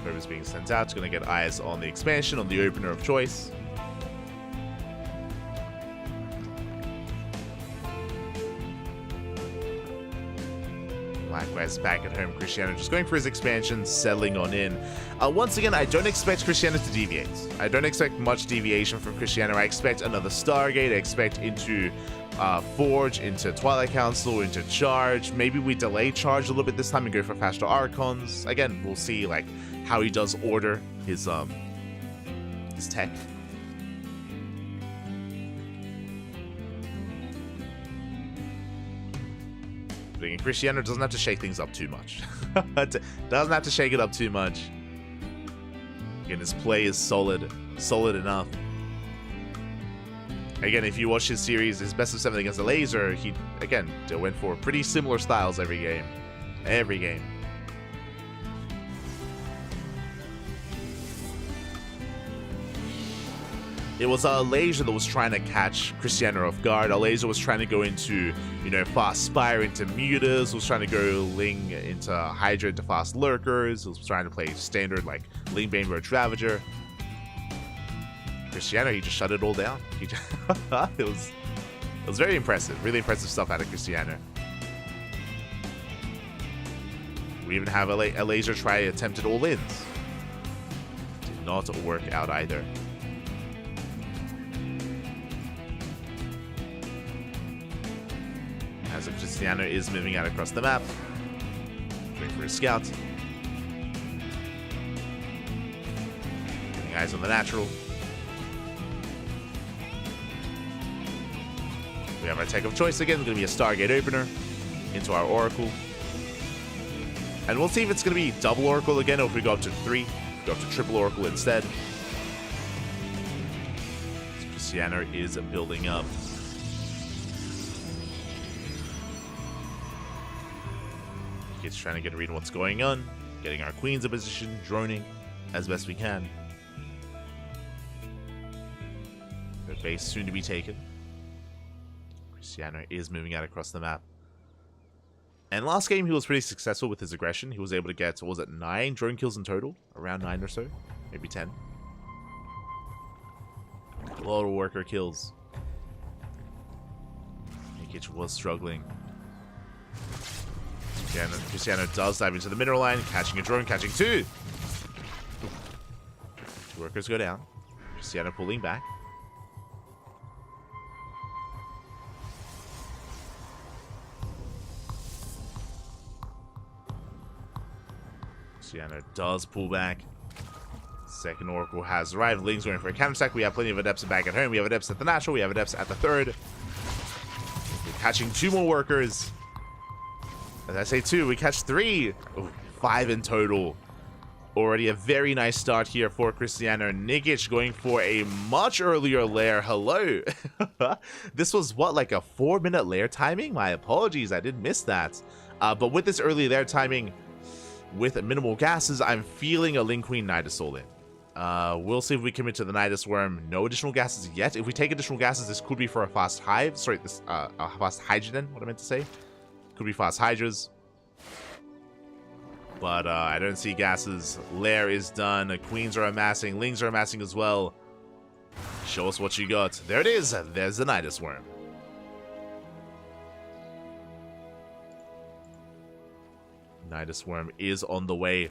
Probe is being sent out. It's going to get eyes on the expansion, on the opener of choice. Likewise, back at home, Cristiano just going for his expansion, settling on in. Once again, I don't expect Cristiano to deviate. I don't expect much deviation from Cristiano. I expect another Stargate. I expect into Forge, into Twilight Council, into Charge. Maybe we delay Charge a little bit this time and go for faster Archons. Again, we'll see like how he does order his tech. And Cristiano doesn't have to shake things up too much. Doesn't have to shake it up too much. Again, his play is solid enough. Again, if you watch his series, his best of 7 against the Laser, he again went for pretty similar styles every game. Every game. It was a Laser that was trying to catch Cristiano off guard. A Laser was trying to go into, you know, fast Spire into Mutas, was trying to go Ling into Hydra into fast Lurkers, was trying to play standard like Ling Bane Roach Ravager. Cristiano, he just shut it all down. He just it was very impressive. Really impressive stuff out of Cristiano. We even have a Laser try attempted all-ins. Did not work out either. As Cristiano is moving out across the map. Going for his scout. Getting eyes on the natural. We have our tech of choice again. It's going to be a Stargate opener into our Oracle. And we'll see if it's going to be double Oracle again or if we go up to 3. Go up to triple Oracle instead. So Cristiano is building up. It's trying to get a read on what's going on, getting our queens in position, droning as best we can. Their base soon to be taken. Cristiano is moving out across the map. And last game he was pretty successful with his aggression. He was able to get, what was it, 9 drone kills in total? Around 9 or so, maybe 10. A lot of worker kills. Nikic was struggling. Cristiano does dive into the mineral line, catching a drone, catching 2. 2 workers go down. Cristiano pulling back. Cristiano does pull back. Second Oracle has arrived. Ling's going for a counterattack. We have plenty of Adepts back at home. We have Adepts at the natural. We have Adepts at the third. We're catching 2 more workers. As I say 2, we catch 3. Ooh, 5 in total. Already a very nice start here for Cristiano. Nikic going for a much earlier lair. Hello. This was what, like a 4-minute lair timing? My apologies, I did miss that. But with this early lair timing, with minimal gases, I'm feeling a Ling Queen Nidus all in. We'll see if we commit to the Nidus Worm. No additional gases yet. If we take additional gases, this could be for a fast hive. Sorry, this a fast hydrogen, what I meant to say. Could be fast hydras. But I don't see gases. Lair is done. Queens are amassing. Lings are amassing as well. Show us what you got. There it is. There's the Nidus Worm. Nidus Worm is on the way.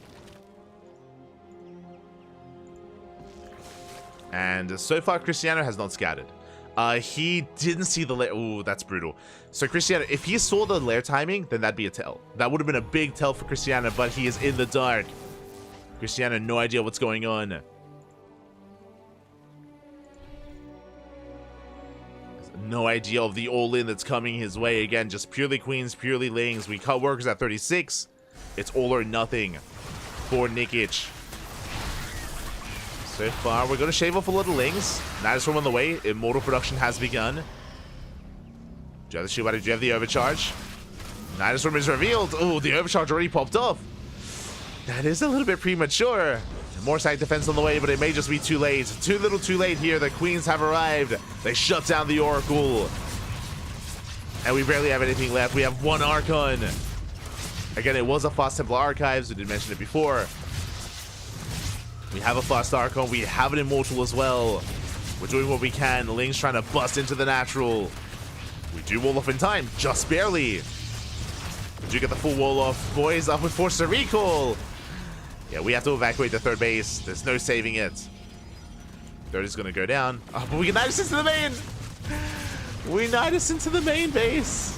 And so far, Cristiano has not scattered. He didn't see the lair. Ooh, that's brutal. So Cristiano, if he saw the lair timing, then that'd be a tell. That would have been a big tell for Cristiano, but he is in the dark. Cristiano, no idea what's going on. No idea of the all-in that's coming his way. Again, just purely queens, purely lings. We cut workers at 36. It's all or nothing for Nikic. So far, we're going to shave off a little lings. Nidus Worm on the way. Immortal production has begun. Do you have the shield battery? Do you have the overcharge? Nidus Worm is revealed. Oh, the overcharge already popped off. That is a little bit premature. More side defense on the way, but it may just be too late. Too little too late here. The queens have arrived. They shut down the Oracle. And we barely have anything left. We have 1 Archon. Again, it was a Fast Templar Archives. We did mention it before. We have a Fast Archon. We have an Immortal as well. We're doing what we can. Ling's trying to bust into the natural. We do wall off in time. Just barely. We do get the full wall off. Boys up with Force to Recall. Yeah, we have to evacuate the third base. There's no saving it. Third is going to go down. Oh, but we can Nidus into the main. We Nidus into the main base.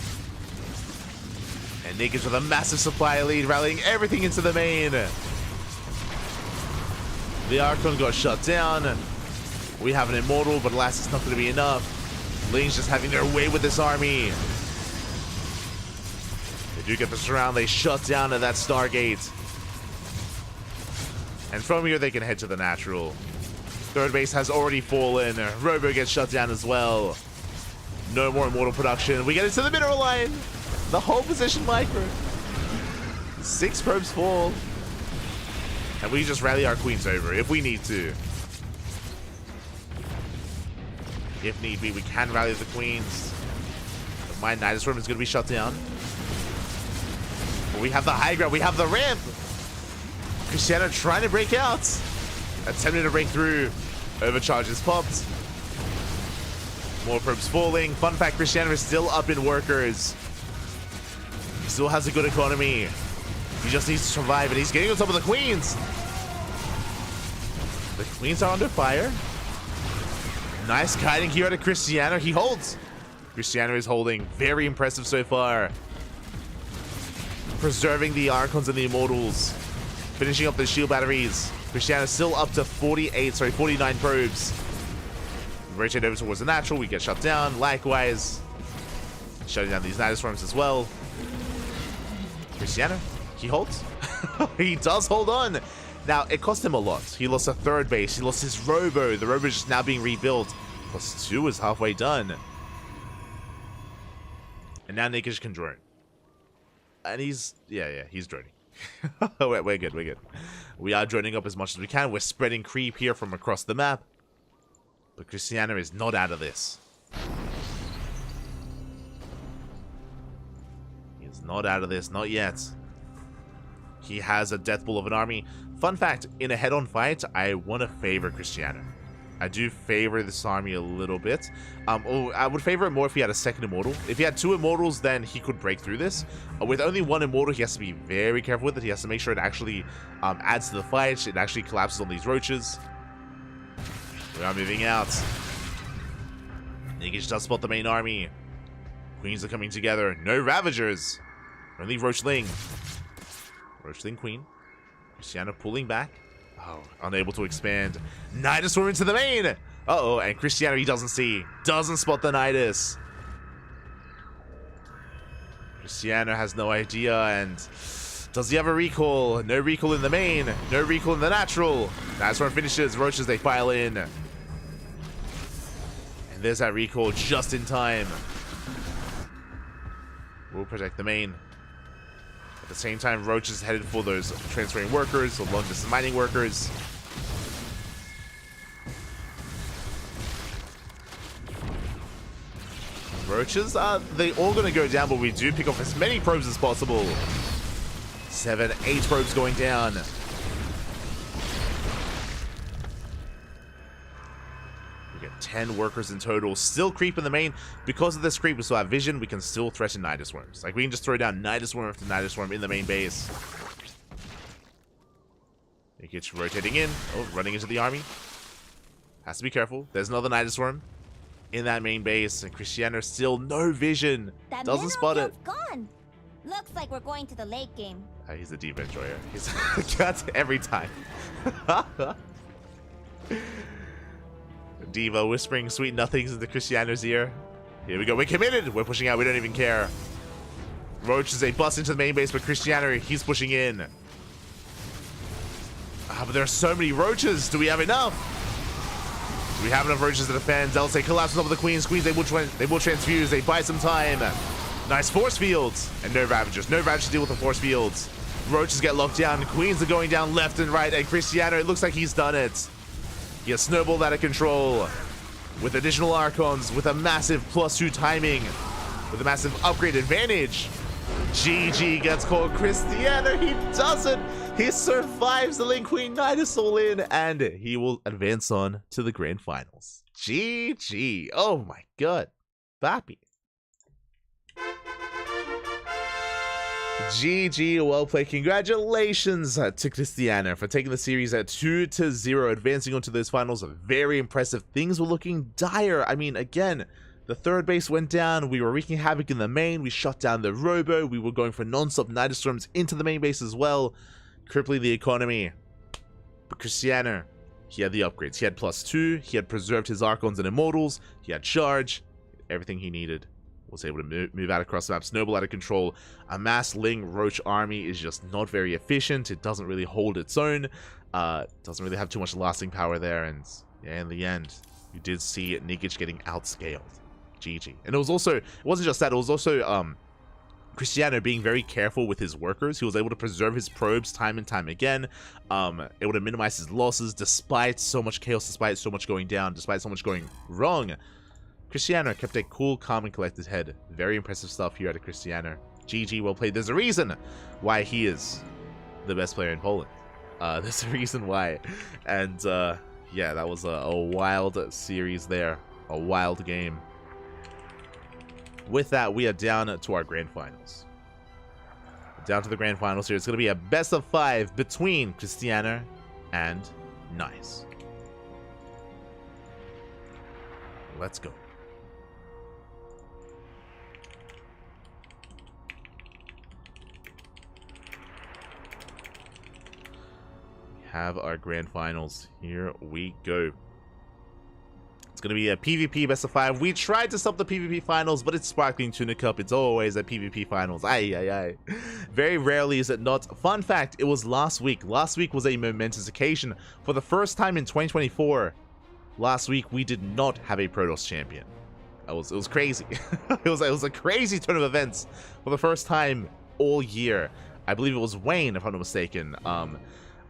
And Nikic with a massive supply lead, rallying everything into the main. The Archon got shut down. We have an Immortal, but alas, it's not going to be enough. Ling's just having their way with this army. They do get the surround. They shut down at that Stargate. And from here, they can head to the natural. Third base has already fallen. Robo gets shut down as well. No more Immortal production. We get into the mineral line. The whole position micro. 6 probes fall. And we just rally our queens over if we need to. If need be, we can rally the queens. But my Nidus Worm is going to be shut down. But we have the high ground. We have the ramp. Cristiano trying to break out. Attempting to break through. Overcharge is popped. More probes falling. Fun fact, Cristiano is still up in workers. He still has a good economy. He just needs to survive, and he's getting on top of the queens. The queens are under fire. Nice kiting here to Cristiano. He holds. Cristiano is holding. Very impressive so far. Preserving the Archons and the Immortals. Finishing up the shield batteries. Cristiano still up to 49 probes. Rotate over towards the natural. We get shut down. Likewise. Shutting down these Nidus Worms as well. Cristiano. He holds. He does hold on. Now, it cost him a lot. He lost a third base. He lost his Robo. The Robo is just now being rebuilt. +2 is halfway done. And now Nikic can drone. And he's... Yeah, he's droning. We're good, we're good. We are droning up as much as we can. We're spreading creep here from across the map. But Cristiano is not out of this. He's not out of this, not yet. He has a death ball of an army. Fun fact, in a head-on fight, I want to favor Cristiano. I do favor this army a little bit. I would favor it more if he had a second Immortal. If he had 2 Immortals, then he could break through this. With only 1 Immortal, he has to be very careful with it. He has to make sure it actually adds to the fight. It actually collapses on these roaches. We are moving out. Nikic does spot the main army. Queens are coming together. No Ravagers. Only Roachling. Roachling Queen. Cristiano pulling back. Oh, unable to expand. Nidus were into the main. Uh-oh, and Cristiano, he doesn't see. Doesn't spot the Nidus. Cristiano has no idea, and does he have a recall? No recall in the main. No recall in the natural. That's where it finishes. Roaches, they file in. And there's that recall just in time. We'll protect the main. At the same time, Roach is headed for those transferring workers, or long-distance mining workers. Roaches, they all going to go down, but we do pick off as many probes as possible. 7, 8 probes going down. We get 10 workers in total. Still creep in the main. Because of this creep, we still have vision. We can still threaten Nidus Worms. Like, we can just throw down Nidus Worm after Nidus Worm in the main base. He gets rotating in. Oh, running into the army. Has to be careful. There's another Nidus Worm in that main base, and Cristiano still no vision. That Doesn't spot it. Gone. Looks like we're going to the late game. He's a deep enjoyer. He's got every time. Diva whispering sweet nothings into Cristiano's ear. Here we go. We're committed. We're pushing out. We don't even care. Roach is a bust into the main base, but Cristiano, he's pushing in. But there are so many roaches. Do we have enough? Do we have enough roaches to defend? Zelce collapses over the queens. Queens, they will transfuse. They buy some time. Nice force fields. And no Ravagers. No Ravagers to deal with the force fields. Roaches get locked down. Queens are going down left and right. And Cristiano, it looks like he's done it. He has snowballed out of control. With additional Archons. With a massive +2 timing. With a massive upgrade advantage. GG gets called. Cristiano, he does it. He survives the Link Queen Nidus all in, and he will advance on to the grand finals. GG. Oh my god. Bappy. GG, well played. Congratulations to Cristiano for taking the series at 2-0, advancing onto those finals. Very impressive. Things were looking dire. I mean, again, the third base went down. We were wreaking havoc in the main. We shut down the Robo. We were going for non-stop Nidus Storms into the main base as well, crippling the economy. But Cristiano, he had the upgrades. He had +2. He had preserved his Archons and Immortals. He had charge. Everything he needed. Was able to move out across the map, snowball out of control. A mass Ling Roach army is just not very efficient. It doesn't really hold its own. Doesn't really have too much lasting power there. And yeah, in the end, you did see Nikic getting outscaled. GG. And it wasn't just that, it was also Cristiano being very careful with his workers. He was able to preserve his probes time and time again, able to minimize his losses despite so much chaos, despite so much going down, despite so much going wrong. Cristiano kept a cool, calm, and collected head. Very impressive stuff here out of Cristiano. GG, well played. There's a reason why he is the best player in Poland. There's a reason why. And yeah, that was a wild series there. A wild game. With that, we are down to our grand finals. Down to the grand finals here. It's going to be a best of 5 between Cristiano and Nice. Let's go. We have our grand finals. Here we go. It's going to be a PvP best of 5. We tried to stop the PvP finals, but it's Sparkling Tuna Cup. It's always a PvP finals. Aye. Very rarely is it not. Fun fact, it was last week. Last week was a momentous occasion. For the first time in 2024, last week we did not have a Protoss champion. It was crazy. it was a crazy turn of events for the first time all year. I believe it was Wayne, if I'm not mistaken.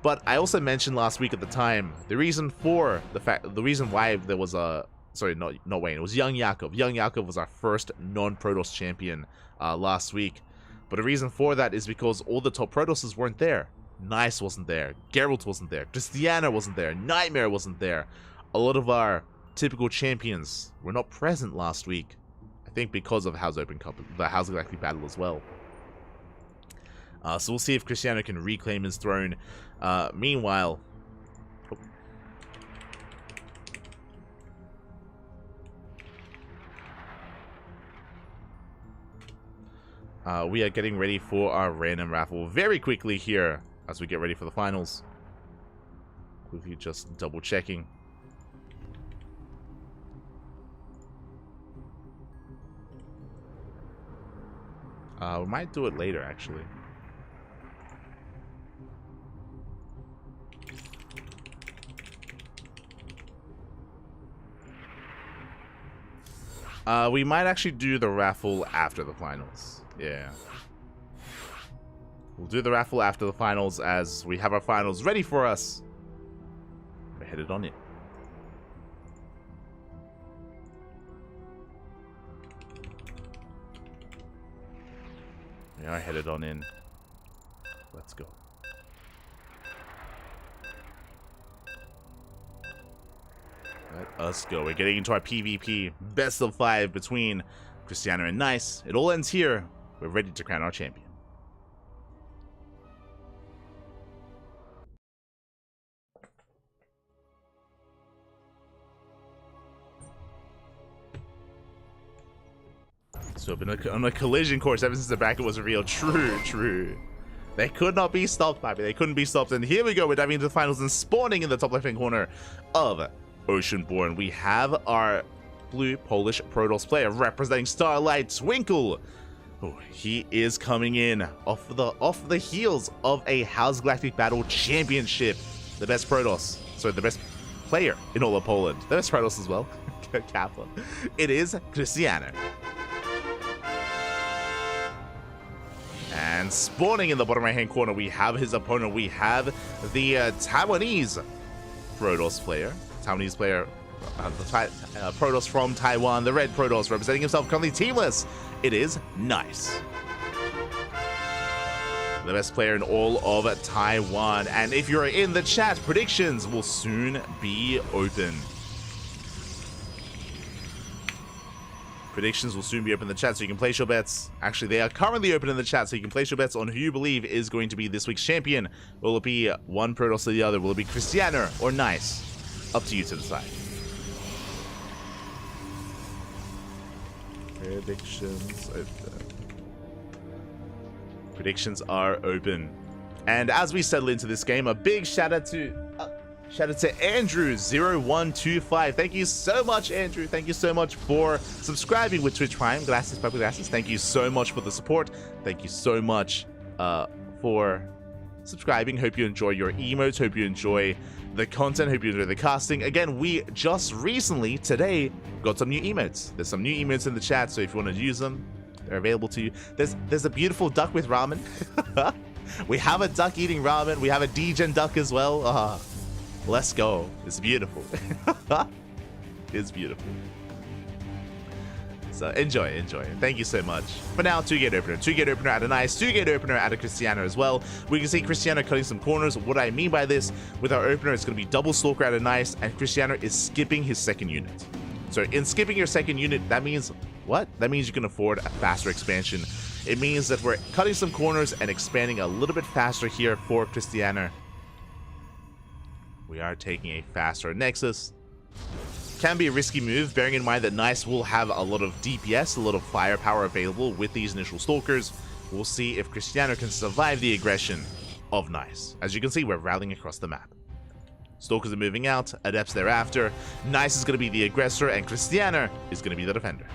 But I also mentioned last week at the time the reason why there was a not Wayne, it was Young Yakov. Young Yakov was our first non-Protoss champion last week. But the reason for that is because all the top Protosses weren't there. Nice wasn't there, Geralt wasn't there, Cristiano wasn't there, Nightmare wasn't there. A lot of our typical champions were not present last week. I think because of House Open Cup, the House Galactic Battle as well. So we'll see if Cristiano can reclaim his throne. Meanwhile, we are getting ready for our random raffle very quickly here. as we get ready for the finals. Quickly just double checking. We might do it later, actually. We might actually do the raffle after the finals. Yeah. We'll do the raffle after the finals as we have our finals ready for us. We're headed on in. We are headed on in. Let's go. Let us go. We're getting into our PvP best of 5 between Cristiano and Nice. It all ends here. We're ready to crown our champion. So on a collision course ever since the bracket was revealed. True. They could not be stopped, baby. They couldn't be stopped. And here we go. We're diving into the finals and spawning in the top left-hand corner of Oceanborn. We have our blue Polish Protoss player representing Starlight Twinkle. Oh, he is coming in off the heels of a House Galactic Battle Championship. The best Protoss. Sorry, the best player in all of Poland. The best Protoss as well. Kappa. It is Cristiano. And spawning in the bottom right-hand corner, we have his opponent. We have the Taiwanese Protoss player. Protoss from Taiwan. The red Protoss representing himself, currently teamless. It is Nice. The best player in all of Taiwan. And if you're in the chat, predictions will soon be open. Predictions will soon be open in the chat, so you can place your bets. Actually, they are currently open in the chat, so you can place your bets on who you believe is going to be this week's champion. Will it be one Protoss or the other? Will it be Cristiano or Nice? Up to you to decide. Predictions open. Predictions are open. And as we settle into this game, a big shout out to Andrew0125. Thank you so much, Andrew. Thank you so much for subscribing with Twitch Prime. Glasses, purple glasses. Thank you so much for the support. Thank you so much for subscribing. Hope you enjoy your emotes. Hope you enjoy the content. Hope you enjoy the casting. Again, we just recently, today, got some new emotes. There's some new emotes in the chat, so if you want to use them, they're available to you. There's a beautiful duck with ramen. We have a duck eating ramen. We have a degen duck as well. Let's go. It's beautiful. It's beautiful. So enjoy. Thank you so much. For now, 2-gate opener. 2-gate opener at a Nice. 2-gate opener at a Cristiano as well. We can see Cristiano cutting some corners. What I mean by this, with our opener, it's going to be double Stalker at a Nice, and Cristiano is skipping his second unit. So in skipping your second unit, that means what? That means you can afford a faster expansion. It means that we're cutting some corners and expanding a little bit faster here for Cristiano. We are taking a faster Nexus. Can be a risky move, bearing in mind that Nice will have a lot of DPS, a lot of firepower available with these initial Stalkers. We'll see if Cristiano can survive the aggression of Nice. As you can see, we're rallying across the map. Stalkers are moving out, Adepts thereafter. Nice is going to be the aggressor, and Cristiano is going to be the defender.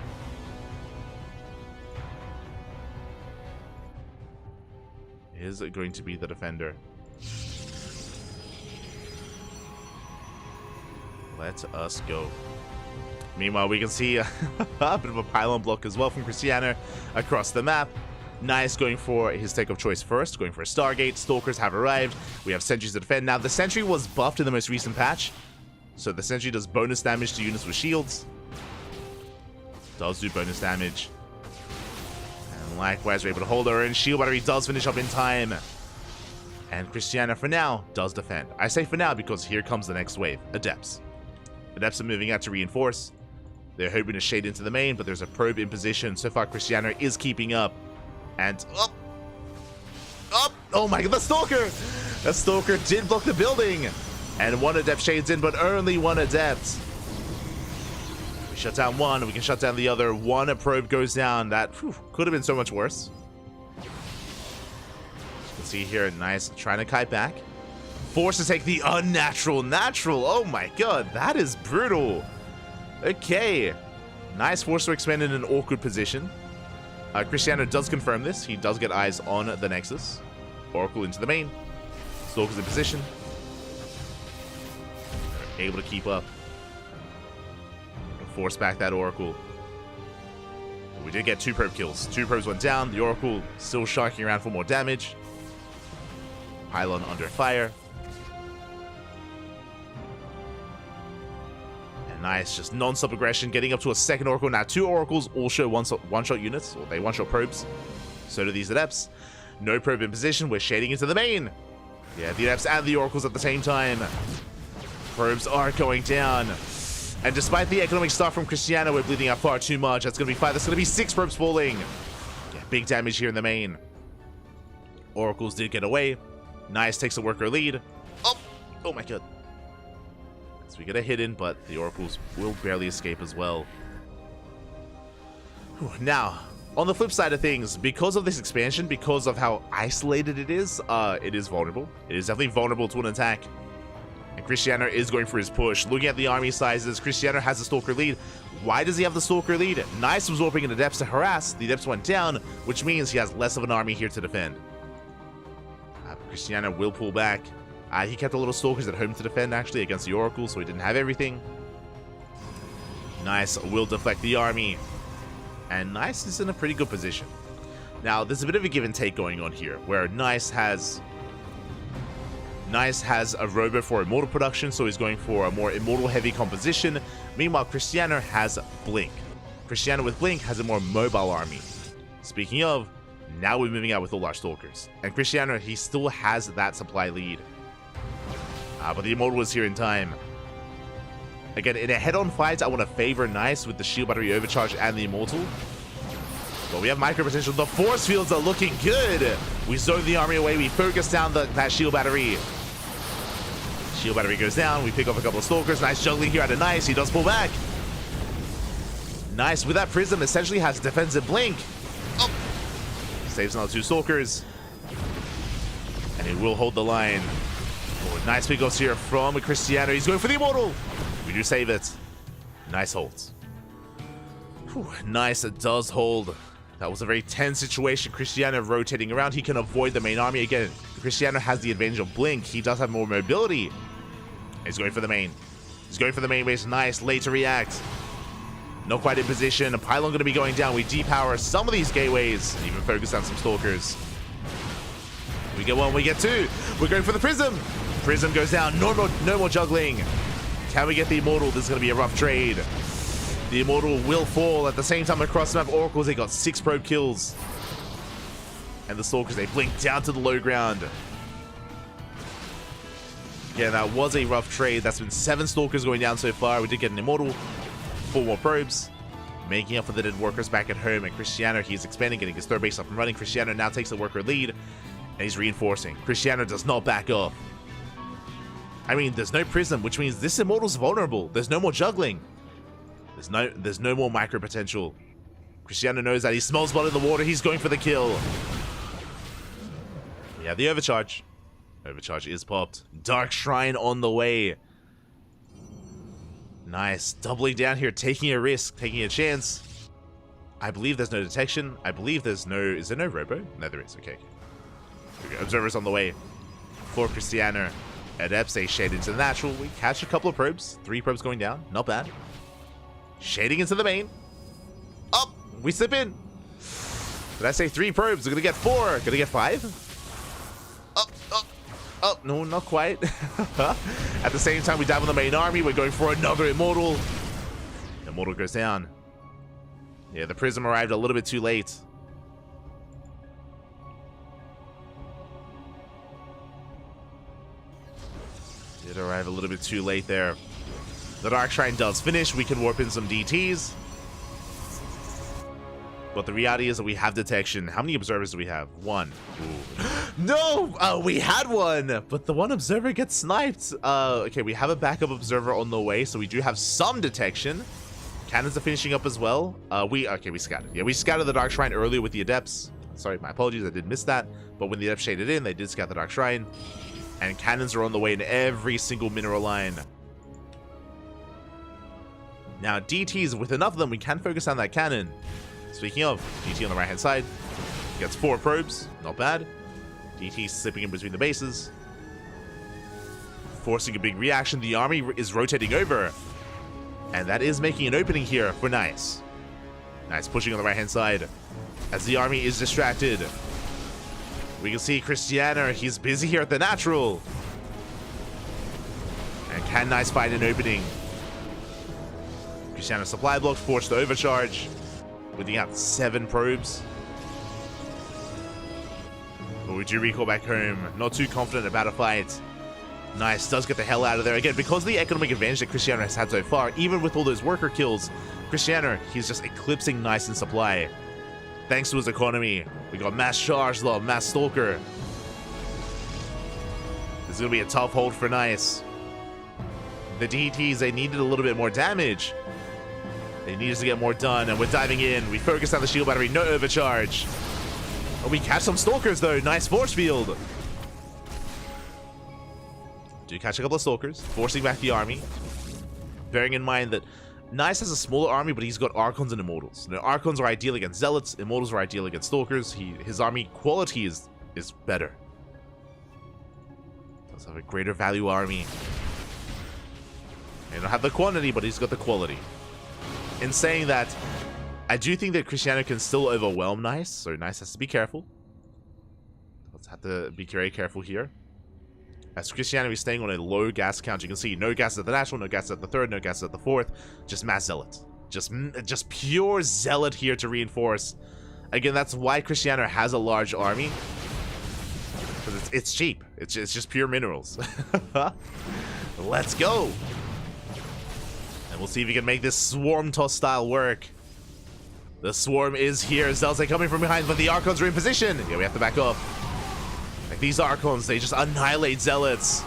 Is going to be the defender. Let us go. Meanwhile, we can see a bit of a pylon block as well from Cristiano across the map. Nice going for his take of choice first, going for a Stargate. Stalkers have arrived. We have sentries to defend. Now, the sentry was buffed in the most recent patch, so the sentry does bonus damage to units with shields. Does do bonus damage. And likewise, we're able to hold our own. Shield battery does finish up in time. And Cristiano, for now, does defend. I say for now because here comes the next wave. Adepts. Adepts are moving out to reinforce. They're hoping to shade into the main, but there's a probe in position. So far, Cristiano is keeping up. And up! Oh my god, the Stalker! The Stalker did block the building! And one Adept shades in, but only one Adept. We shut down one, we can shut down the other. One probe goes down. That could have been so much worse. Let's see here. Nice. Trying to kite back. Forced to take the unnatural natural. Oh my god, that is brutal. Okay. Nice force to expand in an awkward position. Cristiano does confirm this. He does get eyes on the Nexus. Oracle into the main. Stalker's in position. They're able to keep up. Force back that Oracle. We did get 2 probe kills. 2 probes went down. The Oracle still sharking around for more damage. Pylon under fire. And nice, just non-stop aggression, getting up to a second Oracle. Now 2 Oracles all show one-shot units, or they one-shot probes. So do these Adepts. No probe in position. We're shading into the main. Yeah, the Adepts and the Oracles at the same time. Probes are going down. And despite the economic stuff from Cristiano, we're bleeding out far too much. That's going to be 5. That's going to be 6 probes falling. Yeah, big damage here in the main. Oracles did get away. Nice, takes a worker lead. Oh my god. So we get a hit in, but the Oracles will barely escape as well. Whew. Now, on the flip side of things, because of this expansion, because of how isolated it is vulnerable. It is definitely vulnerable to an attack. And Cristiano is going for his push. Looking at the army sizes, Cristiano has the Stalker lead. Why does he have the Stalker lead? Nice was warping in the Adepts to harass. The Adepts went down, which means he has less of an army here to defend. Cristiano will pull back. He kept a little Stalkers at home to defend, actually, against the Oracle, so he didn't have everything. Nice will deflect the army. And Nice is in a pretty good position. Now, there's a bit of a give and take going on here, where Nice has a robo for immortal production, so he's going for a more immortal heavy composition. Meanwhile, Cristiano has Blink. Cristiano with Blink has a more mobile army. Speaking of, now we're moving out with all our Stalkers. And Cristiano, he still has that supply lead. But the immortal is here in time. Again, in a head-on fight, I want to favor Nice with the shield battery overcharge and the immortal. But we have micro potential. The force fields are looking good. We zone the army away. We focus down that shield battery. Shield battery goes down. We pick up a couple of Stalkers. Nice juggling here out of Nice. He does pull back. Nice with that Prism essentially has defensive blink. Saves another 2 Stalkers. And he will hold the line. Oh, nice pickups here from Cristiano. He's going for the immortal. We do save it. Nice holds. Whew, Nice, it does hold. That was a very tense situation. Cristiano rotating around. He can avoid the main army. Again, Cristiano has the advantage of Blink. He does have more mobility. He's going for the main. He's going for the main base. Nice, late to react. Not quite in position. A pylon going to be going down. We depower some of these gateways. And even focus on some Stalkers. We get 1, we get 2. We're going for the Prism. Prism goes down. No more juggling. Can we get the immortal? This is going to be a rough trade. The immortal will fall. At the same time, across the map, Oracles, they got 6 probe kills. And the Stalkers, they blink down to the low ground. Yeah, that was a rough trade. That's been 7 Stalkers going down so far. We did get an immortal. 4 more probes. Making up for the dead workers back at home. And Cristiano, he's expanding, getting his 3rd base up and running. Cristiano now takes the worker lead. And he's reinforcing. Cristiano does not back up. I mean, there's no Prism, which means this immortal's vulnerable. There's no more juggling. There's no more micro potential. Cristiano knows that. He smells blood in the water. He's going for the kill. Yeah, the overcharge. Overcharge is popped. Dark Shrine on the way. Nice. Doubling down here, taking a risk, taking a chance. I believe there's no detection. I believe there's no... Is there no robo? No, there is. Okay. Observers on the way for Cristiano. Adepts, they shade into the natural. We catch a couple of probes. 3 probes going down. Not bad. Shading into the main. Up. We slip in. Did I say 3 probes? We're going to get 4. Going to get 5? Up. Oh, no, not quite. At the same time, we dive on the main army. We're going for another immortal. Immortal goes down. Yeah, the Prism arrived a little bit too late. Did arrive a little bit too late there. The Dark Shrine does finish. We can warp in some DTs. But the reality is that we have detection. How many observers do we have? 1. Ooh. No! We had 1! But the 1 observer gets sniped. Okay, we have a backup observer on the way, so we do have some detection. Cannons are finishing up as well. We scattered. Yeah, we scattered the Dark Shrine earlier with the Adepts. Sorry, my apologies, I did miss that. But when the depth shaded in, they did scout the Dark Shrine. And cannons are on the way in every single mineral line. Now, DTs, with enough of them, we can focus on that cannon. Speaking of, DT on the right-hand side. Gets 4 probes. Not bad. DT slipping in between the bases. Forcing a big reaction. The army is rotating over. And that is making an opening here for Nice. Nice pushing on the right-hand side. As the army is distracted. We can see Cristiano. He's busy here at the natural. And can Nice find an opening? Cristiano supply block forced to overcharge. Within out 7 probes. But we do recall back home. Not too confident about a fight. Nice does get the hell out of there. Again, because of the economic advantage that Cristiano has had so far, even with all those worker kills, Cristiano, he's just eclipsing Nice in supply. Thanks to his economy. We got Mass Charge, though, Mass Stalker. This is going to be a tough hold for Nice. The DTs, they needed a little bit more damage. They needed to get more done, and we're diving in. We focus on the shield battery, no overcharge. Oh, we catch some Stalkers, though. Nice force field. Do catch a couple of Stalkers, forcing back the army. Bearing in mind that Nice has a smaller army, but he's got Archons and Immortals. Now, Archons are ideal against Zealots, Immortals are ideal against Stalkers. His army quality is better. Does have a greater value army. He don't have the quantity, but he's got the quality. In saying that, I do think that Cristiano can still overwhelm Nice, so Nice has to be careful. Let's have to be very careful here. As Cristiano is staying on a low gas count, you can see no gas at the national, no gas at the third, no gas at the fourth. Just mass zealot. Just pure zealot here to reinforce. Again, that's why Cristiano has a large army. Because it's cheap. It's just pure minerals. Let's go. And we'll see if we can make this swarm toss style work. The swarm is here. Zelze coming from behind, but the Archons are in position. Yeah, we have to back up. Like these Archons, they just annihilate Zealots.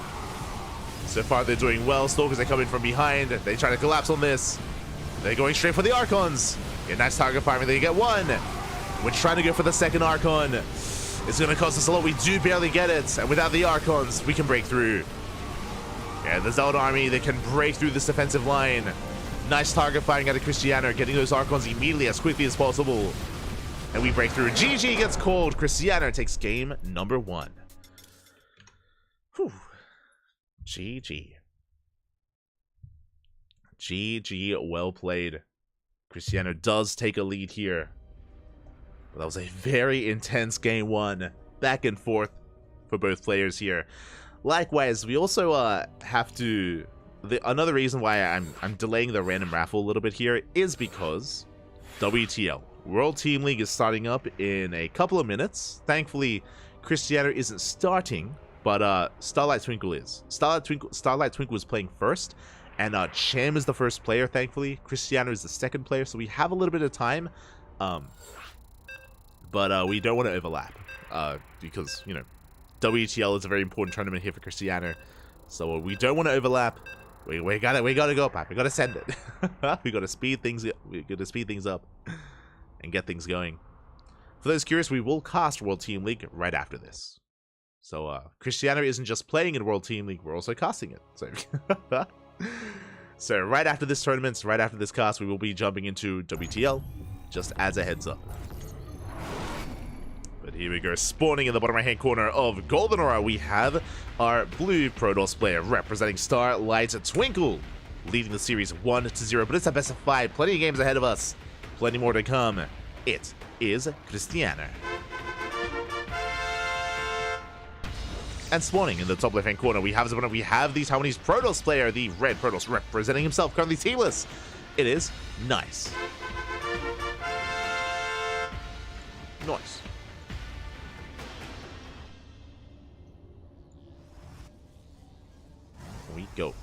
So far, they're doing well. Stalkers are coming from behind. They try to collapse on this. They're going straight for the Archons. Yeah, nice target firing. They get 1. We're trying to go for the second Archon. It's going to cost us a lot. We do barely get it. And without the Archons, we can break through. Yeah, the Zealot army, they can break through this defensive line. Nice target firing out of Cristiano, getting those Archons immediately as quickly as possible. And we break through. GG gets called. Cristiano takes game number 1. Whew. GG. GG, well played. Cristiano does take a lead here. Well, that was a very intense game 1. Back and forth for both players here. Likewise, we also have to... Another reason why I'm delaying the random raffle a little bit here is because WTL. World Team League is starting up in a couple of minutes. Thankfully, Cristiano isn't starting, but Starlight Twinkle is. Starlight Twinkle is playing first, and Cham is the first player, thankfully. Cristiano is the second player, so we have a little bit of time. But we don't want to overlap, because, you know, WTL is a very important tournament here for Cristiano. So we don't want to overlap. We gotta go, Pap. We gotta send it. We gotta speed things up and get things going. For those curious, we will cast World Team League right after this. So Cristiano isn't just playing in World Team League, we're also casting it. So right after this tournament, right after this cast, we will be jumping into WTL, just as a heads up. But here we go, spawning in the bottom right-hand corner of Golden Aura, we have our blue Protoss player representing Starlight Twinkle, leading the series 1-0, but it's a best of 5, plenty of games ahead of us, plenty more to come. It is Cristiano. And spawning in the top left-hand corner, we have the Taiwanese Protoss player, the red Protoss representing himself, currently teamless. It is Nice. Nice. We go.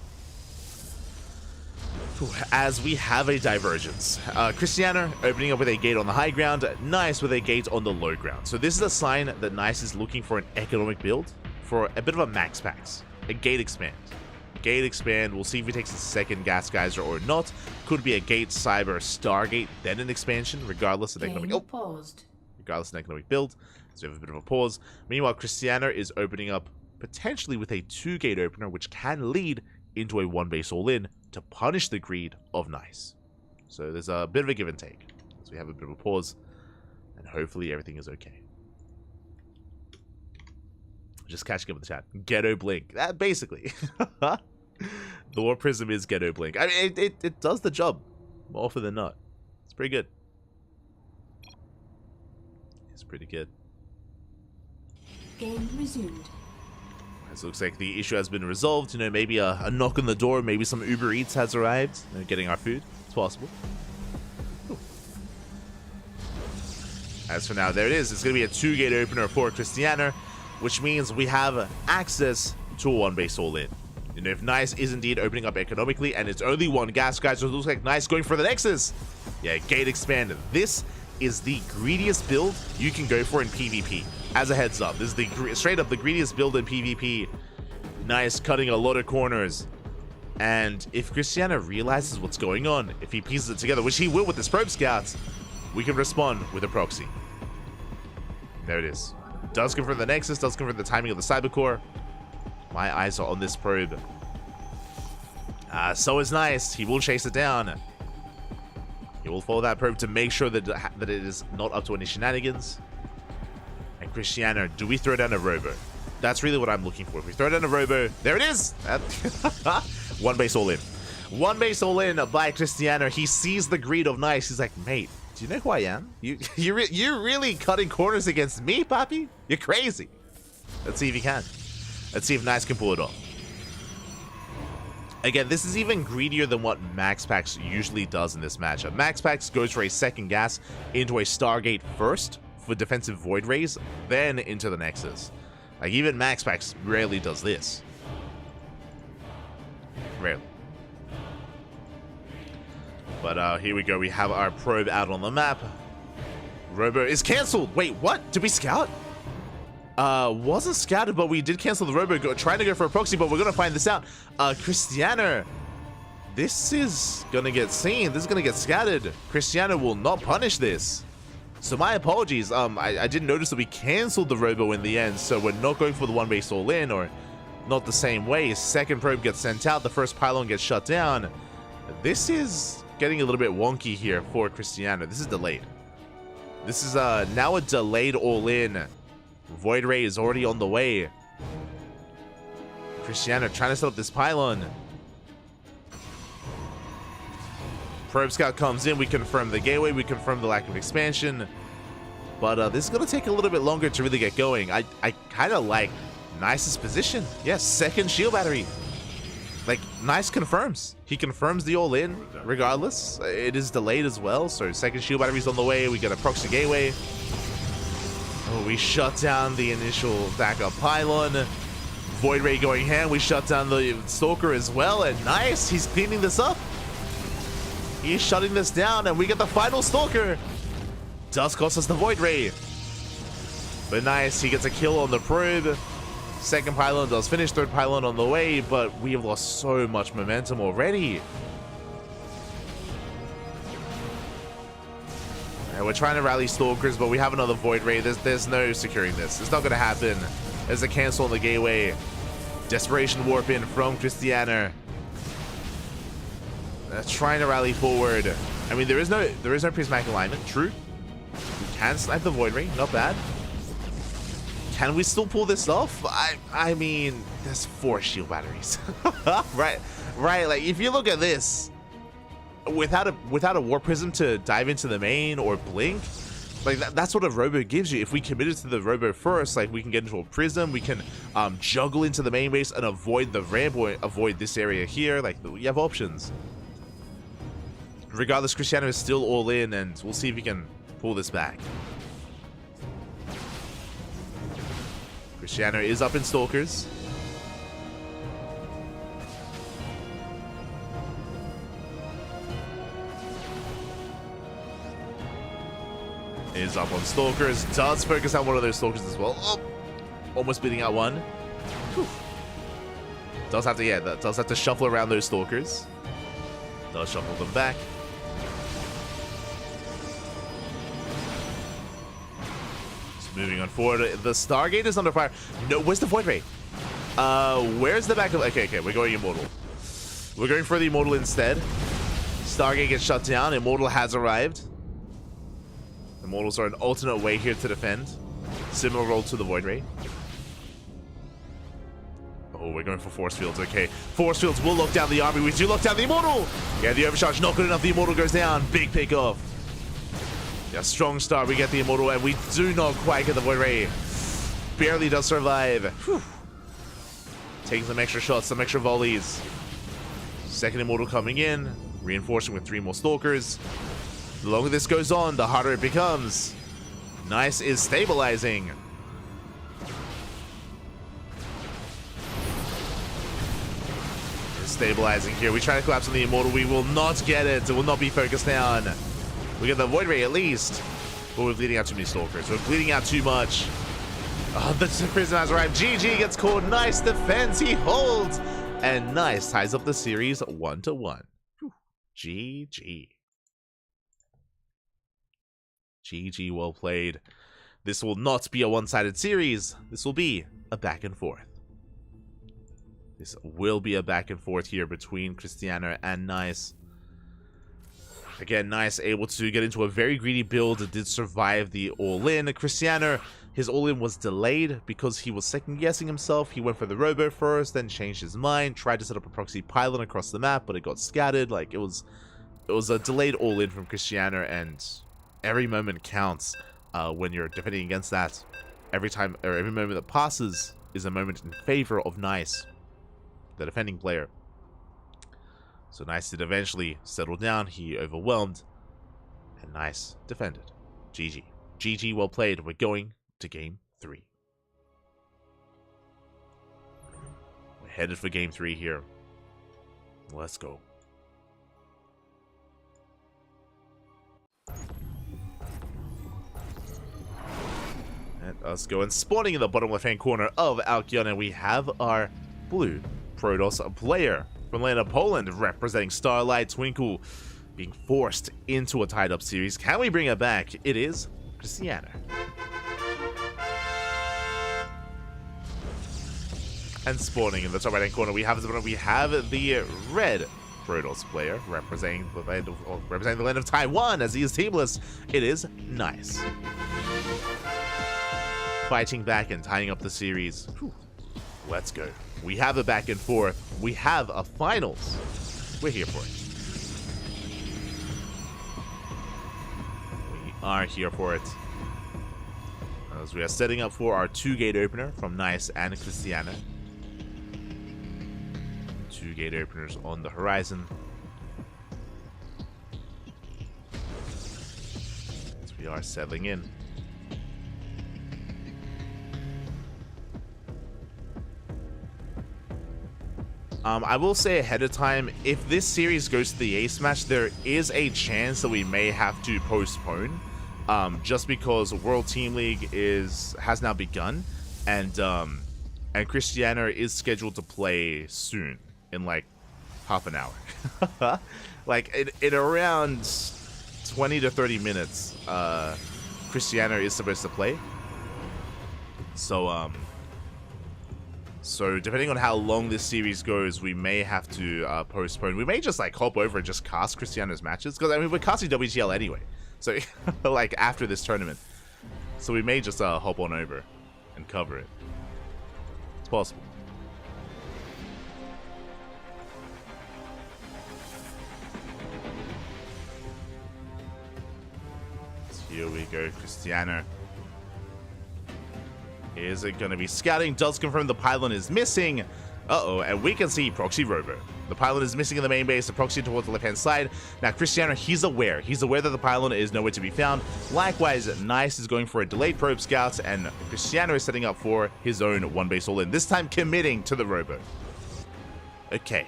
As we have a divergence. Cristiano opening up with a gate on the high ground, Nice with a gate on the low ground. So this is a sign that Nice is looking for an economic build for a bit of a max packs. A gate expand. Gate expand, we'll see if he takes a second gas geyser or not. Could be a gate, cyber, stargate, then an expansion, regardless of the economic. Oh, paused. regardless of economic build. So we have a bit of a pause. Meanwhile, Cristiano is opening up potentially with a 2-gate opener, which can lead into a 1-base all-in to punish the greed of Nice. So there's a bit of a give and take. So we have a bit of a pause, and hopefully everything is okay. Just catching up with the chat. Ghetto Blink. Basically. The War Prism is Ghetto Blink. I mean, it does the job more often than not. It's pretty good. It's pretty good. Game resumed. It looks like the issue has been resolved. You know, maybe a knock on the door. Maybe some Uber Eats has arrived. You know, getting our food. It's possible. Ooh. As for now, there it is. It's going to be a 2-gate opener for Cristiano, which means we have access to a 1-base all-in. You know, if Nice is indeed opening up economically and it's only 1 gas, guys, so it looks like Nice going for the Nexus. Yeah, gate expand. This is the greediest build you can go for in PvP. As a heads up, this is the straight up the greediest build in PvP. Nice, cutting a lot of corners. And if Cristiano realizes what's going on, if he pieces it together, which he will with his probe scouts, we can respond with a proxy. There it is. Does confirm the Nexus, does confirm the timing of the Cybercore. My eyes are on this probe. So is Nice. He will chase it down. He will follow that probe to make sure that it is not up to any shenanigans. And Cristiano, do we throw down a Robo? That's really what I'm looking for. If we throw down a Robo, there it is. 1-base all in. 1-base all in by Cristiano. He sees the greed of Nice. He's like, mate, do you know who I am? You're really cutting corners against me, Papi? You're crazy. Let's see if he can. Let's see if Nice can pull it off. Again, this is even greedier than what Max Pax usually does in this matchup. Max Pax goes for a 2nd gas into a Stargate first for defensive Void Rays, then into the Nexus. Like, even Max Pax rarely does this. Rarely. But here we go. We have our probe out on the map. Robo is cancelled. Wait, what? Did we scout? Wasn't scouted, but we did cancel the Robo. Trying to go for a proxy, but we're going to find this out. Cristiano. This is going to get seen. This is going to get scouted. Cristiano will not punish this. So my apologies. I didn't notice that we canceled the Robo in the end, so we're not going for the 1-base all-in, or not the same way. 2nd probe gets sent out. The 1st pylon gets shut down. This is getting a little bit wonky here for Cristiano. This is delayed. This is now a delayed all-in. Void Ray is already on the way. Cristiano trying to set up this pylon. Probe Scout comes in. We confirm the gateway. We confirm the lack of expansion. But this is going to take a little bit longer to really get going. I kind of like Nice's position. Yes, 2nd shield battery. Like, Nice confirms. He confirms the all-in regardless. It is delayed as well. So 2nd shield battery's on the way. We get a proxy gateway. Oh, we shut down the initial backup pylon. Void Ray going ham. We shut down the Stalker as well. And Nice, he's cleaning this up. He's shutting this down, and we get the final Stalker. Does cost us the Void Ray. But Nice, he gets a kill on the probe. 2nd pylon does finish. 3rd pylon on the way, but we have lost so much momentum already. And we're trying to rally Stalkers, but we have another Void Ray. There's no securing this. It's not going to happen. There's a cancel on the gateway. Desperation warp in from Cristiano. Trying to rally forward. I mean, there is no prismatic alignment. True. We can snipe the Void Ray. Not bad. Can we still pull this off? I mean, there's 4 shield batteries. right. Like, if you look at this, without a War Prism to dive into the main or blink, like that's what a Robo gives you. If we committed to the Robo first, like, we can get into a Prism, we can juggle into the main base and avoid the ramp or avoid this area here. Like, you have options. Regardless, Cristiano is still all in, and we'll see if he can pull this back. Cristiano is up in Stalkers. Is up on Stalkers. Does focus on one of those Stalkers as well. Oh, almost beating out one. Whew. Does have to shuffle around those Stalkers. Does shuffle them back. Moving on forward. The Stargate is under fire. No, where's the Void Ray? Where's the back of... Okay, we're going Immortal. We're going for the Immortal instead. Stargate gets shut down. Immortal has arrived. Immortals are an alternate way here to defend. Similar role to the Void Ray. Oh, we're going for Force Fields. Okay, Force Fields will lock down the army. We do lock down the Immortal. Yeah, the Overcharge not good enough. The Immortal goes down. Big pick off. Yeah, strong start. We get the Immortal, and we do not quite get the Void Ray. Barely does survive. Whew. Taking some extra shots, some extra volleys. Second Immortal coming in. Reinforcing with 3 more Stalkers. The longer this goes on, the harder it becomes. Nice is stabilizing. Stabilizing here. We try to collapse on the Immortal. We will not get it. It will not be focused down. We get the Void Ray at least. But we're bleeding out too many Stalkers. We're bleeding out too much. Oh, the Prism has arrived. GG gets caught. Nice defense. He holds. And Nice ties up the series 1-1. GG. GG, well played. This will not be a one-sided series. This will be a back and forth. This will be a back and forth here between Cristiano and Nice. Again, Nice able to get into a very greedy build. It did survive the all-in. Cristiano, his all-in was delayed because he was second-guessing himself. He went for the Robo first, then changed his mind, tried to set up a proxy pylon across the map, but it got scattered. Like, it was a delayed all-in from Cristiano, and every moment counts when you're defending against that. Every moment that passes is a moment in favor of Nice, the defending player. So Nice did eventually settle down. He overwhelmed, and Nice defended. GG. GG, well played. We're going to game 3. We're headed for game 3 here. Let's go. And us go and spawning in the bottom left-hand corner of Alkion, and we have our blue Protoss player from land of Poland representing Starlight Twinkle, being forced into a tied-up series. Can we bring it back? It is Cristiano. And spawning in the top right-hand corner, we have the red Protoss player representing the land of Taiwan, as he is teamless. It is Nice. Fighting back and tying up the series. Whew. Let's go. We have a back and forth. We have a finals. We're here for it. We are here for it. As we are setting up for our 2-gate opener from Nice and Cristiano. 2-gate openers on the horizon. As we are settling in. I will say ahead of time, if this series goes to the ace match, there is a chance that we may have to postpone, just because World Team League has now begun, and Cristiano is scheduled to play soon, in like half an hour. Like in around 20 to 30 minutes, Cristiano is supposed to play. So depending on how long this series goes, we may have to postpone. We may just like hop over and just cast Cristiano's matches, because I mean we're casting WTL anyway. So like after this tournament, so we may just hop on over and cover it. It's possible. So here we go, Cristiano. Is it going to be scouting? Does confirm the pylon is missing. Uh-oh, and we can see Proxy Robo. The pylon is missing in the main base, the proxy towards the left-hand side. Now, Cristiano, he's aware. He's aware that the pylon is nowhere to be found. Likewise, Nice is going for a delayed probe scout, and Cristiano is setting up for his own one-base all-in, this time committing to the Robo. Okay.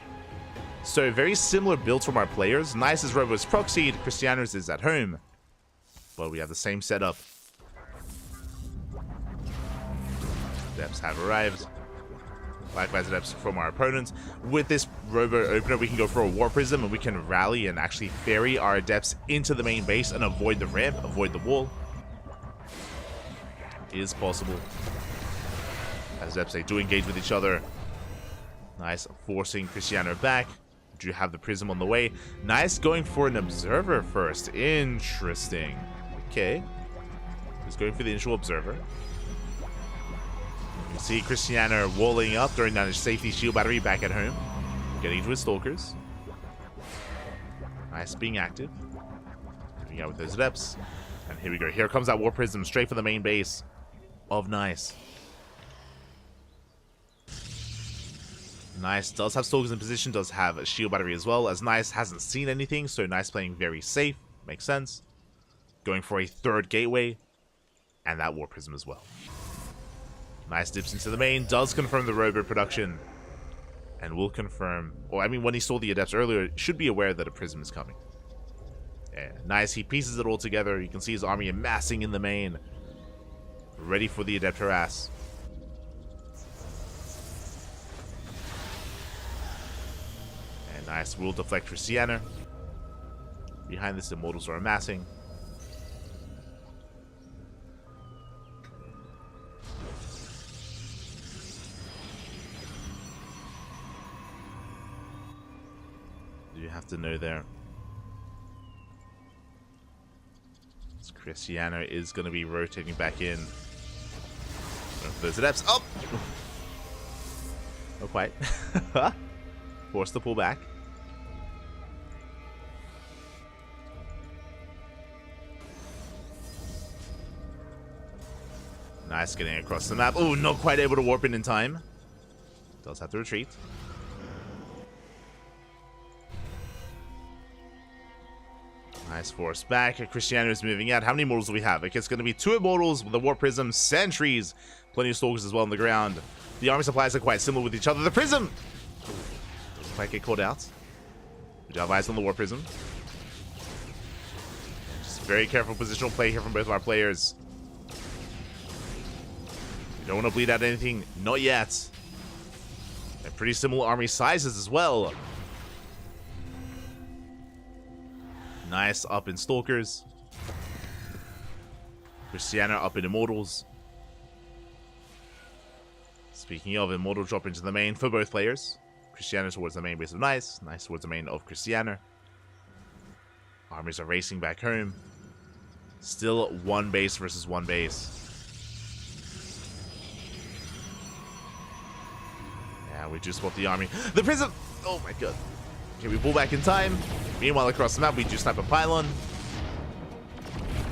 So, very similar builds from our players. Nice's Robo is proxied, Cristiano's is at home. But we have the same setup. Depths have arrived. Likewise, depths from our opponents. With this Robo opener, we can go for a War Prism, and we can rally and actually ferry our adepts into the main base and avoid the ramp, avoid the wall. is possible. As Adepts, they do engage with each other. Nice, forcing Cristiano back. Do have the Prism on the way. Nice, going for an Observer first. Interesting. Okay. He's going for the initial Observer. You see Cristiano walling up, throwing down his safety shield battery back at home. Getting into his Stalkers. Nice, being active. Moving out with those Adepts. And here we go. Here comes that War Prism straight for the main base of Nice. Nice does have Stalkers in position, does have a shield battery as well, as Nice hasn't seen anything, so Nice playing very safe. Makes sense. Going for a third gateway, and that War Prism as well. Nice dips into the main, does confirm the Robo production, and will confirm, or I mean when he saw the Adepts earlier, should be aware that a Prism is coming. Yeah, Nice, he pieces it all together. You can see his army amassing in the main, ready for the Adept harass. Nice, will deflect Cristiano. Behind this, Immortals are amassing. You have to know there. This Cristiano is going to be rotating back in. Those Adepts. Oh! Not quite. Forced to pull back. Nice, getting across the map. Oh, not quite able to warp in time. Does have to retreat. Nice, force back. Cristiano is moving out. How many Immortals do we have? Okay, it's going to be 2 Immortals with the Warp Prism, Sentries, plenty of Stalkers as well on the ground. The army supplies are quite similar with each other. The Prism! Doesn't quite get caught out. We do have eyes on the Warp Prism. Just very careful positional play here from both of our players. You don't want to bleed out anything. Not yet. And pretty similar army sizes as well. Nice, up in Stalkers. Cristiano up in Immortals. Speaking of, Immortal drop into the main for both players. Cristiano towards the main base of Nice. Nice towards the main of Cristiano. Armies are racing back home. Still 1 base versus 1 base. Yeah, we just spot the army. The Prism! Oh my god. Okay, we pull back in time. Meanwhile, across the map, we do snipe a pylon.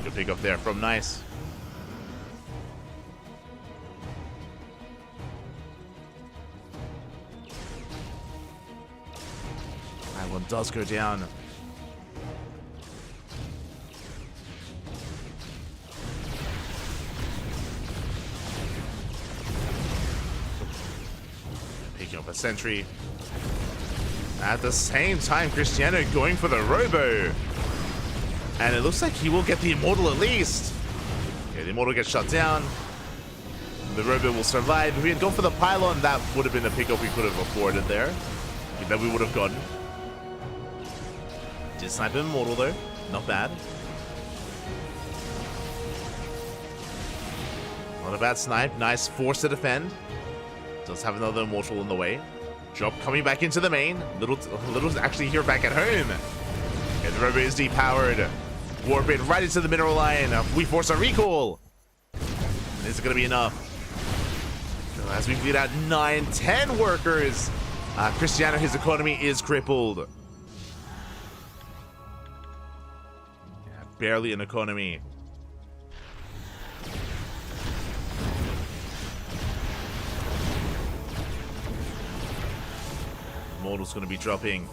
Good pick up there from Nice. Pylon does go down. Picking up a sentry. At the same time, Cristiano going for the Robo. And it looks like he will get the Immortal at least. Okay, the Immortal gets shut down. The Robo will survive. If we had gone for the Pylon, that would have been a pickup we could have afforded there. That we would have gotten. Did snipe an Immortal though. Not bad. Not a bad snipe. Nice force to defend. Does have another Immortal in the way. Drop coming back into the main. Little's actually here back at home. And the Robo is depowered. Warp in right into the mineral line. We force a recall. And is it going to be enough? As we bleed out 9-10 workers. Cristiano, his economy is crippled. Yeah, barely an economy. Immortal's going to be dropping.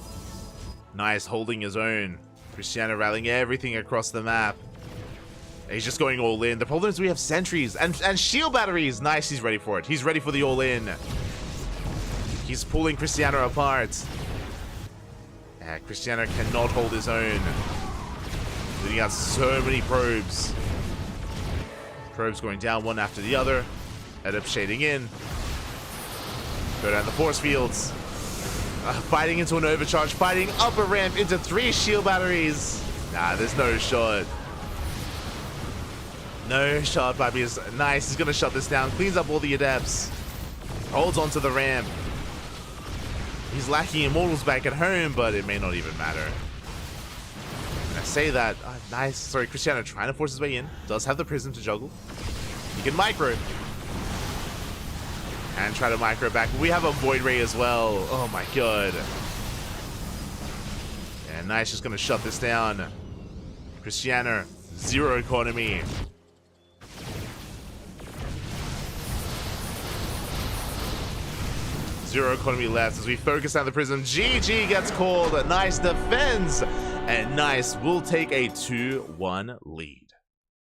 Nice, holding his own. Cristiano rallying everything across the map. He's just going all in. The problem is we have sentries and shield batteries. Nice, he's ready for it. He's ready for the all in. He's pulling Cristiano apart. Cristiano cannot hold his own. Leading out so many probes. Probes going down one after the other. Adept shading in. Go down the force fields. Fighting into an overcharge, fighting up a ramp into 3 shield batteries. Nah, there's no shot. No shot by is nice. He's gonna shut this down. Cleans up all the adepts. Holds onto the ramp. He's lacking immortals back at home, but it may not even matter. And I say that. Nice. Sorry, Cristiano trying to force his way in. Does have the prism to juggle. He can micro. And try to micro back. We have a Void Ray as well. Oh my god. And nice, just gonna shut this down. Cristiano, 0 economy. Zero economy left as we focus on the prism. GG gets called. Nice defense. And Nice will take a 2-1 lead.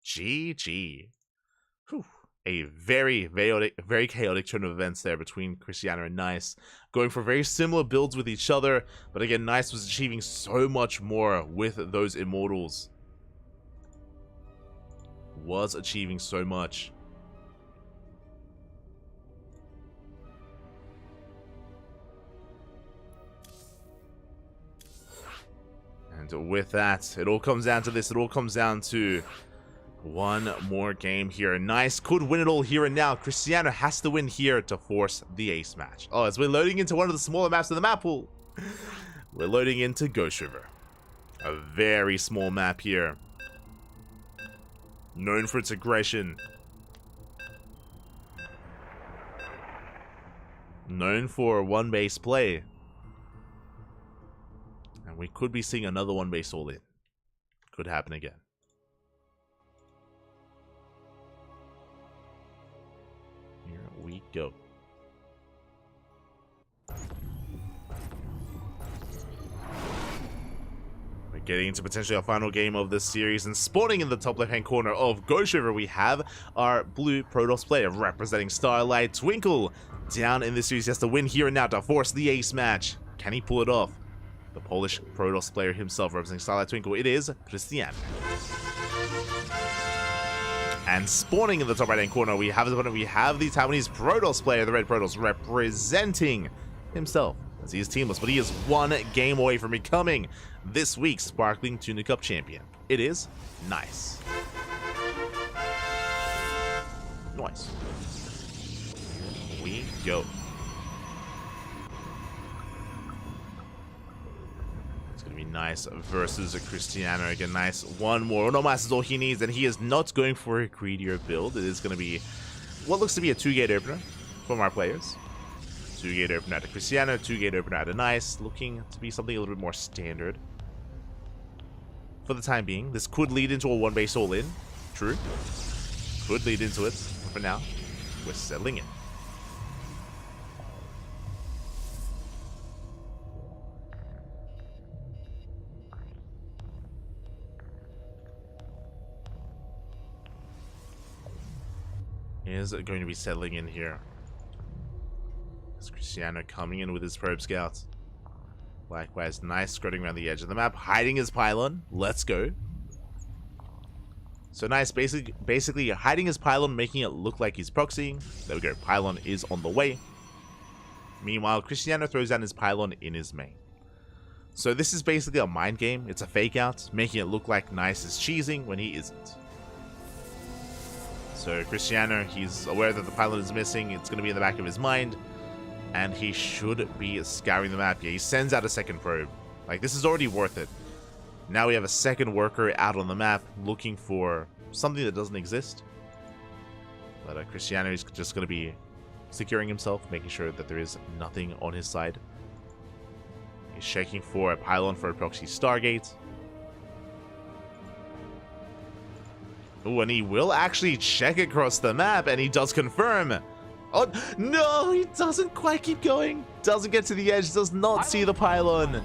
GG. Whew. A very chaotic turn of events there between Cristiano and Nice. Going for very similar builds with each other. But again, Nice was achieving so much more with those immortals. Was achieving so much. And with that, it all comes down to this. It all comes down to one more game here. Nice could win it all here and now. Cristiano has to win here to force the ace match. Oh, as we're loading into one of the smaller maps of the map pool, we're loading into Ghost River. A very small map here. Known for its aggression. Known for one base play. And we could be seeing another one base all in. Could happen again. Here we go. We're getting into potentially our final game of this series, and spawning in the top left-hand corner of Ghost River, we have our blue Protoss player representing Starlight Twinkle. Down in this series, he has to win here and now to force the ace match. Can he pull it off? The Polish Protoss player himself representing Starlight Twinkle, it is Cristiano. And spawning in the top right-hand corner, we have the Taiwanese Protoss player, the red Protoss, representing himself, as he is teamless, but he is one game away from becoming this week's Sparkling Tuna Cup champion. It is Nice. Nice. Here we go. Nice versus a Cristiano. Again, Nice. One more. No Mass is all he needs, and he is not going for a greedier build. It is going to be what looks to be a 2-gate opener from our players. 2-gate opener out of Cristiano, 2-gate opener out of Nice. Looking to be something a little bit more standard for the time being. This could lead into a 1-base all-in. True. Could lead into it. For now, we're settling in. Is going to be settling in here. Is Cristiano coming in with his probe scouts? Likewise, Nice skirting around the edge of the map, hiding his pylon. Let's go. So Nice basically hiding his pylon, making it look like he's proxying. There we go. Pylon is on the way. Meanwhile, Cristiano throws down his pylon in his main. So this is basically a mind game. It's a fake out, making it look like Nice is cheesing when he isn't. So Cristiano, he's aware that the pylon is missing. It's going to be in the back of his mind. And he should be scouring the map. Yeah, he sends out a second probe. Like, this is already worth it. Now we have a second worker out on the map looking for something that doesn't exist. But Cristiano is just going to be securing himself, making sure that there is nothing on his side. He's checking for a pylon for a proxy Stargate. Oh, and he will actually check across the map, and he does confirm. Oh, no, he doesn't quite keep going. Doesn't get to the edge, does not see the pylon.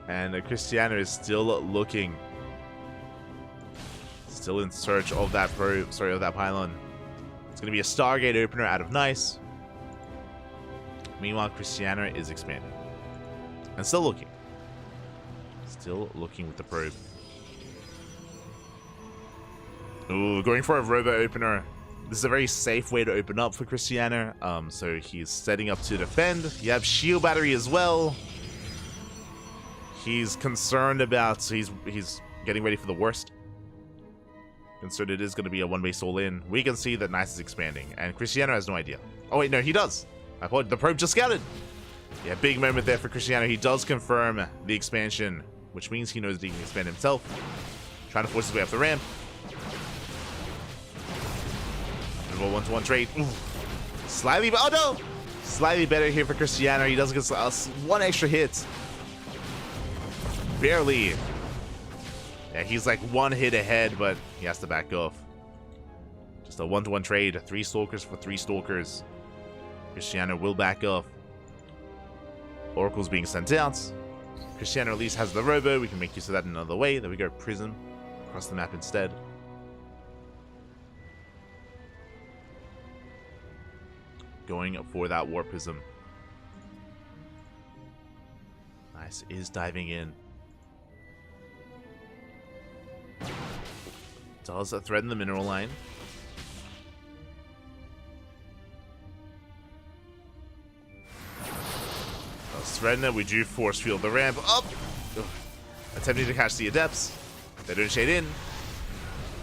And Cristiano is still looking. Still in search of that probe, sorry, of that pylon. It's going to be a Stargate opener out of Nice. Meanwhile, Cristiano is expanding. And still looking. Still looking with the probe. Ooh, going for a robo opener. This is a very safe way to open up for Cristiano. So he's setting up to defend. You have shield battery as well. He's concerned about, so he's getting ready for the worst. Considered it is going to be a one-base all-in. We can see that Nice is expanding, and Cristiano has no idea. Oh wait, no, he does. I thought the probe just scouted. Yeah, big moment there for Cristiano. He does confirm the expansion, which means he knows that he can expand himself. Trying to force his way up the ramp. Little one-to-one trade. Ooh. Slightly, oh no! Slightly better here for Cristiano. He does get one extra hit. Barely. Yeah, he's like one hit ahead, but he has to back off. Just a one-to-one trade. 3 Stalkers for 3 Stalkers. Cristiano will back off. Oracle's being sent out. Cristiano at least has the Robo. We can make use of that in another way. There we go. Prism. Across the map instead. Going for that Warp Prism. Nice is diving in. Does threaten the mineral line. Does threaten it. We do force field the ramp up. Ugh. Attempting to catch the Adepts. They don't shade in.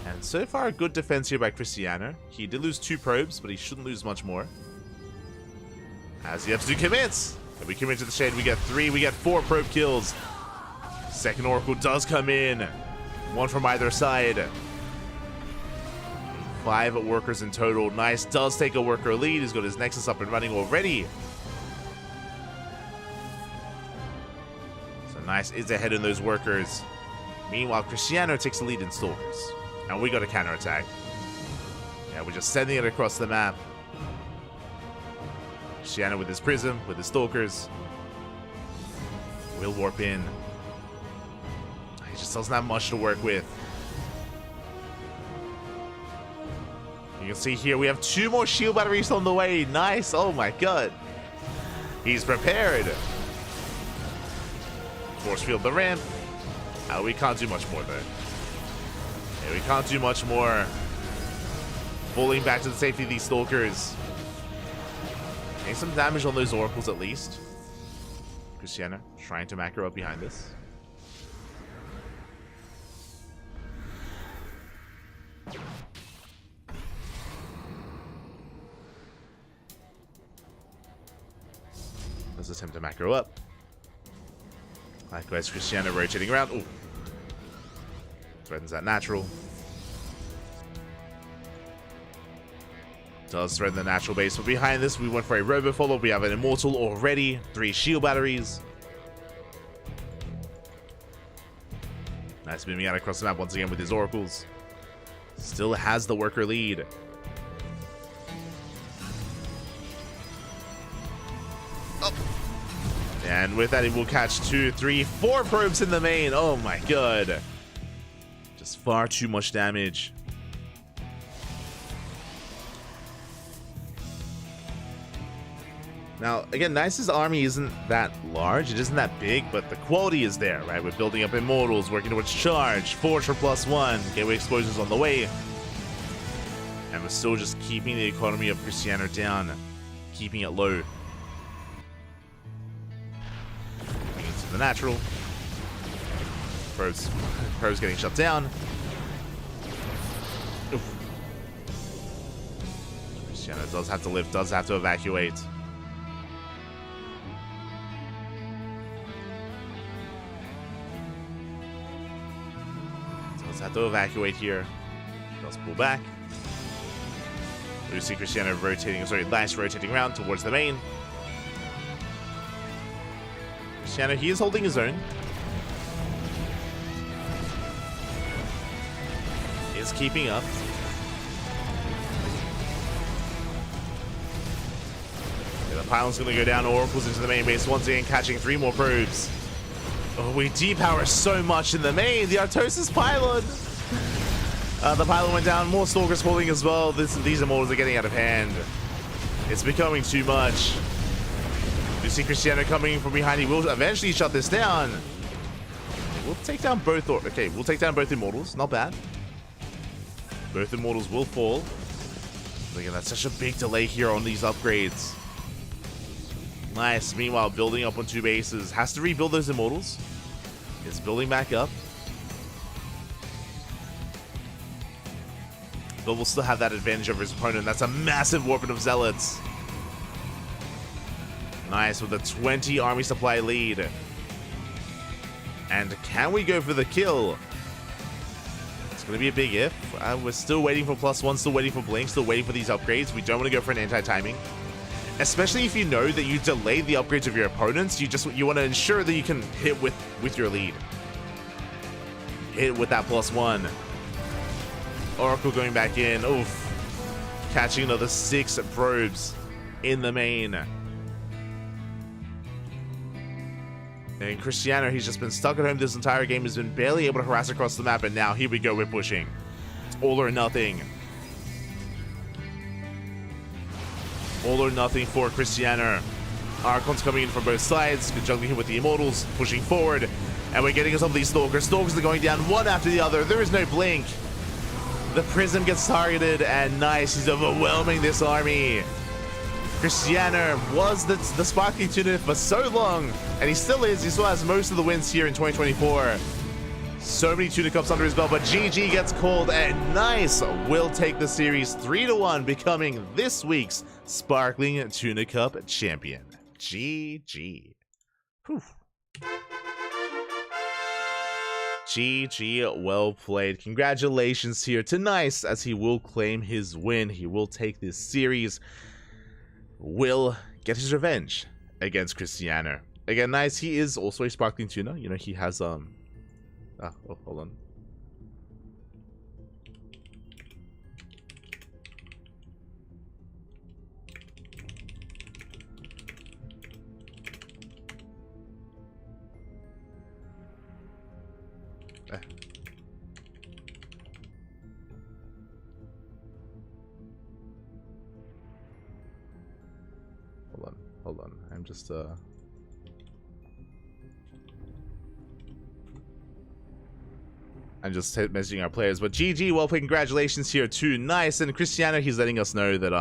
And so far, a good defense here by Cristiano. He did lose 2 probes, but he shouldn't lose much more. As the Epsu commits. And we commit to the shade. We get 3. We get 4 probe kills. Second Oracle does come in. 1 from either side. 5 workers in total. Nice does take a worker lead. He's got his Nexus up and running already. So Nice is ahead in those workers. Meanwhile, Cristiano takes the lead in Stalkers. And we got a counterattack. Yeah, we're just sending it across the map. Cristiano with his Prism, with his Stalkers. Will warp in. He just doesn't have much to work with. You can see here we have 2 more shield batteries on the way. Nice. Oh my god. He's prepared. Force field the ramp. We can't do much more though. Yeah, we can't do much more. Falling back to the safety of these Stalkers. Getting some damage on those Oracles at least. Cristiano trying to macro up behind this. Does attempt to macro up. Likewise, Cristiano rotating around. Ooh. Threatens that natural. Does threaten the natural base, but behind this we went for a Robo follow. We have an Immortal already. 3 shield batteries. Nice beaming out across the map once again with his Oracles. Still has the worker lead. Oh. And with that, he will catch 2, 3, 4 probes in the main. Oh my god. Just far too much damage. Now, again, Nice's army isn't that large, it isn't that big, but the quality is there, right? We're building up Immortals, working towards Charge, Forge for +1, Gateway Explosions on the way. And we're still just keeping the economy of Cristiano down, keeping it low. Coming into the natural. Probes getting shut down. Oof. Cristiano does have to live, does have to evacuate. Have to evacuate here. Does pull back. We see Cristiano rotating, Nice rotating around towards the main. Cristiano, he is holding his own. He is keeping up. Yeah, the pylon's going to go down. Oracles into the main base once again, catching 3 more probes. Oh, we depower so much in the main. The Artosis pylon. The pylon went down. More Stalkers falling as well. These Immortals are getting out of hand. It's becoming too much. You see Cristiano coming from behind. He will eventually shut this down. We'll take down both. Okay, we'll take down both Immortals. Not bad. Both Immortals will fall. But again, that's such a big delay here on these upgrades. Nice. Meanwhile, building up on 2 bases. Has to rebuild those Immortals. It's building back up. but will still have that advantage over his opponent. That's a massive warping of Zealots. Nice, with a 20 army supply lead. And can we go for the kill? It's going to be a big if. We're still waiting for +1, still waiting for Blink, still waiting for these upgrades. We don't want to go for an anti-timing. Especially if you know that you delayed the upgrades of your opponents, you want to ensure that you can hit with your lead. Hit with that +1. Oracle going back in. Oof. Catching another 6 probes in the main. And Cristiano, he's just been stuck at home this entire game. He's been barely able to harass across the map, and now here we go, we're pushing. It's all or nothing. All or nothing for Cristiano. Archon's coming in from both sides, juggling him with the Immortals, pushing forward. And we're getting some of these Stalkers. Stalkers are going down one after the other. There is no blink. The Prism gets targeted, and nice, he's overwhelming this army. Cristiano was the Sparkly Tuna for so long, and he still is. He still has most of the wins here in 2024. So many Tuna Cups under his belt, but GG gets called, and nice will take the series 3-1, becoming this week's Sparkling Tuna Cup champion. GG. Whew. GG, well played. Congratulations here to Nice, as he will claim his win. He will take this series. Will get his revenge against Cristiano. Again, Nice, he is also a Sparkling Tuna. You know, he has oh, hold on. Hold on. I'm just messaging our players, but GG, well played. Congratulations here to Nice, and Cristiano, he's letting us know that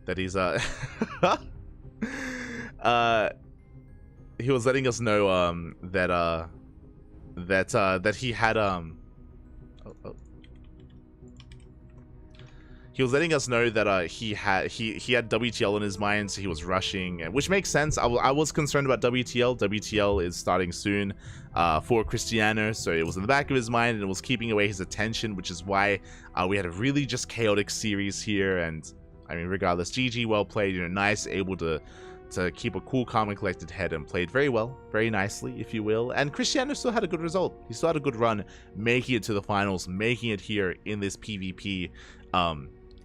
that he's he was letting us know that he had he was letting us know that he had WTL in his mind, so he was rushing, which makes sense. I was concerned about WTL. WTL is starting soon for Cristiano, so it was in the back of his mind and it was keeping away his attention, which is why we had a really just chaotic series here. And I mean, regardless, GG, well played. You know, Nice, able to keep a cool, calm, and collected head, and played very well, very nicely, if you will. And Cristiano still had a good result. He still had a good run, making it to the finals, making it here in this PvP.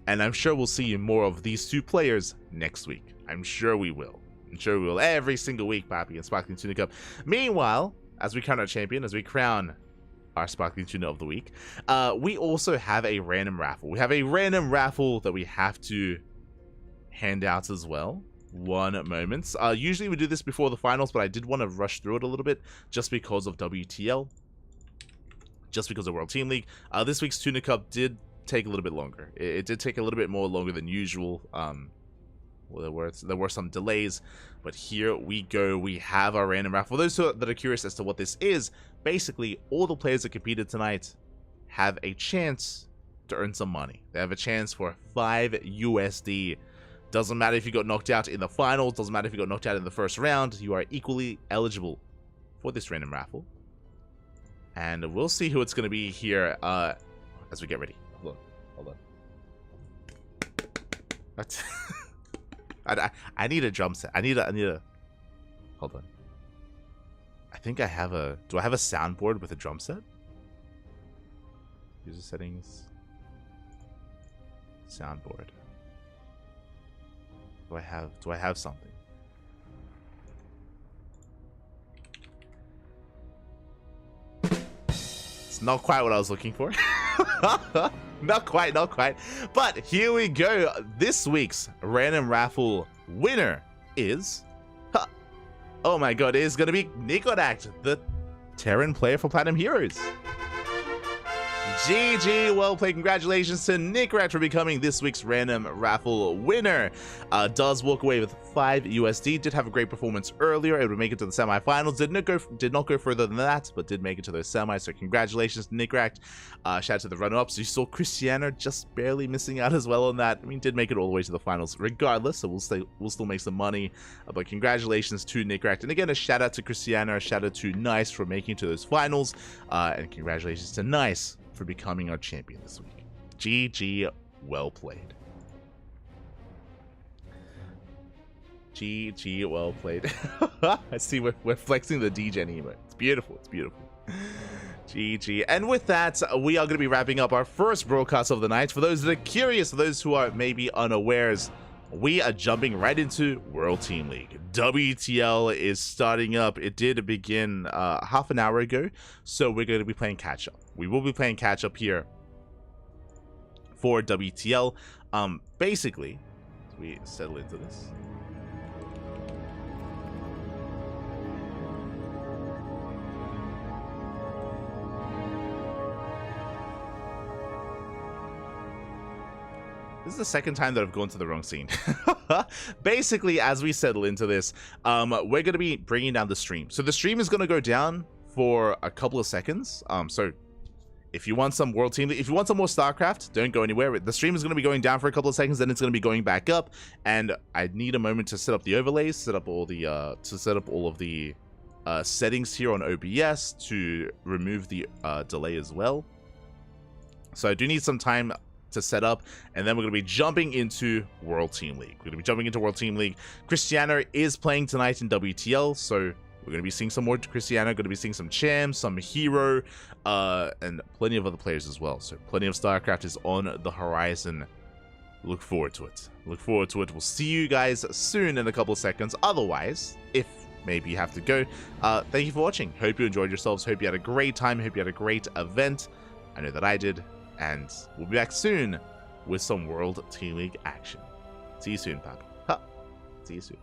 And I'm sure we'll see more of these two players next week. I'm sure we will. I'm sure we will. Every single week, Papi, and Sparkling Tuna Cup. Meanwhile, as we crown our champion, as we crown our Sparkling Tuna of the week, we also have a random raffle. We have a random raffle that we have to hand out as well. One moment. Usually we do this before the finals, but I did want to rush through it a little bit just because of WTL. Just because of World Team League. This week's Tuna Cup did take a little bit longer. It did take a little bit more longer than usual. Well, there were some delays, but here we go. We have our random raffle. For those that are curious as to what this is, basically all the players that competed tonight have a chance to earn some money. They have a chance for 5 USD. Doesn't matter if you got knocked out in the finals, doesn't matter if you got knocked out in the first round, you are equally eligible for this random raffle. And we'll see who it's going to be here as we get ready. Hold on. I need a drum set. I need a hold on. I think I have a, do I have a soundboard with a drum set? User settings. Soundboard. Do I have something? It's not quite what I was looking for. Not quite. But here we go. This week's random raffle winner is... oh my god, it is going to be Nicodact, the Terran player for Platinum Heroes. GG, well played. Congratulations to Nick Rat for becoming this week's random raffle winner. Does walk away with 5 USD. Did have a great performance earlier. Able to make it to the semifinals. Did not go further than that, but did make it to those semis. So congratulations to Nick Rat. Shout out to the runner-ups. You saw Cristiano just barely missing out as well on that. I mean, did make it all the way to the finals regardless, so we'll still make some money. But congratulations to Nick Rat. And again, a shout out to Cristiano. A shout out to Nice for making it to those finals. And congratulations to Nice for becoming our champion this week. GG, well played. GG, well played. I see we're flexing the DGen emote. It's beautiful. It's beautiful. GG. And with that, we are going to be wrapping up our first broadcast of the night. For those that are curious, for those who are maybe unawares, we are jumping right into World Team League. WTL is starting up. It did begin half an hour ago, so we're going to be playing catch up. We will be playing catch up here for WTL. Basically, as we settle into this. This is the second time that I've gone to the wrong scene. Basically, as we settle into this, we're going to be bringing down the stream. So the stream is going to go down for a couple of seconds. So if you want some World Team, if you want some more StarCraft, don't go anywhere. The stream is going to be going down for a couple of seconds, then it's going to be going back up. And I need a moment to set up the overlays, set up all the settings here on OBS to remove the delay as well. So I do need some time to set up, and then we're going to be jumping into World Team League. Cristiano is playing tonight in WTL, so we're going to be seeing some more Cristiano, going to be seeing some Cham, some Hero, and plenty of other players as well. So plenty of StarCraft is on the horizon. Look forward to it. We'll see you guys soon in a couple of seconds. Otherwise, if maybe you have to go, thank you for watching. Hope you enjoyed yourselves. Hope you had a great time. Hope you had a great event. I know that I did. And we'll be back soon with some World Team League action. See you soon, Papa. See you soon.